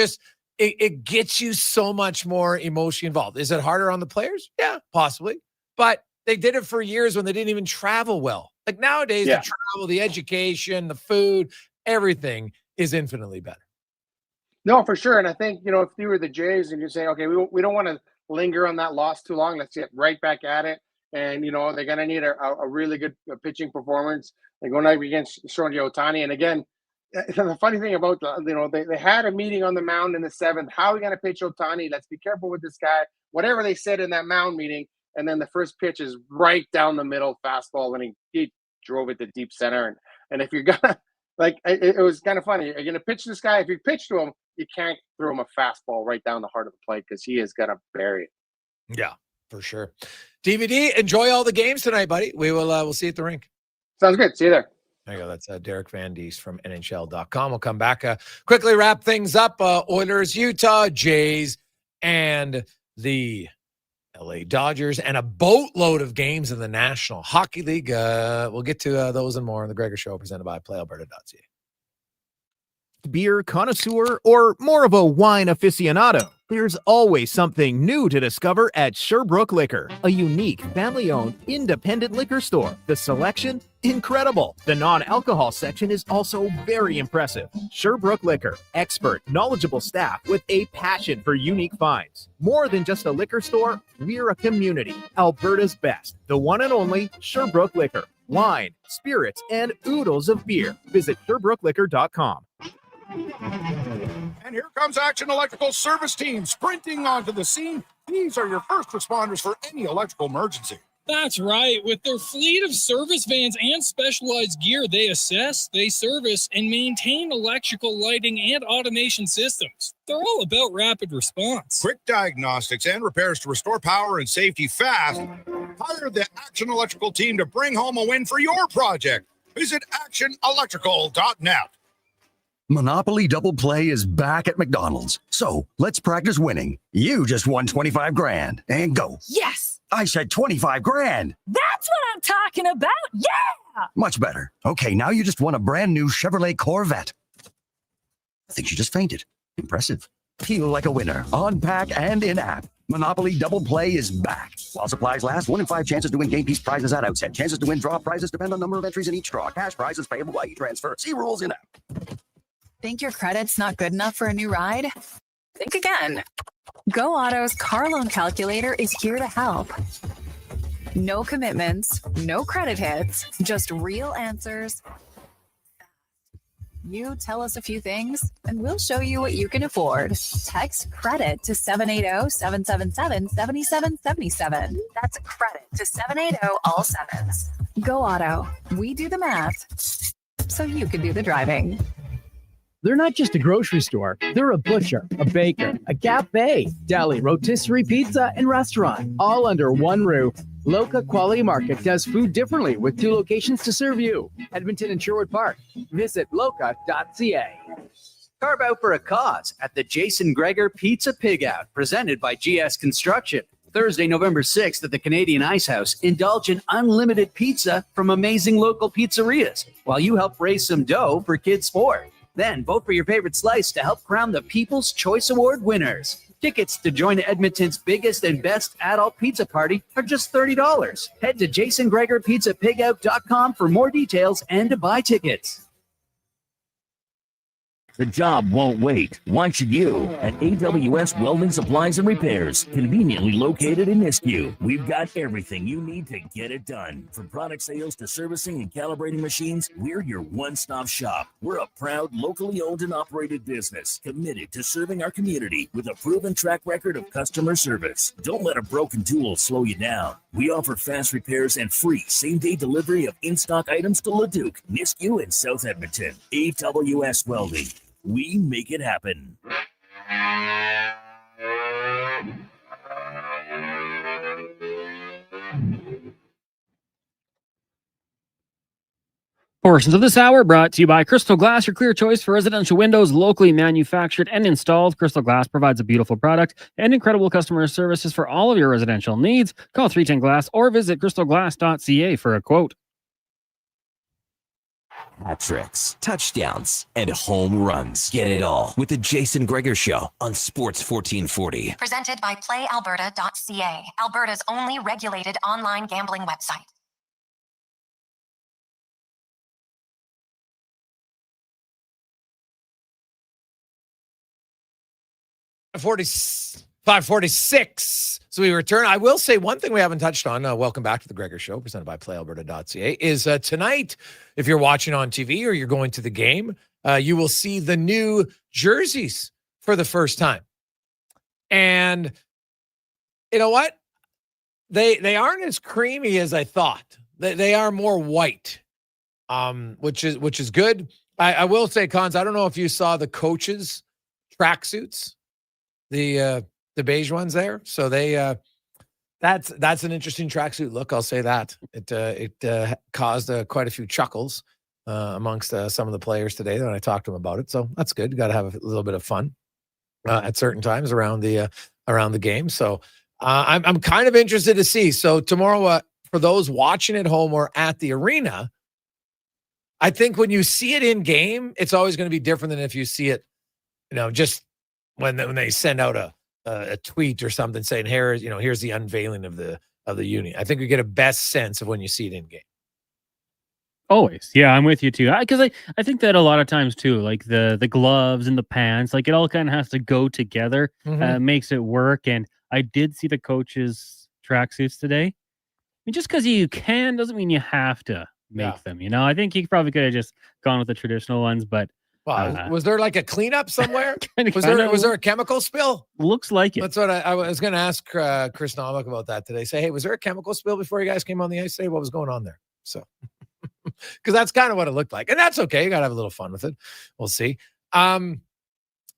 gets you so much more emotion involved. Is it harder on the players? Yeah, possibly, but they did it for years when they didn't even travel well. Like nowadays, the travel, the education, the food, everything is infinitely better. No, for sure. And I think, if you were the Jays and you're saying, okay, we don't want to linger on that loss too long. Let's get right back at it. And, they're going to need a really good pitching performance. They're going up against Shohei Ohtani. And again, the funny thing about, they had a meeting on the mound in the 7th. How are we going to pitch Ohtani? Let's be careful with this guy. Whatever they said in that mound meeting. And then the first pitch is right down the middle fastball when he drove it to deep center. And if you're gonna it was kind of funny. You're gonna pitch this guy. If you pitch to him, you can't throw him a fastball right down the heart of the plate because he is gonna bury it. Yeah, for sure. DVD, enjoy all the games tonight, buddy. We'll see you at the rink. Sounds good. See you there. There you go. That's Derek Van Diest from NHL.com. We'll come back, quickly wrap things up. Oilers, Utah, Jays, and the LA Dodgers, and a boatload of games in the National Hockey League. We'll get to those and more on the Gregor Show, presented by PlayAlberta.ca. Beer connoisseur or more of a wine aficionado, there's always something new to discover at Sherbrooke Liquor, a unique family-owned independent liquor store. The selection, incredible. The non-alcohol section is also very impressive. Sherbrooke Liquor, expert, knowledgeable staff with a passion for unique finds. More than just a liquor store, we're a community. Alberta's best, the one and only Sherbrooke Liquor. Wine, spirits, and oodles of beer. Visit SherbrookeLiquor.com. And here comes Action Electrical Service Team sprinting onto the scene. These are your first responders for any electrical emergency. That's right. With their fleet of service vans and specialized gear, they assess, they service, and maintain electrical lighting and automation systems. They're all about rapid response. Quick diagnostics and repairs to restore power and safety fast. Hire the Action Electrical team to bring home a win for your project. Visit actionelectrical.net. Monopoly Double Play is back at McDonald's. So let's practice winning. You just won 25 grand. And go. Yes. I said 25 grand. That's what I'm talking about. Yeah. Much better. Okay, now you just won a brand new Chevrolet Corvette. I think you just fainted. Impressive. Feel like a winner on pack and in-app. Monopoly Double Play is back. While supplies last, 1 in 5 chances to win game piece prizes at outset. Chances to win draw prizes depend on number of entries in each draw. Cash prizes payable by e-transfer. See rules in app. Think your credit's not good enough for a new ride? Think again. Go Auto's car loan calculator is here to help. No commitments, no credit hits, just real answers. You tell us a few things, and we'll show you what you can afford. Text credit to 780-777-7777. That's credit to 780 all sevens. Go Auto. We do the math, so you can do the driving. They're not just a grocery store. They're a butcher, a baker, a cafe, deli, rotisserie pizza, and restaurant, all under one roof. Loca Quality Market does food differently with 2 locations to serve you. Edmonton and Sherwood Park. Visit loca.ca. Carve out for a cause at the Jason Gregor Pizza Pig Out, presented by GS Construction. Thursday, November 6th at the Canadian Ice House. Indulge in unlimited pizza from amazing local pizzerias while you help raise some dough for kids' sport. Then vote for your favorite slice to help crown the People's Choice Award winners. Tickets to join Edmonton's biggest and best adult pizza party are just $30. Head to jasongregorpizzapigout.com for more details and to buy tickets. The job won't wait. Why should you? At AWS Welding Supplies and Repairs, conveniently located in Nisku, we've got everything you need to get it done. From product sales to servicing and calibrating machines, we're your one-stop shop. We're a proud, locally owned and operated business, committed to serving our community with a proven track record of customer service. Don't let a broken tool slow you down. We offer fast repairs and free same-day delivery of in-stock items to Leduc, Nisku, and South Edmonton. AWS Welding. We make it happen. Portions of this hour brought to you by Crystal Glass, your clear choice for residential windows, locally manufactured and installed. Crystal Glass provides a beautiful product and incredible customer services for all of your residential needs. Call 310 Glass or visit crystalglass.ca for a quote. Hat tricks, touchdowns, and home runs. Get it all with the Jason Gregor Show on Sports 1440. Presented by PlayAlberta.ca, Alberta's only regulated online gambling website. 546. So we return. I will say one thing we haven't touched on. Welcome back to the Gregor Show, presented by PlayAlberta.ca. Is tonight, if you're watching on TV or you're going to the game, you will see the new jerseys for the first time. And you know what? They aren't as creamy as I thought. They are more white, which is good. I will say, Cons, I don't know if you saw the coaches' tracksuits. The beige ones there. So that's an interesting tracksuit look. I'll say that it caused quite a few chuckles amongst some of the players today when I talked to them about it. So that's good. You got to have a little bit of fun at certain times around the game. So I'm kind of interested to see. So tomorrow, for those watching at home or at the arena, I think when you see it in game, it's always going to be different than if you see it, just when they send out a tweet or something saying, here's the unveiling of the uni. I think we get a best sense of when you see it in game. Always. Yeah, I'm with you too. Because I think that a lot of times too, like the gloves and the pants, like it all kind of has to go together, makes it work. And I did see the coaches' tracksuits today. I mean, just because you can doesn't mean you have to make them. I think you probably could have just gone with the traditional ones, but wow. Was there like a cleanup somewhere? Was there a chemical spill? Looks like it. That's what I was going to ask Chris Novick about that today. Say, hey, was there a chemical spill before you guys came on the ice today? What was going on there? So, because that's kind of what it looked like. And that's okay. You got to have a little fun with it. We'll see.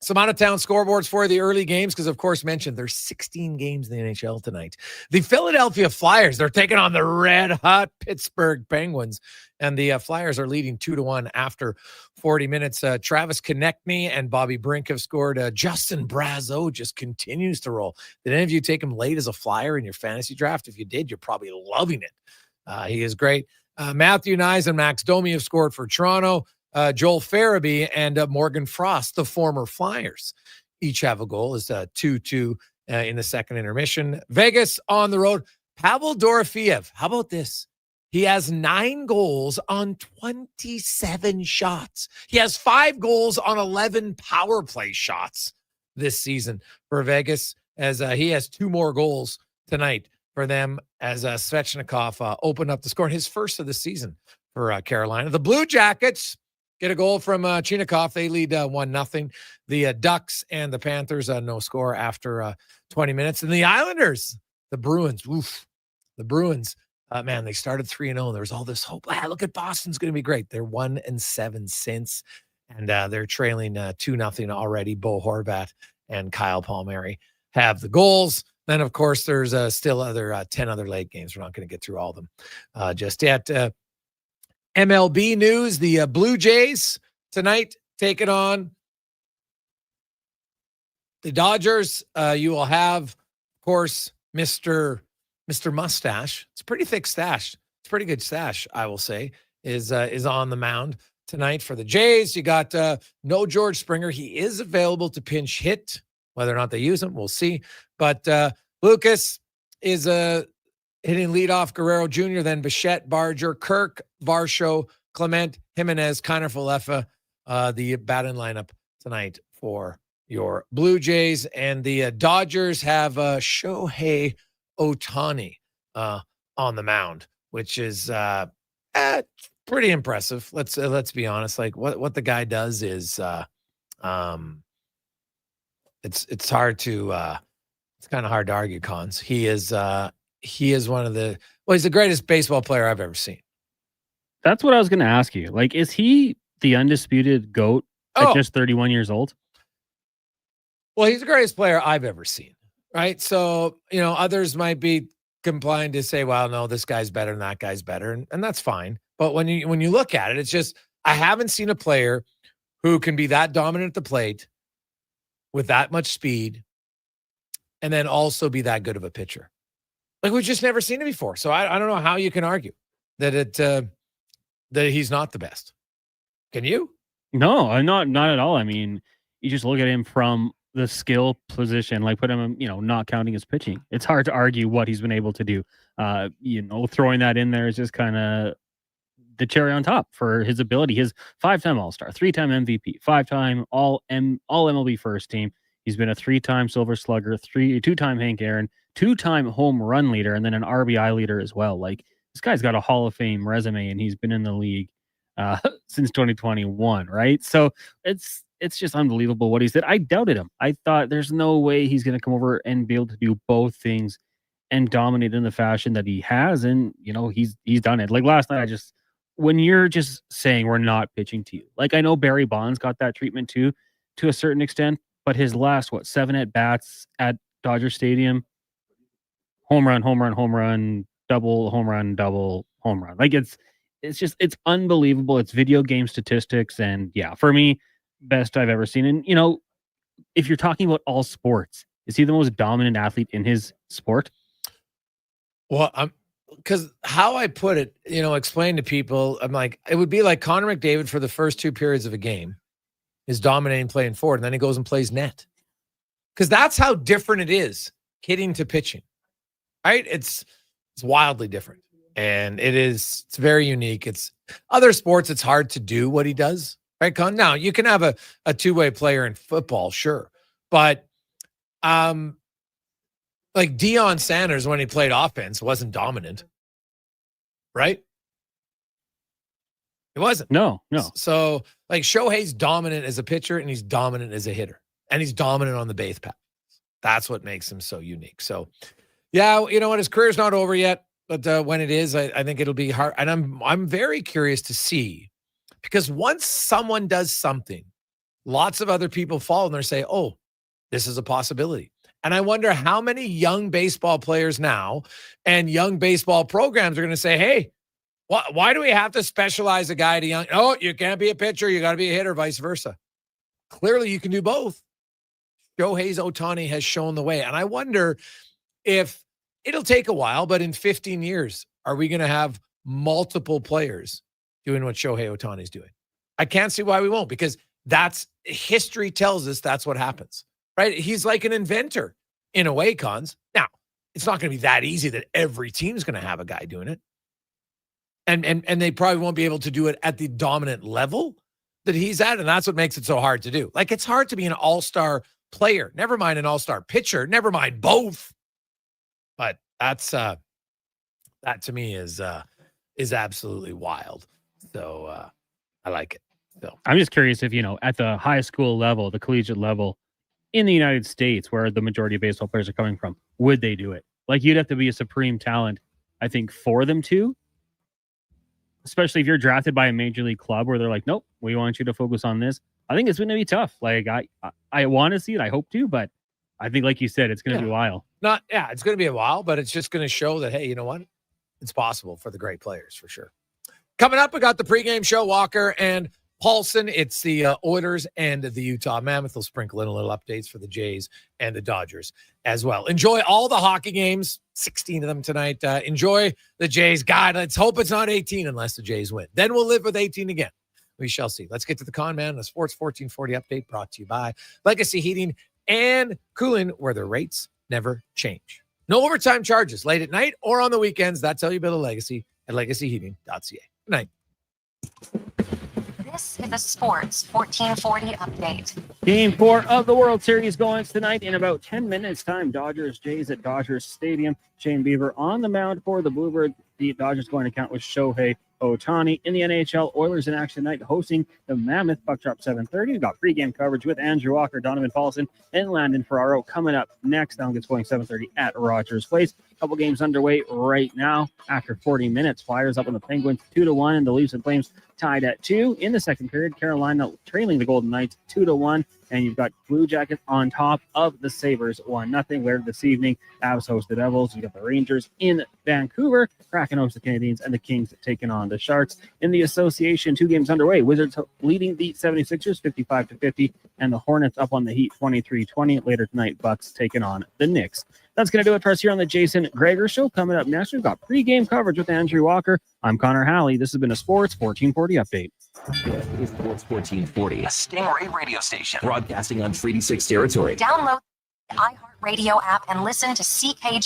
Some out-of-town scoreboards for the early games, because, of course, mentioned there's 16 games in the NHL tonight. The Philadelphia Flyers, they're taking on the red-hot Pittsburgh Penguins, and the Flyers are leading 2-1 after 40 minutes. Travis Konechny and Bobby Brink have scored. Justin Brazeau just continues to roll. Did any of you take him late as a Flyer in your fantasy draft? If you did, you're probably loving it. He is great. Matthew Nyes and Max Domi have scored for Toronto. Joel Farabee and Morgan Frost, the former Flyers, each have a goal. It's 2-2 in the second intermission. Vegas on the road. Pavel Dorofeev, how about this? He has 9 goals on 27 shots. He has 5 goals on 11 power play shots this season for Vegas, as he has 2 more goals tonight for them as Svechnikov opened up the score, his first of the season for Carolina. The Blue Jackets get a goal from Chinikov. They lead 1-0. The Ducks and the Panthers, no score after 20 minutes. And the Islanders, the Bruins, the Bruins, man, they started 3-0. There's all this hope. Look at Boston's going to be great. They're 1-7 since, and they're trailing 2-0 already. Bo Horvat and Kyle Palmieri have the goals. Then, of course, there's still 10 other late games. We're not going to get through all of them just yet. MLB news, the Blue Jays tonight taking on the Dodgers. You will have, of course, Mr. Mustache. It's a pretty thick stash. It's a pretty good stash, I will say, is on the mound tonight for the Jays. You got no George Springer. He is available to pinch hit. Whether or not they use him, we'll see. But Lucas is hitting leadoff. Guerrero Jr., then Bichette, Barger, Kirk, Varsho, Clement, Jimenez, Connor Falefa, the batting lineup tonight for your Blue Jays. And the Dodgers have Shohei Ohtani on the mound, which is pretty impressive. Let's be honest. Like what the guy does is it's hard to it's kind of hard to argue, Cons. He is one of the he's the greatest baseball player I've ever seen. That's what I was going to ask you. Like, is he the undisputed GOAT at just 31 years old? Well, he's the greatest player I've ever seen, right? So, others might be inclined to say, well, no, this guy's better and that guy's better, and that's fine. But when you look at it, it's just I haven't seen a player who can be that dominant at the plate with that much speed and then also be that good of a pitcher. Like, we've just never seen it before. So I don't know how you can argue that that he's not the best. Can you? No, I'm not at all. I mean, you just look at him from the skill position, like put him, not counting his pitching. It's hard to argue what he's been able to do. Throwing that in there is just kind of the cherry on top for his ability. His 5-time All-Star, 3-time MVP, 5-time all MLB first team. He's been a 3-time Silver Slugger, 2-time Hank Aaron, 2-time home run leader, and then an RBI leader as well. Like, this guy's got a Hall of Fame resume, and he's been in the league since 2021, right? So it's just unbelievable what he did. I doubted him. I thought there's no way he's going to come over and be able to do both things and dominate in the fashion that he has. And, he's done it. Like last night, when you're just saying we're not pitching to you, like I know Barry Bonds got that treatment too, to a certain extent, but his last, 7 at-bats at Dodger Stadium, home run, double, home run, double, home run. Like it's unbelievable. It's video game statistics. And yeah, for me, best I've ever seen. And, if you're talking about all sports, is he the most dominant athlete in his sport? Well, because how I put it, explain to people, I'm like, it would be like Connor McDavid for the first 2 periods of a game is dominating playing forward, and then he goes and plays net. Because that's how different it is, hitting to pitching, right? It's wildly different. And it's very unique. It's other sports, it's hard to do what he does, right, Con? Now, you can have a two-way player in football, sure. But like Deion Sanders, when he played offense, wasn't dominant, right? It wasn't. No. So, like, Shohei's dominant as a pitcher, and he's dominant as a hitter. And he's dominant on the base path. That's what makes him so unique. So, yeah, you know what? His career's not over yet. But when it is, I think it'll be hard. And I'm very curious to see, because once someone does something, lots of other people follow and they say, oh, this is a possibility. And I wonder how many young baseball players now and young baseball programs are going to say, hey, why do we have to specialize a guy to young? Oh, you can't be a pitcher. You got to be a hitter, vice versa. Clearly, you can do both. Shohei Ohtani has shown the way. And I wonder if it'll take a while, but in 15 years, are we going to have multiple players doing what Shohei Ohtani is doing? I can't see why we won't, because that's history tells us that's what happens, right? He's like an inventor in a way, Cons. Now, it's not going to be that easy that every team's going to have a guy doing it. And they probably won't be able to do it at the dominant level that he's at. And that's what makes it so hard to do. Like, it's hard to be an all-star player, never mind an all-star pitcher, never mind both. But that to me is absolutely wild. So I like it. So I'm just curious if, at the high school level, the collegiate level in the United States, where the majority of baseball players are coming from, would they do it? Like, you'd have to be a supreme talent, I think, for them to, especially if you're drafted by a major league club where they're like, nope, we want you to focus on this. I think it's going to be tough. Like, I want to see it. I hope to, but I think, like you said, it's going to be a while. It's going to be a while, but it's just going to show that, hey, you know what? It's possible for the great players, for sure. Coming up, we got the pregame show, Walker and Paulson. It's the Oilers and the Utah Mammoth. They'll sprinkle in a little updates for the Jays and the Dodgers as well. Enjoy all the hockey games, 16 of them tonight. Enjoy the Jays. God, let's hope it's not 18 unless the Jays win. Then we'll live with 18 again. We shall see. Let's get to the Con Man, the Sports 1440 update brought to you by Legacy Heating and Cooling, where the rates never change. No overtime charges late at night or on the weekends. That's how you build a legacy at legacyheating.ca. Good night. This is a Sports 1440 update. Game 4 of the World Series going tonight in about 10 minutes time. Dodgers, Jays at Dodgers Stadium. Shane Bieber on the mound for the Bluebirds. The Dodgers going to count with Shohei Ohtani. In the NHL, Oilers in action tonight hosting the Mammoth. Puck drop 7:30. We've got pregame coverage with Andrew Walker, Donovan Paulson, and Landon Ferraro coming up next. Down gets going 7:30 at Rogers Place. Couple games underway right now. After 40 minutes, Flyers up on the Penguins 2-1, and the Leafs and Flames tied at 2. In the second period, Carolina trailing the Golden Knights 2-1, and you've got Blue Jackets on top of the Sabres 1-0. Later this evening, Avs host the Devils. You got the Rangers in Vancouver, Kraken host the Canadiens, and the Kings taking on the Sharks. In the association, 2 games underway. Wizards leading the 76ers 55-50, and the Hornets up on the Heat 23-20. Later tonight, Bucks taking on the Knicks. That's going to do it for us here on the Jason Gregor Show. Coming up next, we've got pregame coverage with Andrew Walker. I'm Connor Halley. This has been a Sports 1440 update. It's Sports 1440, a Stingray radio station broadcasting on Treaty 6 territory. Download the iHeartRadio app and listen to CKG